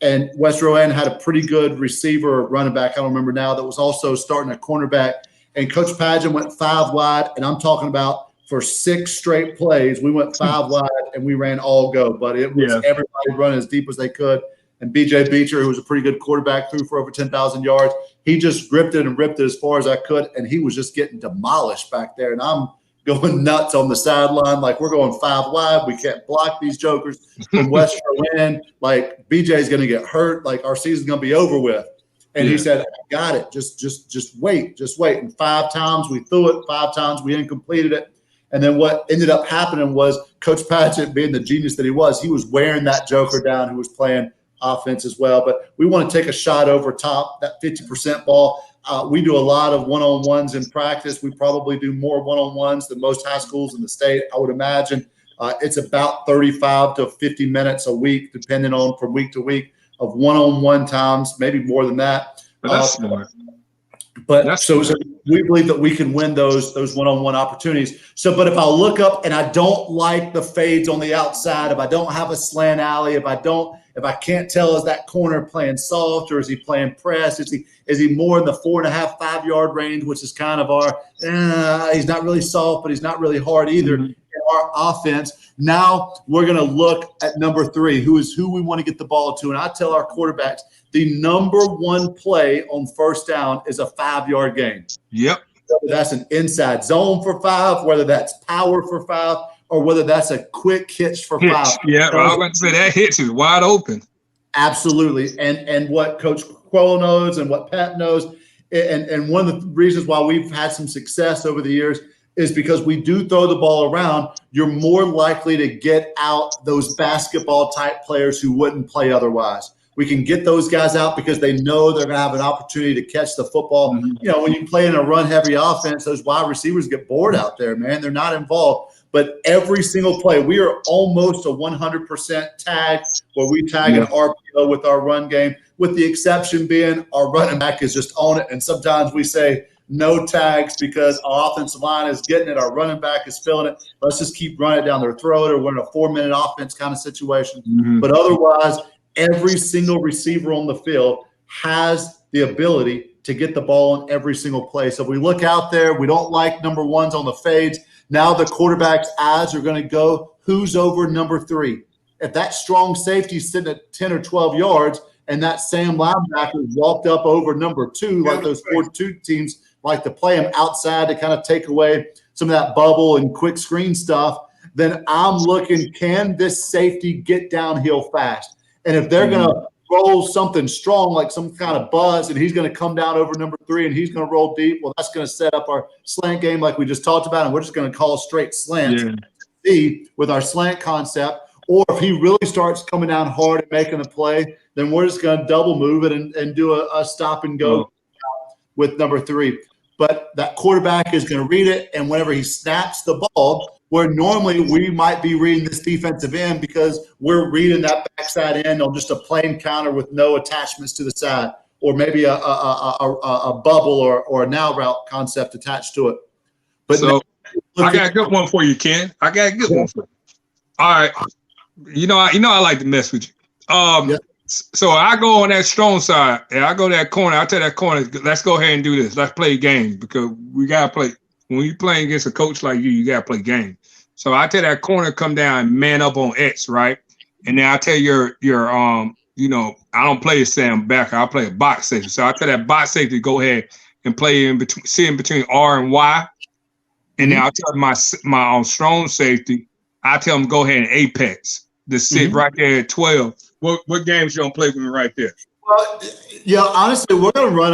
And West Rowan had a pretty good receiver, running back, I don't remember now, that was also starting a cornerback. And Coach Pageant went 5 wide, and I'm talking about for 6 straight plays, we went 5 wide, and we ran all go. But it was everybody running as deep as they could. And B.J. Beecher, who was a pretty good quarterback, threw for over 10,000 yards. He just gripped it and ripped it as far as I could, and he was just getting demolished back there. And I'm going nuts on the sideline, like we're going 5 wide. We can't block these jokers from West Rowan. Like BJ's going to get hurt. Like our season's going to be over with. And he said, I got it. Just wait. And 5 times we threw it. 5 times we incompleted it. And then what ended up happening was Coach Pageant, being the genius that he was wearing that joker down who was playing offense as well. But we want to take a shot over top, that 50% ball. We do a lot of one-on-ones in practice. We probably do more one-on-ones than most high schools in the state, I would imagine. It's about 35 to 50 minutes a week, depending on from week to week, of one-on-one times, maybe more than that. But that's smart. But so we believe that we can win those one-on-one opportunities. So, but if I look up and I don't like the fades on the outside, if I don't have a slant alley, if I can't tell, is that corner playing soft or is he playing press? Is he more in the 4.5, 5 yard range, which is kind of our he's not really soft, but he's not really hard either in our offense. Now we're going to look at number 3, who we want to get the ball to. And I tell our quarterbacks, the number 1 play on first down is a 5 yard gain. Yep. Whether that's an inside zone for 5, whether that's power for 5, or whether that's a quick hitch for 5. Yeah, I was going to say that hitch is wide open. Absolutely. And what Coach Quo knows and what Pat knows, and one of the reasons why we've had some success over the years is because we do throw the ball around. You're more likely to get out those basketball type players who wouldn't play otherwise. We can get those guys out because they know they're going to have an opportunity to catch the football. You know, when you play in a run-heavy offense, those wide receivers get bored out there, man. They're not involved. But every single play, we are almost a 100% tag where we tag an RPO with our run game, with the exception being our running back is just on it. And sometimes we say no tags because our offensive line is getting it, our running back is feeling it. Let's just keep running it down their throat, or we're in a 4-minute offense kind of situation. But otherwise, every single receiver on the field has the ability to get the ball in every single play. So if we look out there, we don't like number 1s on the fades. Now the quarterback's eyes are going to go, who's over number 3? If that strong safety is sitting at 10 or 12 yards and that Sam linebacker walked up over number 2, like those 4-2 teams like to play him outside to kind of take away some of that bubble and quick screen stuff, then I'm looking, can this safety get downhill fast? And if they're going to roll something strong, like some kind of buzz, and he's going to come down over number 3 and he's going to roll deep, well, that's going to set up our slant game like we just talked about, and we're just going to call straight slants with our slant concept. Or if he really starts coming down hard and making a play, then we're just going to double move it and do a stop and go with number 3. But that quarterback is going to read it, and whenever he snaps the ball, where normally we might be reading this defensive end because we're reading that backside end on just a plain counter with no attachments to the side, or maybe a bubble or a now route concept attached to it. But so I got a good one for you, Ken. I got a good one for you. All right. You know I like to mess with you. So I go on that strong side and I go to that corner. I tell that corner, let's go ahead and do this. Let's play games because we gotta play. When you're playing against a coach like you gotta play games. So I tell that corner, come down and man up on X, right? And then I tell your I don't play a Sam backer, I play a box safety. So I tell that box safety go ahead and play in between R and Y. And then I tell my strong safety, I tell them go ahead and apex. To sit right there at 12. What games you gonna play with me right there? Well, yeah, honestly, we're gonna run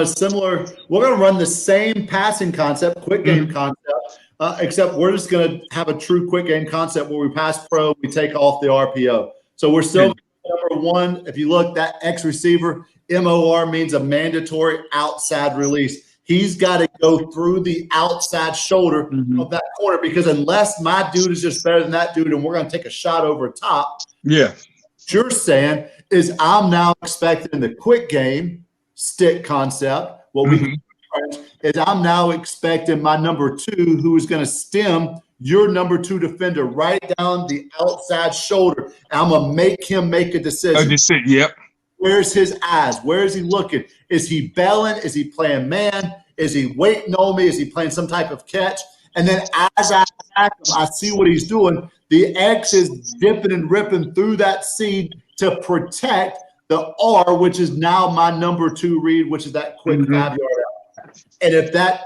the same passing concept, quick game concept, except we're just gonna have a true quick game concept where we pass pro, we take off the RPO. So we're still number 1. If you look, that X receiver, MOR means a mandatory outside release. He's got to go through the outside shoulder of that corner, because unless my dude is just better than that dude and we're going to take a shot over top, what you're saying is I'm now expecting the quick game stick concept. What we is I'm now expecting my number 2, who is going to stem your number 2 defender right down the outside shoulder. And I'm going to make him make a decision. Yep. Where's his eyes? Where is he looking? Is he bailing? Is he playing man? Is he waiting on me? Is he playing some type of catch? And then as I attack him, I see what he's doing. The X is dipping and ripping through that C to protect the R, which is now my number 2 read, which is that quick 5-yard out. And if that,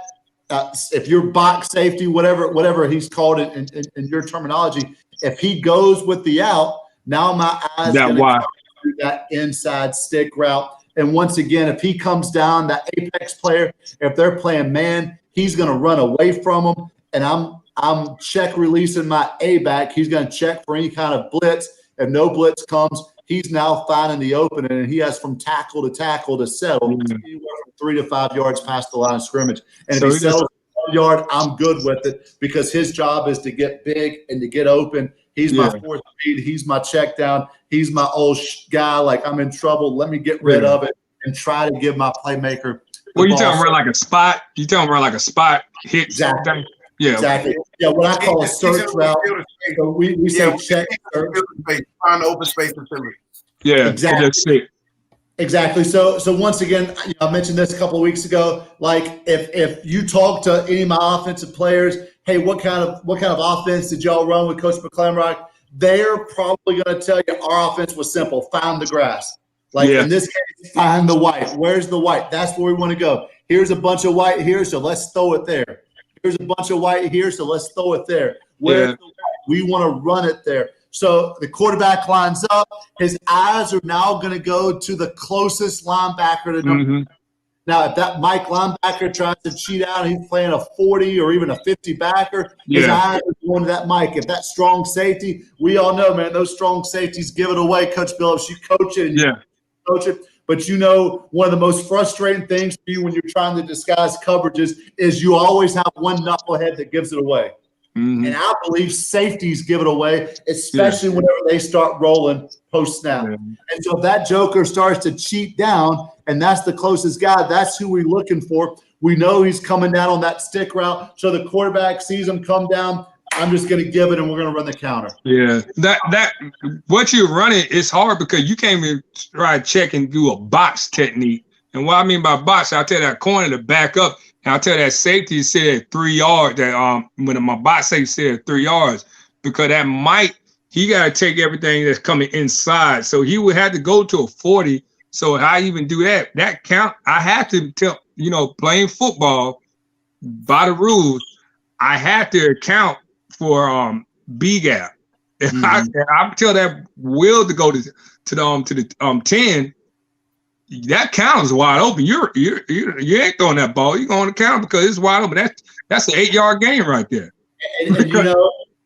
if your box safety, whatever he's called it in your terminology, if he goes with the out, now my eyes going to come through that inside stick route. And once again, if he comes down, that apex player, if they're playing man, he's going to run away from them. And I'm check releasing my A back. He's going to check for any kind of blitz. If no blitz comes, he's now finding the opening, and he has from tackle to settle anywhere from 3 to 5 yards past the line of scrimmage. And if he settles 1 yard, I'm good with it because his job is to get big and to get open. He's my 4th read. He's my check down. He's my old guy. Like, I'm in trouble. Let me get rid of it and try to give my playmaker. Well, you talking about like a spot? You talking about like a spot hit? Exactly. Yeah. Exactly. Yeah, what I call a search route. So we say check, search. Find open space and fill it. Yeah, exactly. Exactly. So once again, I mentioned this a couple of weeks ago. Like, if you talk to any of my offensive players, hey, what kind of offense did y'all run with Coach McClamrock? They're probably going to tell you our offense was simple: find the grass. Like in this case, find the white. Where's the white? That's where we want to go. Here's a bunch of white here, so let's throw it there. Here's a bunch of white here, so let's throw it there. Where's the white? We want to run it there. So the quarterback lines up. His eyes are now going to go to the closest linebacker to number. Now, if that Mike linebacker tries to cheat out and he's playing a 40 or even a 50 backer, his eyes are going to that Mike. If that strong safety, we all know, man, those strong safeties give it away. Coach Billups, you coach it and you coach it. But you know, one of the most frustrating things for you when you're trying to disguise coverages is you always have one knucklehead that gives it away. And I believe safeties give it away, especially whenever they start rolling post-snap. And so if that joker starts to cheat down, and that's the closest guy, that's who we're looking for. We know he's coming down on that stick route. So the quarterback sees him come down. I'm just going to give it, and we're going to run the counter. Yeah, that what you're running is hard because you can't even try to check and do a box technique. And what I mean by box, I'll tell that corner to back up. And I'll tell that safety said 3 yards. That when my box safety said 3 yards, because that might he got to take everything that's coming inside. So he would have to go to a 40. So how you even do that? That count. I have to tell playing football by the rules. I have to account for B gap. If I tell that Will to go to the 10. That count is wide open. You ain't throwing that ball. You're going to count because it's wide open. That's an 8-yard game right there. And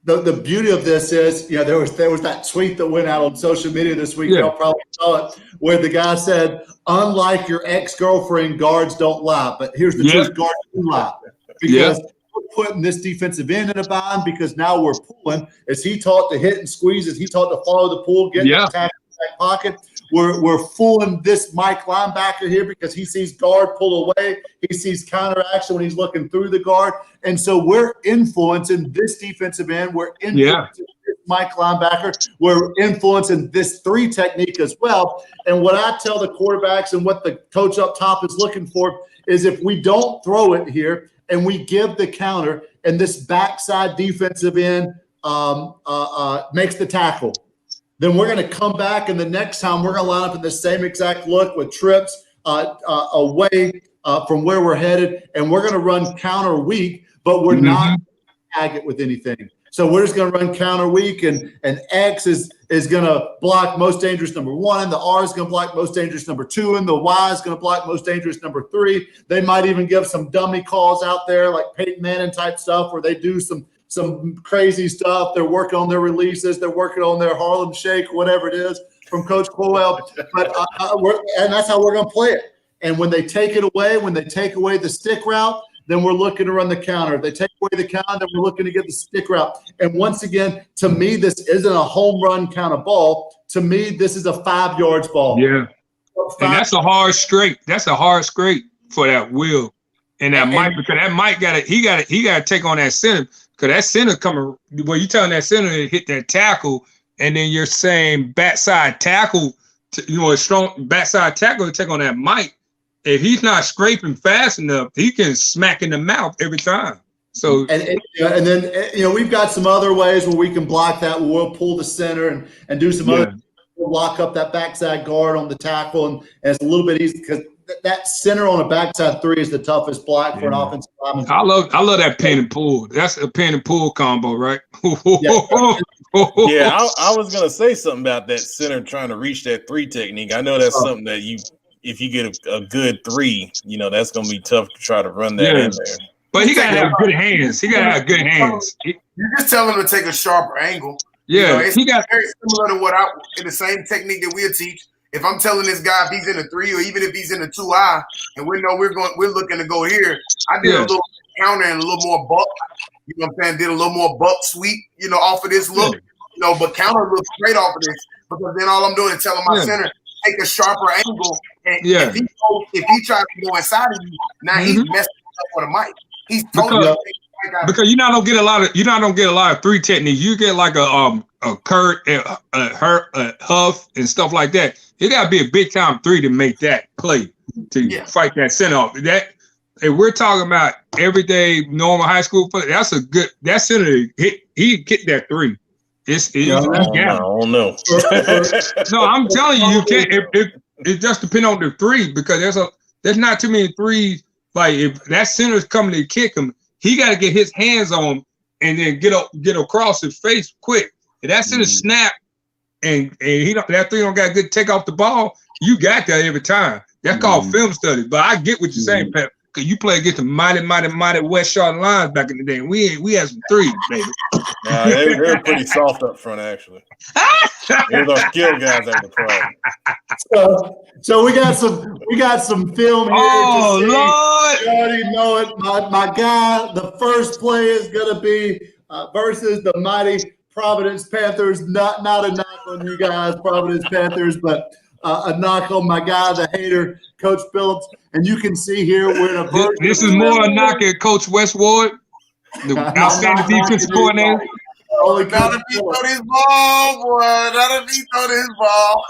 the beauty of this is, there was that tweet that went out on social media this week. Y'all probably saw it, where the guy said, "Unlike your ex-girlfriend, guards don't lie." But here's the truth: guards do lie because we're putting this defensive end in a bind because now we're pulling. Is he taught to hit and squeeze? Is he taught to follow the pull, get the attack in the back pocket? We're fooling this Mike linebacker here because he sees guard pull away. He sees counter action when he's looking through the guard. And so we're influencing this defensive end. We're influencing this Mike linebacker. We're influencing this 3 technique as well. And what I tell the quarterbacks and what the coach up top is looking for is if we don't throw it here and we give the counter and this backside defensive end makes the tackle, then we're going to come back, and the next time we're going to line up in the same exact look with trips away from where we're headed, and we're going to run counter weak, but we're not going to tag it with anything. So we're just going to run counter weak, and X is going to block most dangerous number 1, and the R is going to block most dangerous number 2, and the Y is going to block most dangerous number 3. They might even give some dummy calls out there like Peyton Manning type stuff where they do some crazy stuff. They're working on their releases. They're working on their Harlem Shake, whatever it is from Coach Colwell. But and that's how we're going to play it. And when they take it away, when they take away the stick route, then we're looking to run the counter. If they take away the counter, then we're looking to get the stick route. And once again, to me, this isn't a home run kind of ball. To me, this is a 5 yards ball. Yeah. And that's a hard straight. That's a hard straight for that Will. And that Mike, because that Mike got to take on that center. because that center coming. Well, you telling that center to hit that tackle, and then you're saying backside tackle, a strong backside tackle to take on that Mike. If he's not scraping fast enough, he can smack in the mouth every time. So and then we've got some other ways where we can block that. We'll pull the center and do some other. We'll lock up that backside guard on the tackle, and it's a little bit easy because that center on a backside three is the toughest block for an offensive lineman. I love that pin and pull. That's a pin and pull combo, right? Yeah, I was gonna say something about that center trying to reach that three technique. I know that's something that if you get a good three, that's gonna be tough to try to run that in there. But he gotta have good hands. You're just telling him to take a sharper angle. Yeah, it's very similar to the same technique that we'll teach. If I'm telling this guy if he's in a 3 or even if he's in a 2-eye, and we're looking to go here, I did a little counter and a little more buck. You know what I'm saying? Did a little more buck sweep, off of this look. But counter a little straight off of this because then all I'm doing is telling my center take a sharper angle. And if he tries to go inside of you, now he's messing up with a mic. He's totally because you're not gonna get a lot of three techniques. You get like a Kurt, a Huff, and stuff like that. It gotta be a big time three to make that play to fight that center off. That if we're talking about everyday normal high school play, that center he get that three. I don't know. No, I'm telling you can't. It just depends on the three because there's not too many threes. Like if that center's coming to kick him, he got to get his hands on him and then get across his face quick. If that center snap and that three don't got good take off the ball, you got that every time. That's called film study. But I get what you're saying, Pep. Cause you play against the mighty West Charlotte Lions back in the day. We had some threes, baby. They were pretty soft up front, actually. It was our skill guys that were the problem. So we got some film here. Oh Lord! You already know it. My guy, the first play is gonna be versus the mighty Providence Panthers. Not a knock on you guys, Providence Panthers, but a knock on my guy, the hater, Coach Phillips. And you can see here we're in a version. This is more a knock at Coach Westward, the outstanding defense coordinator. Not if he throw this ball, boy. Not if he throw this ball.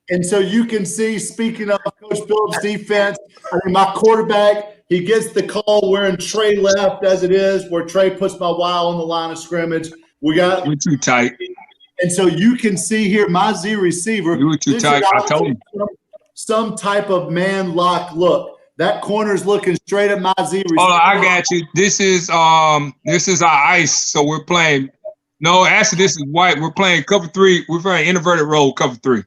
And so you can see, speaking of Coach Phillips' defense, my quarterback, he gets the call wearing Trey left as it is, where Trey puts my Y on the line of scrimmage. We're too tight. And so you can see here my Z receiver. You were too tight. I told him. Some type of man lock look. That corner's looking straight at my Z receiver. Oh, I got you. This is our ice. So we're playing. No, actually, this is white. We're playing cover three. We're playing inverted roll cover three.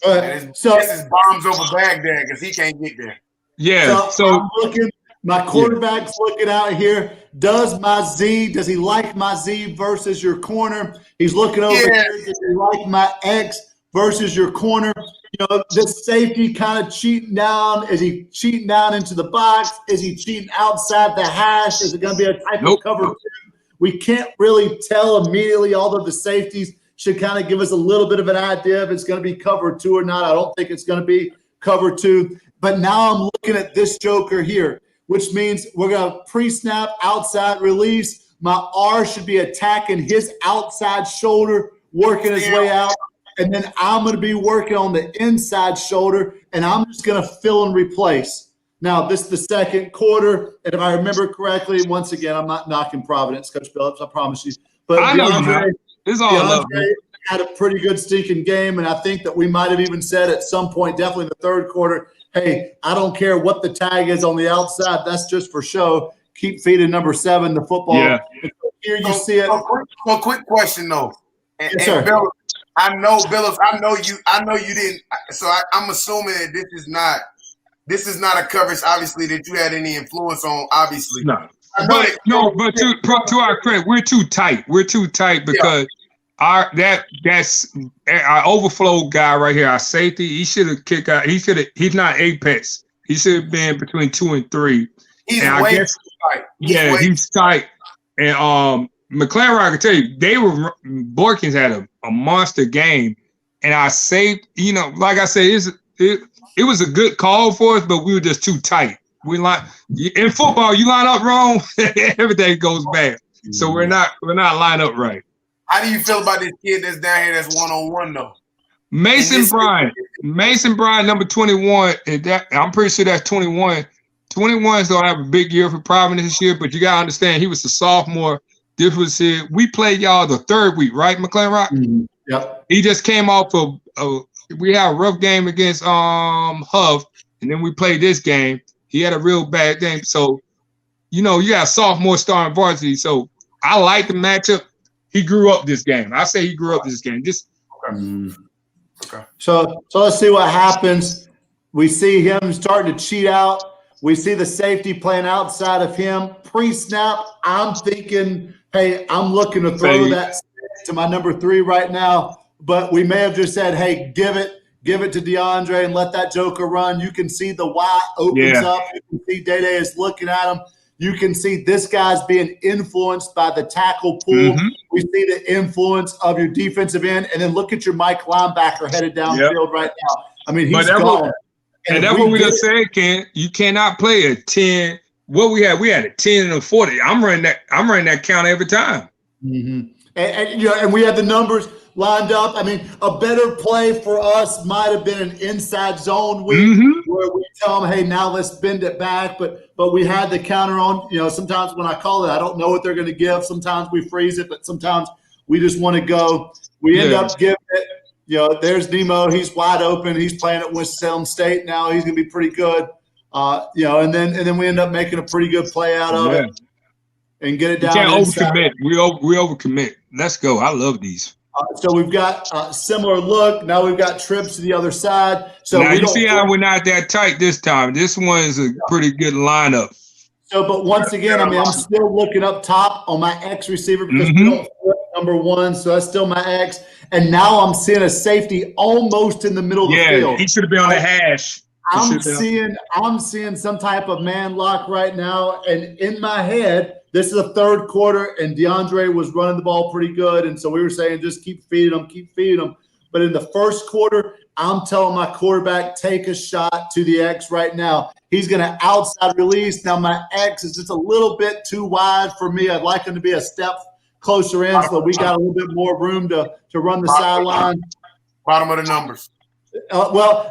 So this is bombs over Baghdad because he can't get there. Yeah. So I'm looking. My quarterback's looking out here. Does he like my Z versus your corner? He's looking over here. Does he like my X versus your corner? This safety kind of cheating down. Is he cheating down into the box? Is he cheating outside the hash? Is it going to be a type of cover two? We can't really tell immediately, although the safeties should kind of give us a little bit of an idea if it's going to be cover two or not. I don't think it's going to be cover two. But now I'm looking at this joker here, which means we're going to pre-snap outside release. My R should be attacking his outside shoulder, working his way out. And then I'm going to be working on the inside shoulder, and I'm just going to fill and replace. Now, this is the second quarter, and if I remember correctly, once again, I'm not knocking Providence, Coach Phillips, I promise you. But DeAndre had a pretty good stinking game, and I think that we might have even said at some point, definitely in the third quarter, hey, I don't care what the tag is on the outside. That's just for show. Keep feeding number 7 the football. Yeah. Here you see it. A quick question, though. Yes, sir. Bill, I know you didn't. So I'm assuming that this is not a coverage, obviously, that you had any influence on. Obviously, no. But to our credit, we're too tight. We're too tight because that's our overflow guy right here. Our safety, he should have kicked out. He's not apex. He should have been between 2 and 3. He's way too tight. He's tight. And McLaren, I can tell you, Borkins had a monster game, and I saved. Like I said, it was a good call for us, but we were just too tight. In football, you line up wrong, everything goes bad. So we're not lined up right. How do you feel about this kid that's down here that's 1-on-1 though? Mason Bryant, number 21. I'm pretty sure that's 21. 21's gonna have a big year for Providence this year, but you gotta understand he was a sophomore. This was we played y'all the third week, right, McLean Rock? Mm-hmm. Yep. He just came off of we had a rough game against Huff, and then we played this game. He had a real bad game. So, you got a sophomore starting varsity. So I like the matchup. He grew up this game. I say he grew up this game. Okay. So let's see what happens. We see him starting to cheat out. We see the safety playing outside of him. Pre-snap, I'm thinking, hey, I'm looking to throw that to my number 3 right now. But we may have just said, hey, give it to DeAndre and let that joker run. You can see the Y opens up. You can see Day-Day is looking at him. You can see this guy's being influenced by the tackle pool. Mm-hmm. We see the influence of your defensive end. And then look at your Mike linebacker headed downfield right now. I mean, he's gone. And that's what we just said, Ken. You cannot play a 10. What we had a 10 and a 40. I'm running that count every time. Mm-hmm. And we had the numbers lined up. I mean, a better play for us might have been an inside zone week where we tell them, hey, now let's bend it back. But we had the counter on. Sometimes when I call it, I don't know what they're going to give. Sometimes we freeze it, but sometimes we just want to go. We end up giving it. There's Nemo. He's wide open. He's playing at Winston-Salem State now. He's going to be pretty good. And then we end up making a pretty good play out of it and get it down. You can't overcommit. We overcommit. Let's go. I love these. So we've got a similar look. Now we've got trips to the other side. So now you see how we're not that tight this time. This one is a pretty good lineup. So, but once again, I'm still looking up top on my X receiver because we don't flip number 1. So that's still my X. And now I'm seeing a safety almost in the middle of the field. Yeah, he should have been on the hash. I'm seeing some type of man lock right now. And in my head, this is the third quarter, and DeAndre was running the ball pretty good. And so we were saying, just keep feeding him. But in the first quarter, I'm telling my quarterback, take a shot to the X right now. He's going to outside release. Now my X is just a little bit too wide for me. I'd like him to be a step closer in so we got a little bit more room to run the sideline. Bottom of the numbers.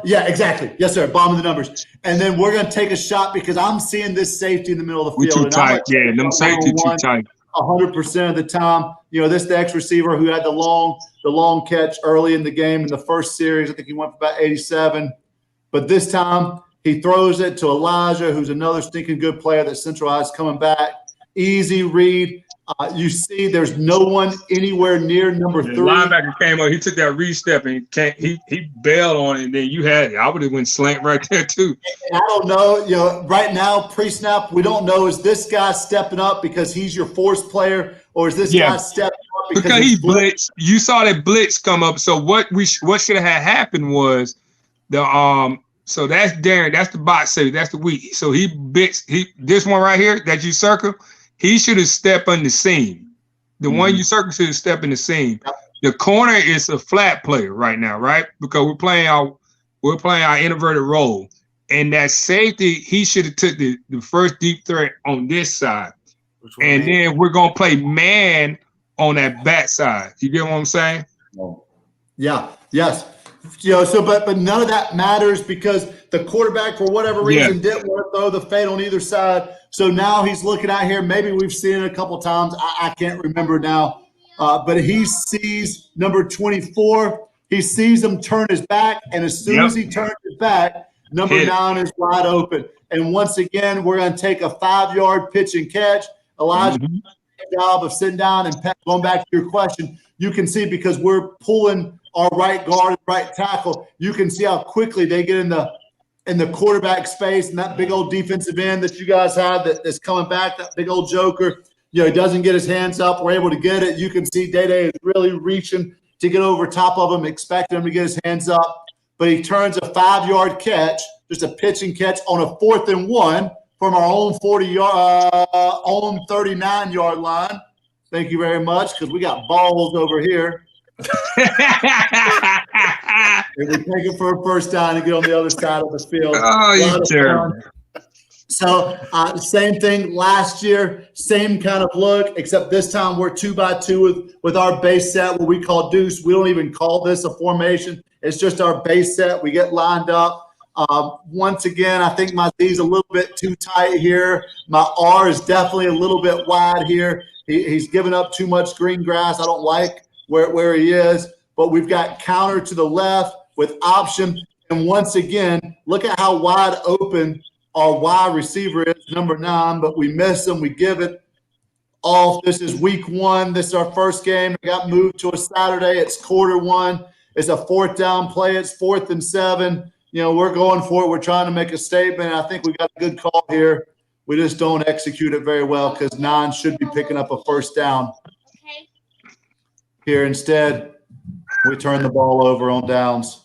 Yeah, exactly. Yes, sir. Bottom of the numbers. And then we're going to take a shot because I'm seeing this safety in the middle of the field. We're too tight. Yeah, them safety too tight. 100% of the time. This the X receiver who had the long catch early in the game in the first series. I think he went for about 87. But this time he throws it to Elijah, who's another stinking good player that Central has coming back. Easy read. You see there's no one anywhere near number 3. The linebacker came up. He took that read step and he bailed on it, and then you had it. I would have went slant right there too. I don't know. Right now, pre-snap, we don't know, is this guy stepping up because he's your force player, or is this guy stepping up because he blitzed? You saw that blitz come up. So what should have happened was so that's Darren, that's the box safety, that's the weak. So he this one right here that you circle. He should have stepped on the seam. The one you circle should have stepped in the seam. The corner is a flat player right now, right? Because we're playing our inverted role. And that safety, he should have took the first deep threat on this side. And then we're gonna play man on that back side. You get what I'm saying? Yeah. Yes. But none of that matters because the quarterback, for whatever reason, didn't want to throw the fade on either side. So now he's looking out here. Maybe we've seen it a couple times. I can't remember now. But he sees number 24. He sees him turn his back. And as soon as he turns his back, number 9 is wide open. And once again, we're going to take a 5-yard pitch and catch. Elijah, job of sitting down and going back to your question, you can see because we're pulling our right guard and right tackle, you can see how quickly they get in the quarterback space, and that big old defensive end that you guys have that's coming back, that big old joker, he doesn't get his hands up. We're able to get it. You can see Day-Day is really reaching to get over top of him, expecting him to get his hands up. But he turns a 5-yard catch, just a pitch and catch on a 4th and 1 from our own 39-yard line. Thank you very much, because we got balls over here. And we take it for a first down and get on the other side of the field. Oh, you terrible. So same thing last year, same kind of look, except this time we're 2x2 with our base set, what we call deuce. We don't even call this a formation. It's just our base set. We get lined up. Once again, I think my Z's a little bit too tight here. My R is definitely a little bit wide here. He's given up too much green grass. I don't like where he is, but we've got counter to the left with option. And once again, look at how wide open our wide receiver is, number 9, but we miss him. We give it off. This is week 1. This is our first game. It got moved to a Saturday. It's quarter 1. It's a 4th down play. It's 4th and 7. We're going for it. We're trying to make a statement. I think we got a good call here. We just don't execute it very well because 9 should be picking up a first down. Here instead, we turn the ball over on downs.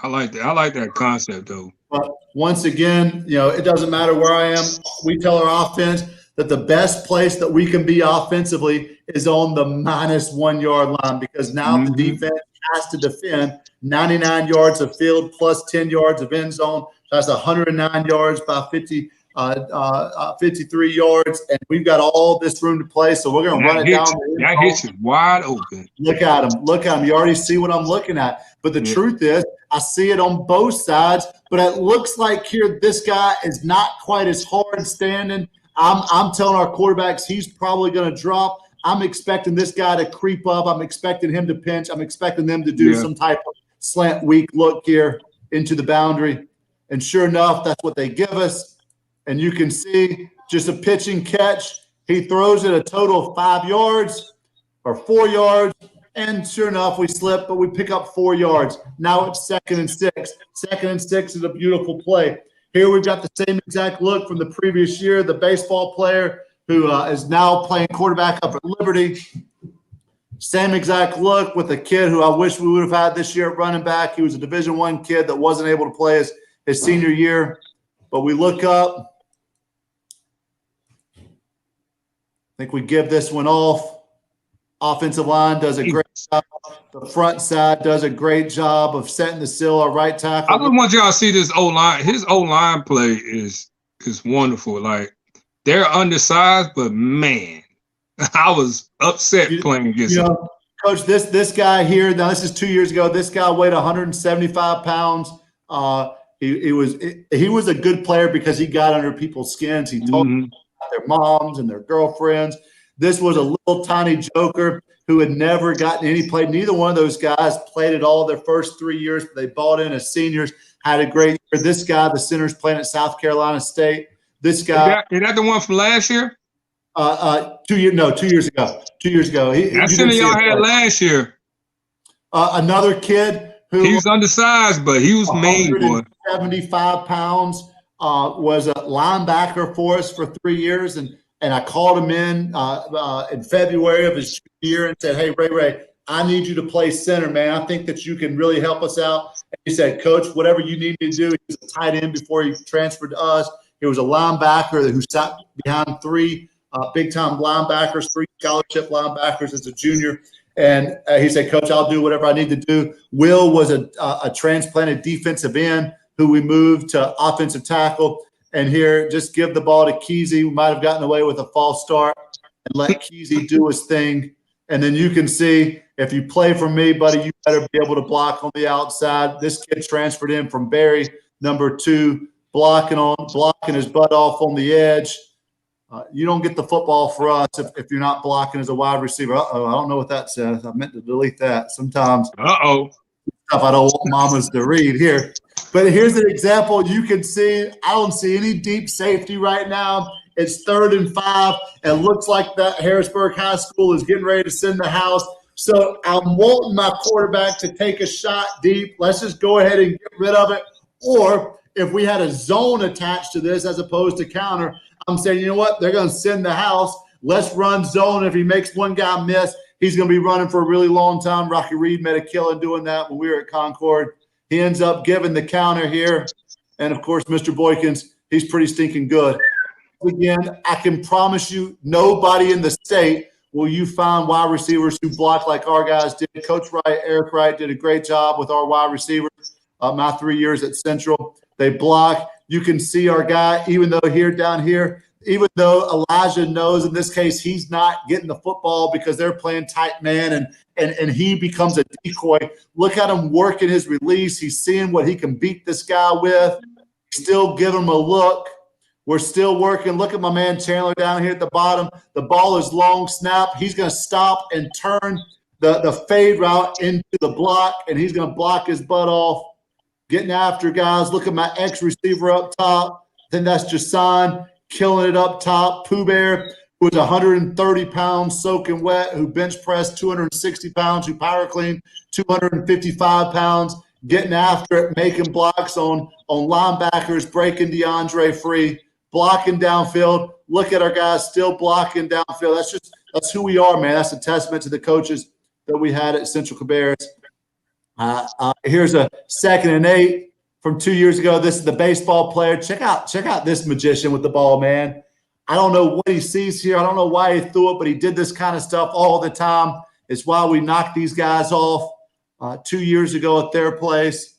I like that. I like that concept, though. But once again, it doesn't matter where I am. We tell our offense that the best place that we can be offensively is on the -1 yard line because now the defense has to defend 99 yards of field plus 10 yards of end zone. That's 109 yards by 53 yards, and we've got all this room to play. So we're going to run it down. That hits you wide open. Look at him. Look at him. You already see what I'm looking at. But the truth is, I see it on both sides. But it looks like here this guy is not quite as hard standing. I'm telling our quarterbacks he's probably going to drop. I'm expecting this guy to creep up. I'm expecting him to pinch. I'm expecting them to do some type of slant weak look here into the boundary. And sure enough, that's what they give us. And you can see just a pitch and catch. He throws it a total of 5 yards or 4 yards. And sure enough, we slip, but we pick up 4 yards. Now it's 2nd and 6. 2nd and 6 is a beautiful play. Here we've got the same exact look from the previous year. The baseball player who is now playing quarterback up at Liberty. Same exact look with a kid who I wish we would have had this year at running back. He was a Division I kid that wasn't able to play his senior year. But we look up. I think we give this one off. Offensive line does a great job. The front side does a great job of setting the seal. Our right tackle. I just want y'all to see this O-line. His O-line play is wonderful. Like, they're undersized, but man, I was upset playing against him. Coach, this guy here, now this is 2 years ago. This guy weighed 175 pounds. He was a good player because he got under people's skins. He told them about their moms and their girlfriends. This was a little tiny joker who had never gotten any play. Neither one of those guys played at all their first 3 years, but they bought in as seniors, had a great year. This guy, the center's playing at South Carolina State. This guy. Is that the one from last year? 2 years ago. 2 years ago. That center y'all had last year. Another kid who. He was undersized, but he was mean, boy. 75 pounds, was a linebacker for us for 3 years. And I called him in February of his year and said, hey, Ray, I need you to play center, man. I think that you can really help us out. And he said, Coach, whatever you need me to do. He was a tight end before he transferred to us. He was a linebacker who sat behind 3 big-time linebackers, 3 scholarship linebackers as a junior. And he said, Coach, I'll do whatever I need to do. Will was a transplanted defensive end who we moved to offensive tackle. And here, just give the ball to Kesey. We might have gotten away with a false start and let Kesey do his thing. And then you can see, if you play for me, buddy, you better be able to block on the outside. This kid transferred in from Barry, number 2, blocking his butt off on the edge. You don't get the football for us if you're not blocking as a wide receiver. Uh-oh, I don't know what that says. I meant to delete that. Sometimes stuff I don't want mamas to read here. But here's an example. You can see I don't see any deep safety right now. It's 3rd and 5. It looks like that Harrisburg High School is getting ready to send the house. So I'm wanting my quarterback to take a shot deep. Let's just go ahead and get rid of it. Or if we had a zone attached to this as opposed to counter, I'm saying, you know what? They're going to send the house. Let's run zone. If he makes one guy miss, he's going to be running for a really long time. Rocky Reed made a killing doing that when we were at Concord. He ends up giving the counter here. And, of course, Mr. Boykins, he's pretty stinking good. Again, I can promise you nobody in the state will you find wide receivers who block like our guys did. Coach Wright, Eric Wright did a great job with our wide receivers my 3 years at Central. They block. You can see our guy, even though down here, even though Elijah knows in this case he's not getting the football because they're playing tight man and he becomes a decoy. Look at him working his release. He's seeing what he can beat this guy with. Still give him a look. We're still working. Look at my man Chandler down here at the bottom. The ball is long snap. He's going to stop and turn the fade route into the block, and he's going to block his butt off. Getting after guys. Look at my ex-receiver up top. I think that's Jason killing it up top. Pooh Bear, who was 130 pounds soaking wet, who bench pressed 260 pounds, who power cleaned 255 pounds, getting after it, making blocks on linebackers, breaking DeAndre free, blocking downfield. Look at our guys still blocking downfield. That's who we are, man. That's a testament to the coaches that we had at Central Cabarrus. Here's a 2nd and 8 from 2 years ago. This is the baseball player. Check out this magician with the ball, man. I don't know what he sees here. I don't know why he threw it, but he did this kind of stuff all the time. It's why we knocked these guys off 2 years ago at their place.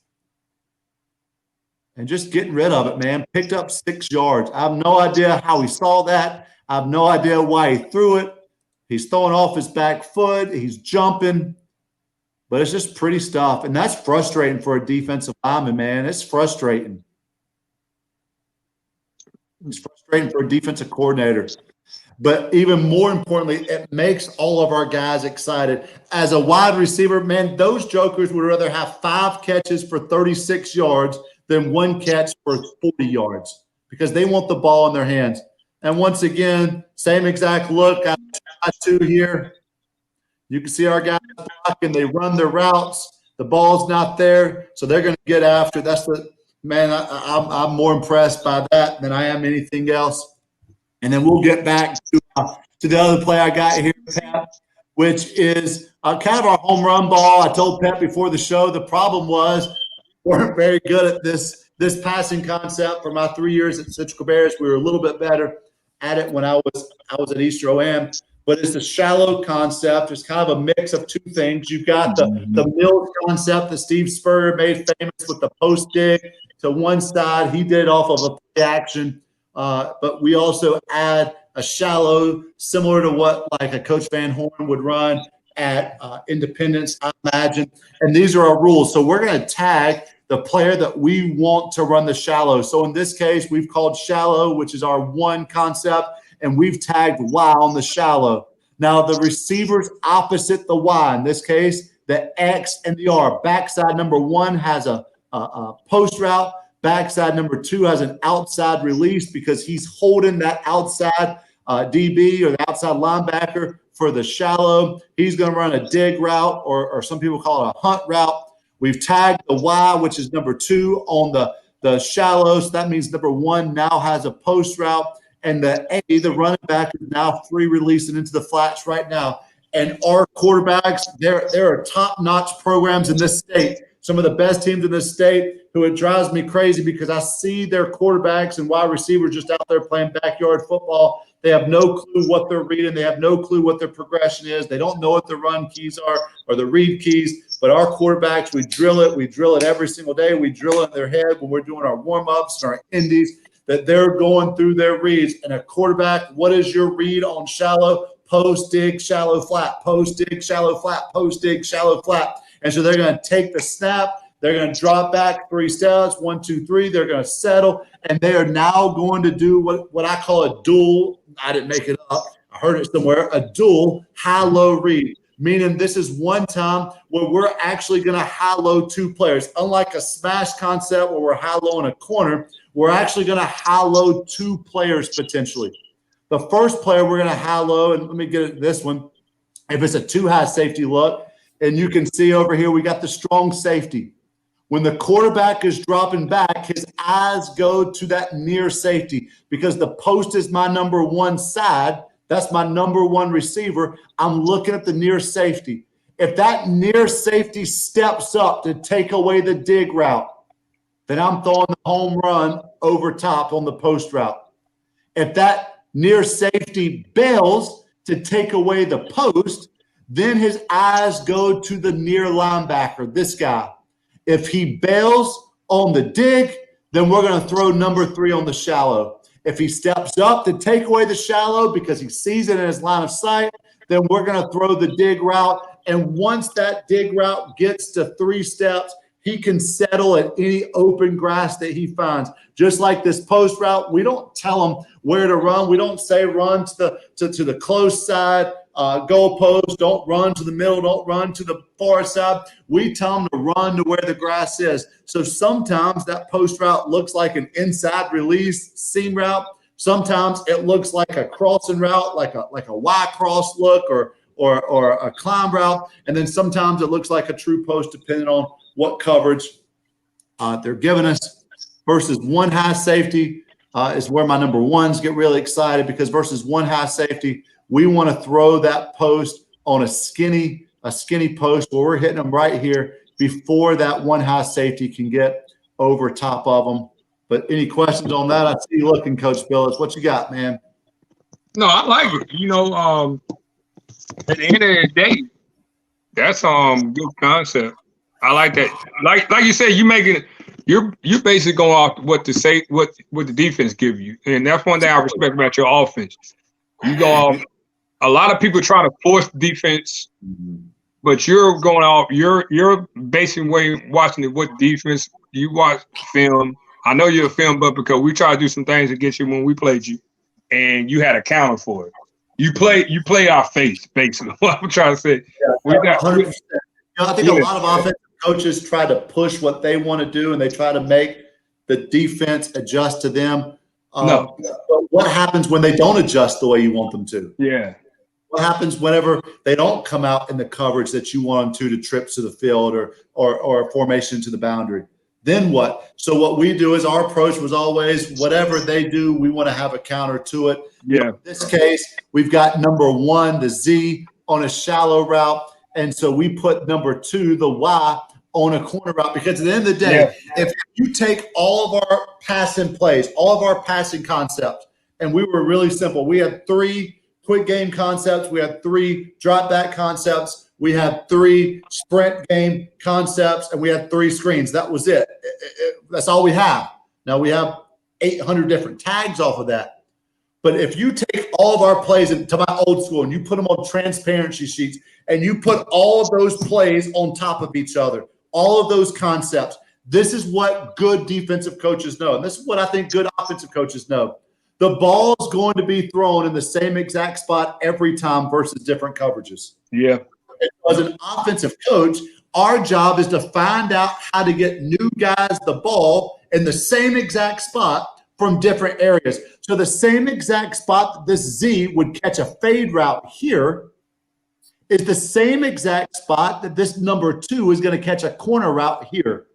And just getting rid of it, man. Picked up 6 yards. I have no idea how he saw that. I have no idea why he threw it. He's throwing off his back foot. He's jumping. But it's just pretty stuff. And that's frustrating for a defensive lineman, man. It's frustrating. It's frustrating for a defensive coordinator. But even more importantly, it makes all of our guys excited. As a wide receiver, man, those jokers would rather have 5 catches for 36 yards than 1 catch for 40 yards because they want the ball in their hands. And once again, same exact look. I got 2 here. You can see our guys blocking. They run their routes. The ball's not there, so they're going to get after. That's the man. I'm more impressed by that than I am anything else. And then we'll get back to the other play I got here, Pep, which is kind of our home run ball. I told Pep before the show the problem was we weren't very good at this passing concept. For my 3 years at Central Cabarrus, we were a little bit better at it when I was at East O-Am. But it's a shallow concept. It's kind of a mix of 2 things. You've got the Mills concept that Steve Spurrier made famous with the post dig to one side. He did it off of a play action. But we also add a shallow, similar to what like a Coach Van Horn would run at Independence, I imagine. And these are our rules. So we're going to tag the player that we want to run the shallow. So in this case, we've called shallow, which is our 1 concept, and we've tagged Y on the shallow. Now, the receivers opposite the Y, in this case, the X and the R. Backside number 1 has a post route. Backside number 2 has an outside release because he's holding that outside DB or the outside linebacker for the shallow. He's going to run a dig route or some people call it a hunt route. We've tagged the Y, which is number 2 on the shallow. So that means number 1 now has a post route. And the A, the running back, is now free releasing into the flats right now. And our quarterbacks, there are top-notch programs in this state, some of the best teams in this state, who it drives me crazy because I see their quarterbacks and wide receivers just out there playing backyard football. They have no clue what they're reading. They have no clue what their progression is. They don't know what the run keys are or the read keys. But our quarterbacks, we drill it. We drill it every single day. We drill it in their head when we're doing our warm-ups and our indies, that they're going through their reads. And a quarterback, what is your read on shallow? Post, dig, shallow, flat. Post, dig, shallow, flat. Post, dig, shallow, flat. And so they're going to take the snap. They're going to drop back 3 steps, 1, 2, 3. They're going to settle. And they are now going to do what I call a dual. I didn't make it up. I heard it somewhere. A dual high-low read. Meaning this is one time where we're actually going to high-low 2 players. Unlike a smash concept where we're high-low in a corner, we're actually going to high-low 2 players potentially. The first player we're going to high-low, and let me get at this one. If it's a 2-high safety look, and you can see over here we got the strong safety. When the quarterback is dropping back, his eyes go to that near safety because the post is my number 1 side. That's my number 1 receiver. I'm looking at the near safety. If that near safety steps up to take away the dig route, then I'm throwing the home run over top on the post route. If that near safety bails to take away the post, then his eyes go to the near linebacker, this guy. If he bails on the dig, then we're going to throw number 3 on the shallow. If he steps up to take away the shallow because he sees it in his line of sight, then we're going to throw the dig route. And once that dig route gets to 3 steps, he can settle at any open grass that he finds. Just like this post route, we don't tell him where to run. We don't say run to the close side, goal post, don't run to the middle, don't run to the far side. We tell him to run to where the grass is. So sometimes that post route looks like an inside release seam route. Sometimes it looks like a crossing route, like a Y cross look or a climb route. And then sometimes it looks like a true post depending on what coverage they're giving us. Versus one high safety is where my number ones get really excited, because versus one high safety, we want to throw that post on a skinny post where we're hitting them right here before that one high safety can get over top of them. But any questions on that? I see you looking, Coach Billups. What you got, man? No, I like it. At the end of the day, that's good concept. I like that. Like you said, you're basically going off what the defense give you, and that's one thing I respect about your offense. You go off. A lot of people try to force defense, but you're going off. You're basically watching what defense you watch film. I know you're a film buff because we try to do some things against you when we played you, and you had a counter for it. You play our face, basically. What I'm trying to say. Yeah, 100%. I think a lot of offensive coaches try to push what they want to do, and they try to make the defense adjust to them. No. But what happens when they don't adjust the way you want them to? Yeah. What happens whenever they don't come out in the coverage that you want them to trips to the field or formation to the boundary? Then what? So what we do is our approach was always whatever they do, we want to have a counter to it. Yeah. In this case, we've got number 1, the Z, on a shallow route. And so we put number 2, the Y, on a corner route, because at the end of the day, if you take all of our passing plays, all of our passing concepts, and we were really simple. We had 3 quick game concepts. We had 3 drop back concepts. We had 3 sprint game concepts, and we had 3 screens. That was it. That's all we have. Now we have 800 different tags off of that. But if you take all of our plays to my old school and you put them on transparency sheets and you put all of those plays on top of each other, all of those concepts, this is what good defensive coaches know. And this is what I think good offensive coaches know. The ball is going to be thrown in the same exact spot every time versus different coverages. Yeah. As an offensive coach, our job is to find out how to get new guys the ball in the same exact spot from different areas. So the same exact spot that this Z would catch a fade route here is the same exact spot that this number 2 is going to catch a corner route here.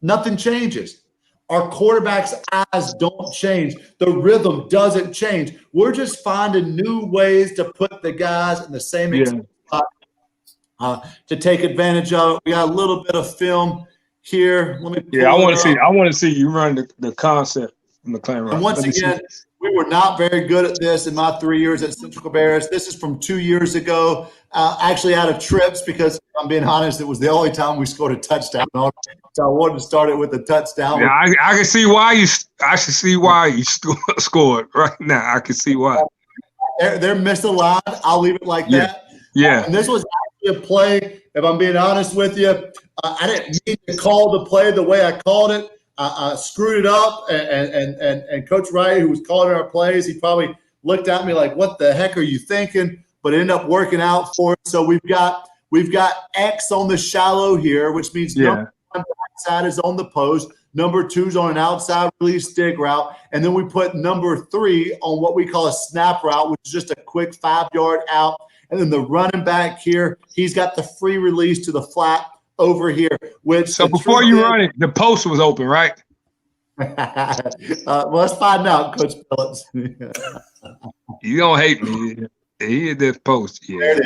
Nothing changes. Our quarterback's eyes don't change. The rhythm doesn't change. We're just finding new ways to put the guys in the same exact spot to take advantage of it. We got a little bit of film here. Let me. I want to see you run the concept from the clan route. And once again, we were not very good at this in my 3 years at Central Cabarrus. This is from 2 years ago, actually out of trips, because if I'm being honest, it was the only time we scored a touchdown. So I wanted to start it with a touchdown. Yeah, I can see why you. I should see why you scored right now. I can see why. They're misaligned. I'll leave it like that. Yeah. And this was actually a play. If I'm being honest with you, I didn't mean to call the play the way I called it. I screwed it up, and Coach Wright, who was calling our plays, he probably looked at me like, "What the heck are you thinking?" But it ended up working out for us. So we've got X on the shallow here, which means number 1 backside is on the post, number 2 is on an outside release dig route, and then we put number 3 on what we call a snap route, which is just a quick 5-yard out. And then the running back here, he's got the free release to the flat over here. So before you run it, the post was open, right? Well, let's find out, Coach Phillips. You don't hate me. He hit this post. Yeah. There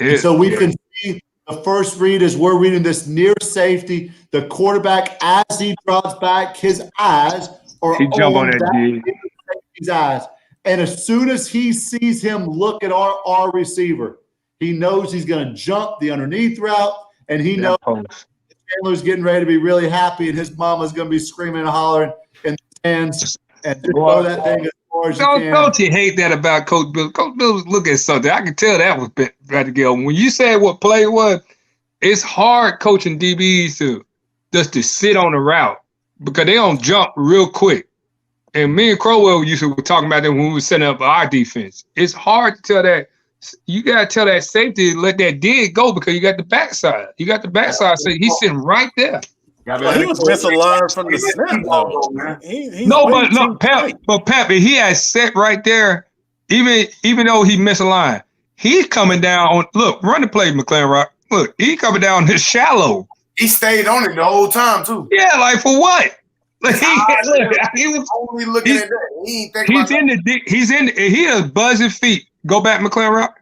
it is. So we can see the first read is we're reading this near safety. The quarterback, as he drops back, his eyes are on that eyes. And as soon as he sees him look at our receiver, he knows he's going to jump the underneath route, and he knows it's Chandler's getting ready to be really happy, and his mama's going to be screaming and hollering in the stands, and just throw that thing as far as you can. Don't you hate that about Coach Bill? Coach Bill look at something. I can tell that was about to go. When you said what play it was, it's hard coaching DBs to sit on the route because they don't jump real quick. And me and Crowell used to were talking about that when we were setting up our defense. It's hard to tell that. You got to tell that safety to let that dig go because you got the backside. You got the backside. So he's sitting right there. Well, he was misaligned from the snap, though. But Pep, he has set right there. Even though he misaligned, he's coming down on. Look, run the play, McLaren Rock. Look, he coming down this shallow. He stayed on it the whole time too. Yeah, like for what? Like he was only looking at that. He ain't he is buzzing feet. Go back, McLaren Rock.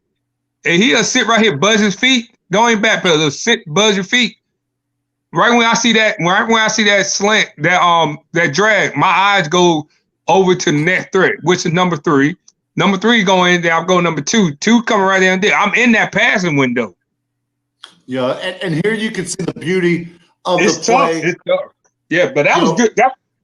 And he'll sit right here, buzz his feet. Going back, brother. Sit, buzz your feet. Right when I see that slant, that drag, my eyes go over to the next threat, which is number 3. Number 3 going there. I'll go number 2. 2 coming right in there. I'm in that passing window. Yeah, and here you can see the beauty of the play. It's tough. Yeah, but that was good.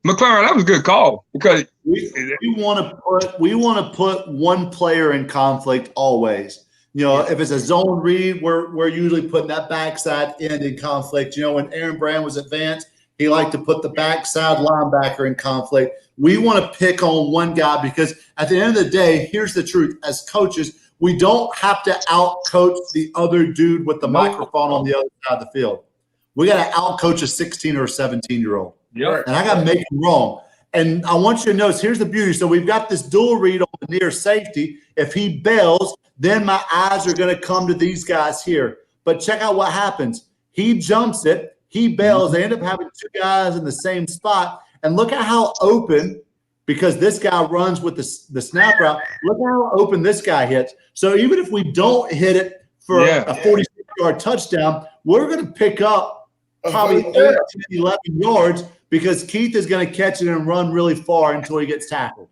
McLaren, that was a good call because we want to put one player in conflict always. If it's a zone read, we're usually putting that backside end in conflict. When Aaron Brand was advanced, he liked to put the backside linebacker in conflict. We want to pick on one guy because at the end of the day, here's the truth. As coaches, we don't have to out-coach the other dude with the microphone on the other side of the field. We got to out-coach a 16 or a 17-year-old. Yep. And I got to make him wrong. And I want you to notice, here's the beauty. So we've got this dual read on the near safety. If he bails, then my eyes are going to come to these guys here. But check out what happens. He jumps it. He bails. They end up having 2 guys in the same spot. And look at how open, because this guy runs with the snap route, look how open this guy hits. So even if we don't hit it for a 46-yard touchdown, we're going to pick up probably 8 to 11 yards because Keith is going to catch it and run really far until he gets tackled.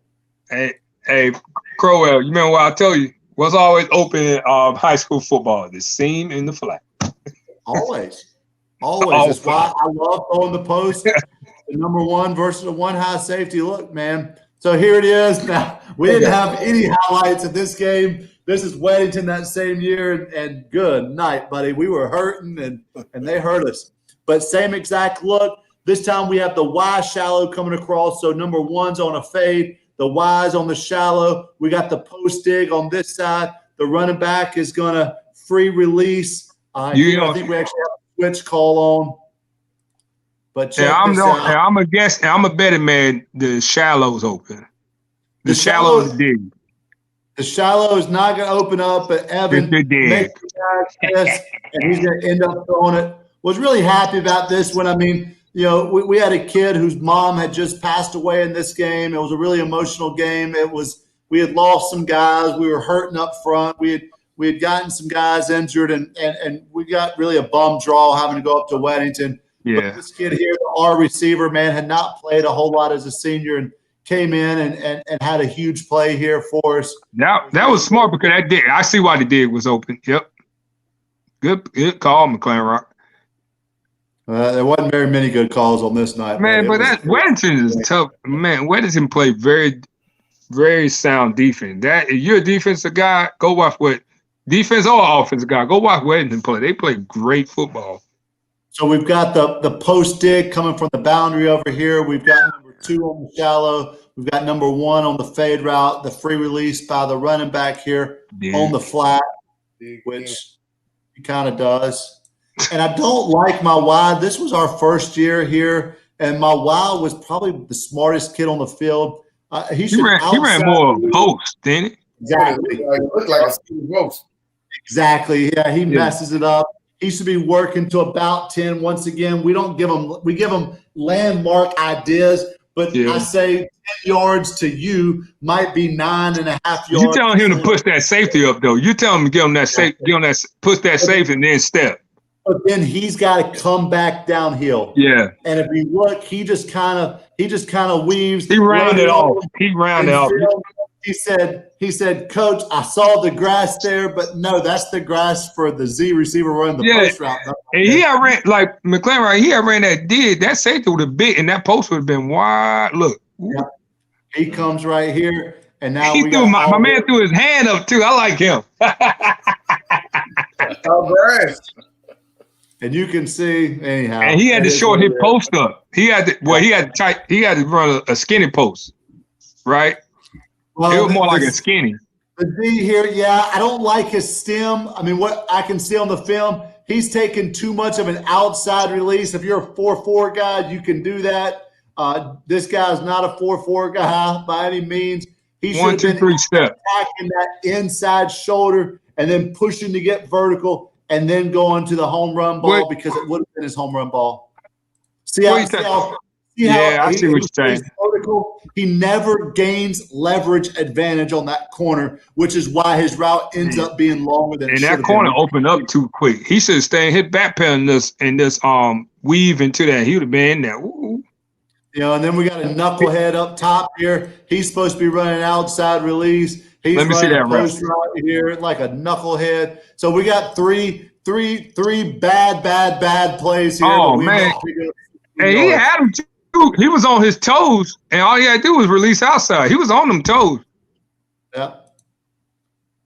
Hey, Crowell, you remember what I told you? What's always open in high school football? The seam in the flat. Always. That's why I love throwing the post. The number 1 versus the 1 high safety. Look, man. So here it is. Now, we didn't have any highlights of this game. This is Weddington that same year, and good night, buddy. We were hurting, and they hurt us. But same exact look. This time we have the Y shallow coming across. So number 1's on a fade. The Y's on the shallow. We got the post dig on this side. The running back is going to free release. I think we actually have a switch call on. But I'm a guess. I'm a betting man. The shallow's open. The shallow's dig. The shallow is not going to open up, but Evan makes this, and he's going to end up throwing it. Was really happy about this one. I mean, we had a kid whose mom had just passed away in this game. It was a really emotional game. We had lost some guys. We were hurting up front. We had gotten some guys injured, and we got really a bum draw having to go up to Weddington. Yeah. But this kid here, our receiver, man, had not played a whole lot as a senior and came in and had a huge play here for us. That was smart because that dig. I see why the dig was open. Yep. Good call, McLaren Rock. There wasn't very many good calls on this night. Man, but that Weddington is tough. Man, Weddington play very, very sound defense. If you're a defensive guy, go watch what defense or offensive guy. Go watch Weddington play. They play great football. So we've got the post dig coming from the boundary over here. We've got number 2 on the shallow. We've got number 1 on the fade route. The free release by the running back here on the flat, which he kind of does. And I don't like my Y. This was our first year here, and my Y was probably the smartest kid on the field. He ran more post, didn't he? Exactly. It looked like a Steve post. Exactly. Yeah, he messes it up. He should be working to about 10. Once again, we give him landmark ideas, but I say 10 yards to you might be 9.5 yards. You telling him to push that safety up though. You tell him to give him that push that safety and then step. But then he's got to come back downhill. Yeah. And if you look, he just kind of weaves. He rounded off. He rounded off. He said, Coach, I saw the grass there, but no, that's the grass for the Z receiver running the post route. And he had ran like McLean, right? He had ran that safety would have bit, and that post would have been wide. Look, yeah. He comes right here, and now he threw my man threw his hand up too. I like him. Grass. And you can see anyhow. And he had to short his post up. He had to run a skinny post, right? Well, it was more like a skinny. The D here, yeah, I don't like his stem. I mean, what I can see on the film, he's taking too much of an outside release. If you're a 4-4 guy, you can do that. This guy's not a 4-4 guy by any means. He should 1, 2, 3 step. Attacking that inside shoulder and then pushing to get vertical and then going to the home run ball because it would have been his home run ball. See how I see what you're saying. Vertical, he never gains leverage advantage on that corner, which is why his route ends up being longer than. And that corner opened up too quick. He should have stayed hit back pedal in this weave into that. He would have been in there. Ooh. You know, and then we got a knucklehead up top here. He's supposed to be running outside release. He's running post route here like a knucklehead. So we got three bad plays here. Oh man! And he had him too. He was on his toes, and all he had to do was release outside. He was on them toes. Yeah.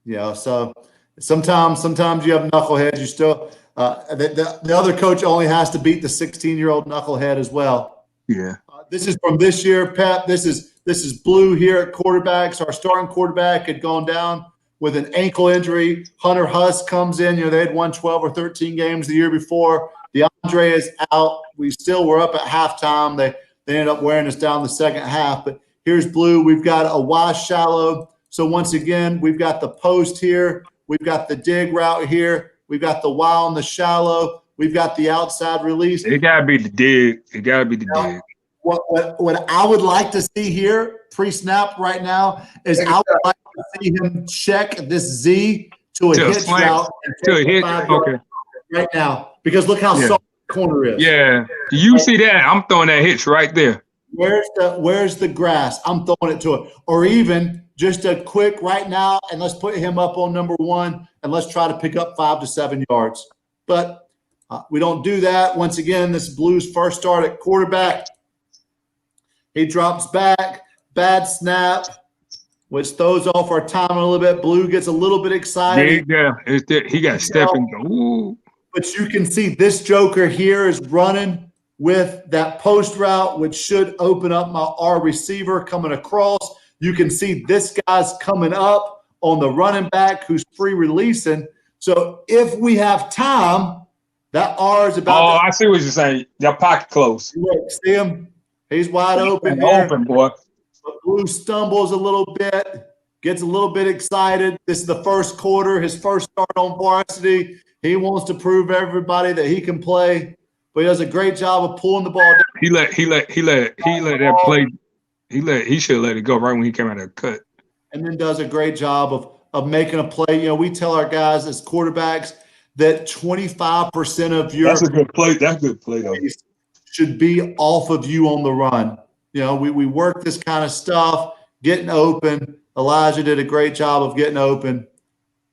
Yeah. So sometimes you have knuckleheads. You still the other coach only has to beat the 16-year-old knucklehead as well. Yeah. This is from this year, Pep. This is Blue here at quarterback. So our starting quarterback had gone down with an ankle injury. Hunter Huss comes in. You know, they had won 12 or 13 games the year before. DeAndre is out. We still were up at halftime. They ended up wearing us down the second half. But here's Blue. We've got a wash shallow. So once again, we've got the post here. We've got the dig route here. We've got the wild and the shallow. We've got the outside release. It got to be the dig. It got to be the dig. What I would like to see here pre-snap right now is I would like to see him check this Z to a hitch route. To a hitch, okay. Right now, because look how soft the corner is. Yeah, you see that? I'm throwing that hitch right there. Where's the grass? I'm throwing it to it. Or even just a quick right now, and let's put him up on number 1, and let's try to pick up 5 to 7 yards. But we don't do that. Once again, this is Blue's first start at quarterback. He drops back, bad snap, which throws off our time a little bit. Blue gets a little bit excited. Yeah, he got stepping. Ooh. But you can see this joker here is running with that post route, which should open up our receiver coming across. You can see this guy's coming up on the running back who's free releasing. So if we have time, that R is about. Oh, I see what you're saying. Your pocket close. Look, see him? He's wide open. Open, boy. But Blue stumbles a little bit, gets a little bit excited. This is the first quarter, his first start on varsity. He wants to prove everybody that he can play, but he does a great job of pulling the ball down. He let that play. He should have let it go right when he came out of the cut. And then does a great job of making a play. You know, we tell our guys as quarterbacks that 25% of your that's a good play. That's a good play though. Should be off of you on the run. You know, we work this kind of stuff, getting open. Elijah did a great job of getting open,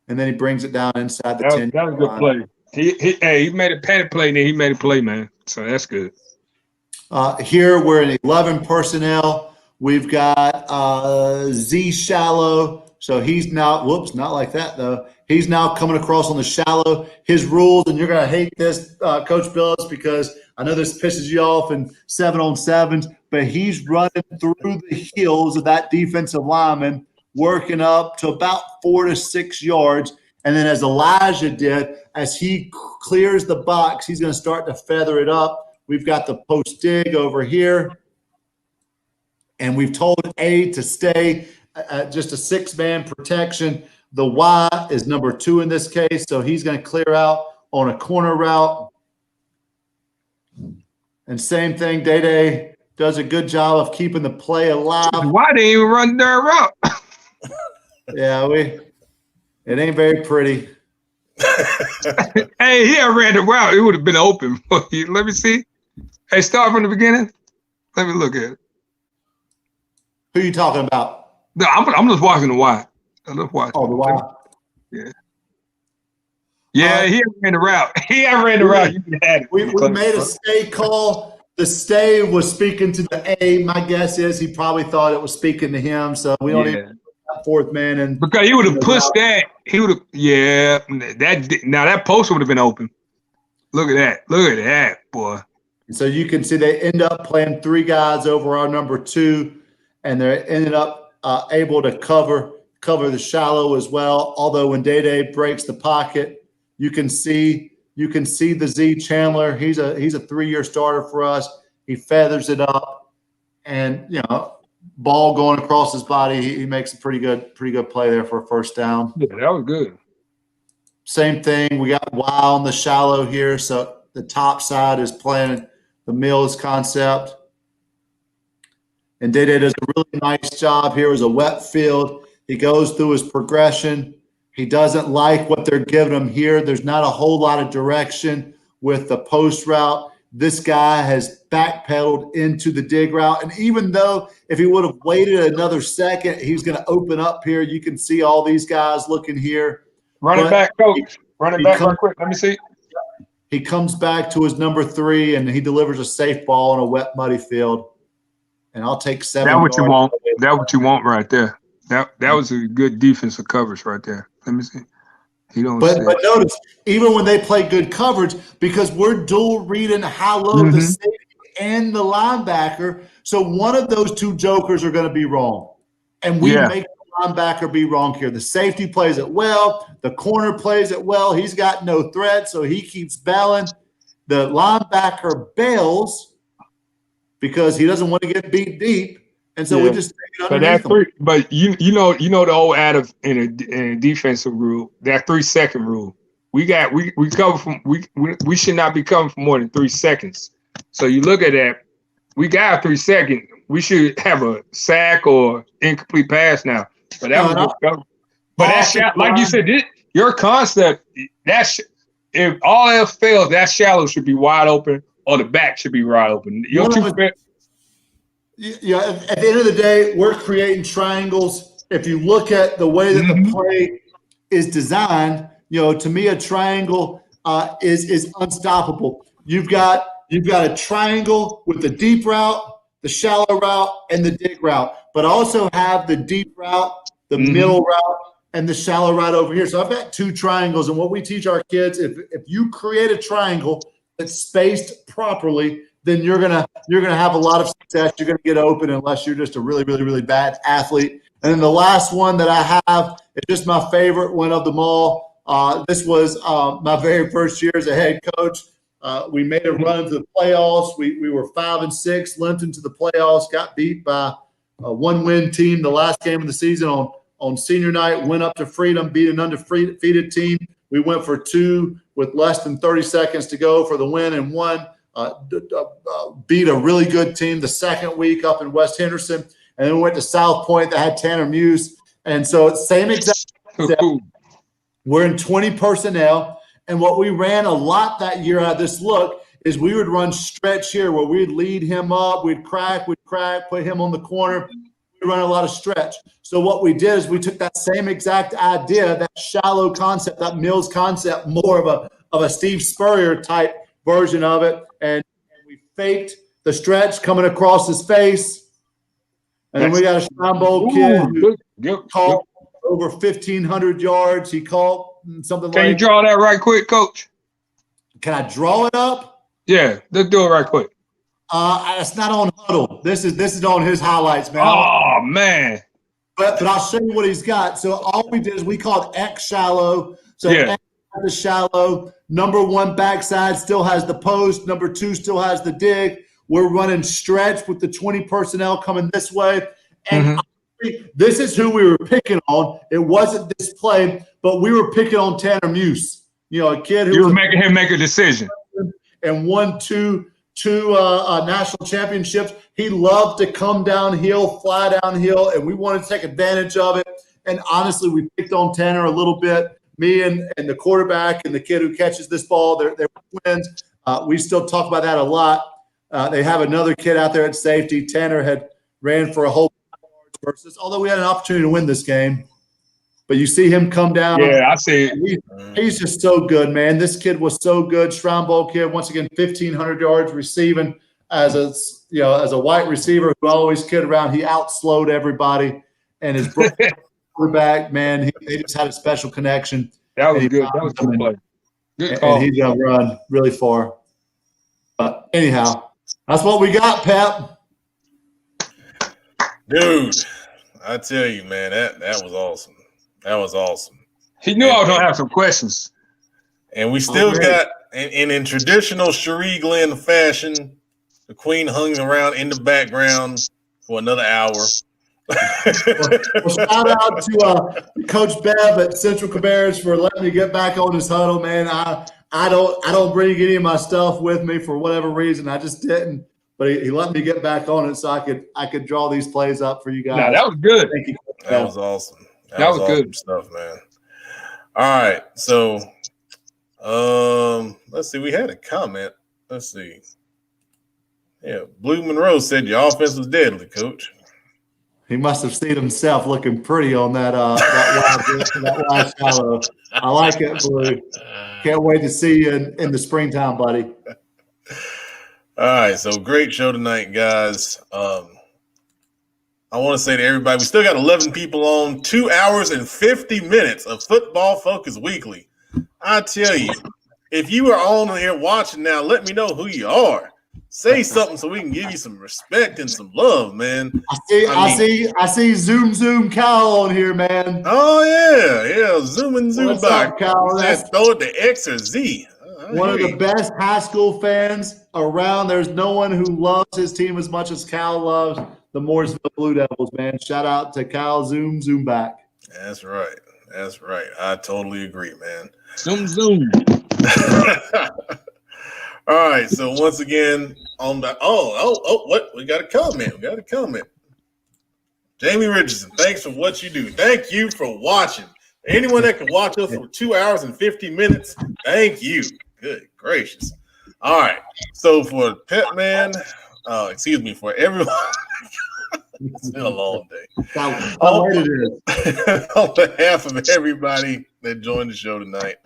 and then he brings it down inside the 10. That was a good play. He made a panic play, and then he made a play, man. So that's good. Here we're in 11 personnel. We've got Z shallow. So he's now, not like that though. He's now coming across on the shallow. His rules, and you're going to hate this, Coach Billups, because I know this pisses you off in 7-on-7s, but he's running through the heels of that defensive lineman, working up to about 4 to 6 yards. And then as Elijah did, as he clears the box, he's going to start to feather it up. We've got the post dig over here. And we've told A to stay just a 6-man protection. The Y is number 2 in this case, so he's going to clear out on a corner route. And same thing, Day does a good job of keeping the play alive. Why didn't he even run their route? Yeah, it ain't very pretty. Hey, he had ran the route. It would have been open for you. Let me see. Hey, start from the beginning. Let me look at it. Who are you talking about? No, I'm just watching the wide. I'm just watching. Oh, the wide. Yeah. Yeah, he haven't ran the route. He haven't ran the route. You can have it. We made a stay call. The stay was speaking to the A. My guess is he probably thought it was speaking to him. So we don't even that fourth man. And because he would have pushed that. He would have. Yeah. That post would have been open. Look at that. Look at that, boy. So you can see they end up playing 3 guys over our number 2, and they ended up able to cover the shallow as well. Although when Day breaks the pocket, you can see the Z Chandler. He's a 3-year starter for us. He feathers it up, and ball going across his body. He makes a pretty good play there for a first down. Yeah, that was good. Same thing. We got Y on the shallow here, so the top side is playing the Mills concept. And Day does a really nice job here. It was a wet field. He goes through his progression. He doesn't like what they're giving him here. There's not a whole lot of direction with the post route. This guy has backpedaled into the dig route. And even though if he would have waited another second, he's going to open up here. You can see all these guys looking here. Running back, coach. Running back real quick. Let me see. He comes back to his number 3, and he delivers a safe ball on a wet, muddy field. And I'll take 7. That's what you want. That's what you want right there. That was a good defensive coverage right there. Let me see. But notice, even when they play good coverage, because we're dual reading how low the safety and the linebacker, so one of those 2 jokers are going to be wrong. And we make the linebacker be wrong here. The safety plays it well. The corner plays it well. He's got no threat, so he keeps bailing. The linebacker bails because he doesn't want to get beat deep. And so we just take it underneath them. But you know the old adage in a defensive rule, that 3-second rule. We cover from we should not be covering for more than 3 seconds. So you look at that, we got a 3 second. We should have a sack or incomplete pass now. But that's like you said, your concept. If all else fails, that shallow should be wide open or the back should be wide open. At the end of the day, we're creating triangles. If you look at the way that the play is designed, to me, a triangle is unstoppable. You've got a triangle with the deep route, the shallow route, and the dig route, but also have the deep route, the middle route, and the shallow route over here. So I've got 2 triangles, and what we teach our kids, if you create a triangle that's spaced properly, then you're gonna have a lot of success. You're gonna get open unless you're just a really, really, really bad athlete. And then the last one that I have is just my favorite one of them all. This was my very first year as a head coach. We made a run to the playoffs. We were 5-6, limped into the playoffs, got beat by a 1-win team the last game of the season on senior night, went up to Freedom, beat an undefeated team. We went for 2 with less than 30 seconds to go for the win and won. Beat a really good team the second week up in West Henderson, and then we went to South Point that had Tanner Muse. And so it's same exact concept. We're in 20 personnel, and what we ran a lot that year out of this look is we would run stretch here where we'd lead him up, we'd crack, put him on the corner. We'd run a lot of stretch. So what we did is we took that same exact idea, that shallow concept, that Mills concept, more of a Steve Spurrier type version of it, and we faked the stretch coming across his face. And then we got a Shrine Bowl kid who caught over 1,500 yards. He caught something like – Can you draw that right quick, Coach? Can I draw it up? Yeah, let's do it right quick. It's not on Huddle. This is on his highlights, man. Oh, man. But I'll show you what he's got. So all we did is we called X shallow. So X is shallow. Number 1 backside still has the post. Number 2 still has the dig. We're running stretch with the 20 personnel coming this way. And this is who we were picking on. It wasn't this play, but we were picking on Tanner Muse. A kid who was making him make a decision and won two national championships. He loved to come downhill, fly downhill, and we wanted to take advantage of it. And honestly, we picked on Tanner a little bit. Me and the quarterback and the kid who catches this ball, they're twins. We still talk about that a lot. They have another kid out there at safety. Tanner had ran for a whole versus, although we had an opportunity to win this game. But you see him come down. Yeah, I see it. He's just so good, man. This kid was so good. Shrine Bowl kid, once again, 1,500 yards receiving as a wide receiver who always kid around. He outslowed everybody, and his quarterback, man, they just had a special connection. That was good. That was a good play. Good call. And he's gonna run really far. But anyhow, that's what we got, Pep. Dude, I tell you, man, that was awesome. That was awesome. He knew I was gonna have some questions. And we still got, and in traditional Cherie Glenn fashion, the Queen hung around in the background for another hour. Well, shout out to Coach Bev at Central Cabarrus for letting me get back on his huddle, man. I don't bring any of my stuff with me for whatever reason. I just didn't, but he let me get back on it so I could draw these plays up for you guys. No, that was good. Thank you. That was awesome. That was awesome good stuff, man. All right, so let's see. We had a comment. Let's see. Yeah, Blue Monroe said your offense was deadly, Coach. He must have seen himself looking pretty on that last shallow. I like it, Blue. Can't wait to see you in the springtime, buddy. All right, so great show tonight, guys. I want to say to everybody, we still got 11 people on, 2 hours and 50 minutes of Football Focus Weekly. I tell you, if you are on here watching now, let me know who you are. Say something so we can give you some respect and some love, man. I see Zoom Cal on here, man. Oh yeah, zoom What's back. up, Cal? Throw it to X or Z. One of the best high school fans around. There's no one who loves his team as much as Cal loves the Mooresville Blue Devils, man. Shout out to Cal. Zoom back. That's right. I totally agree, man. Zoom. All right. So once again, on the what? We got a comment. Jamie Richardson, thanks for what you do. Thank you for watching. Anyone that can watch us for 2 hours and 50 minutes, thank you. Good gracious. All right. So for Pet Man, for everyone. It's been a long day. On behalf of everybody that joined the show tonight,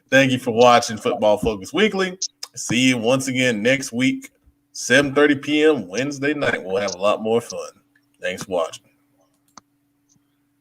thank you for watching Football Focus Weekly. See you once again next week, 7:30 p.m. Wednesday night. We'll have a lot more fun. Thanks for watching.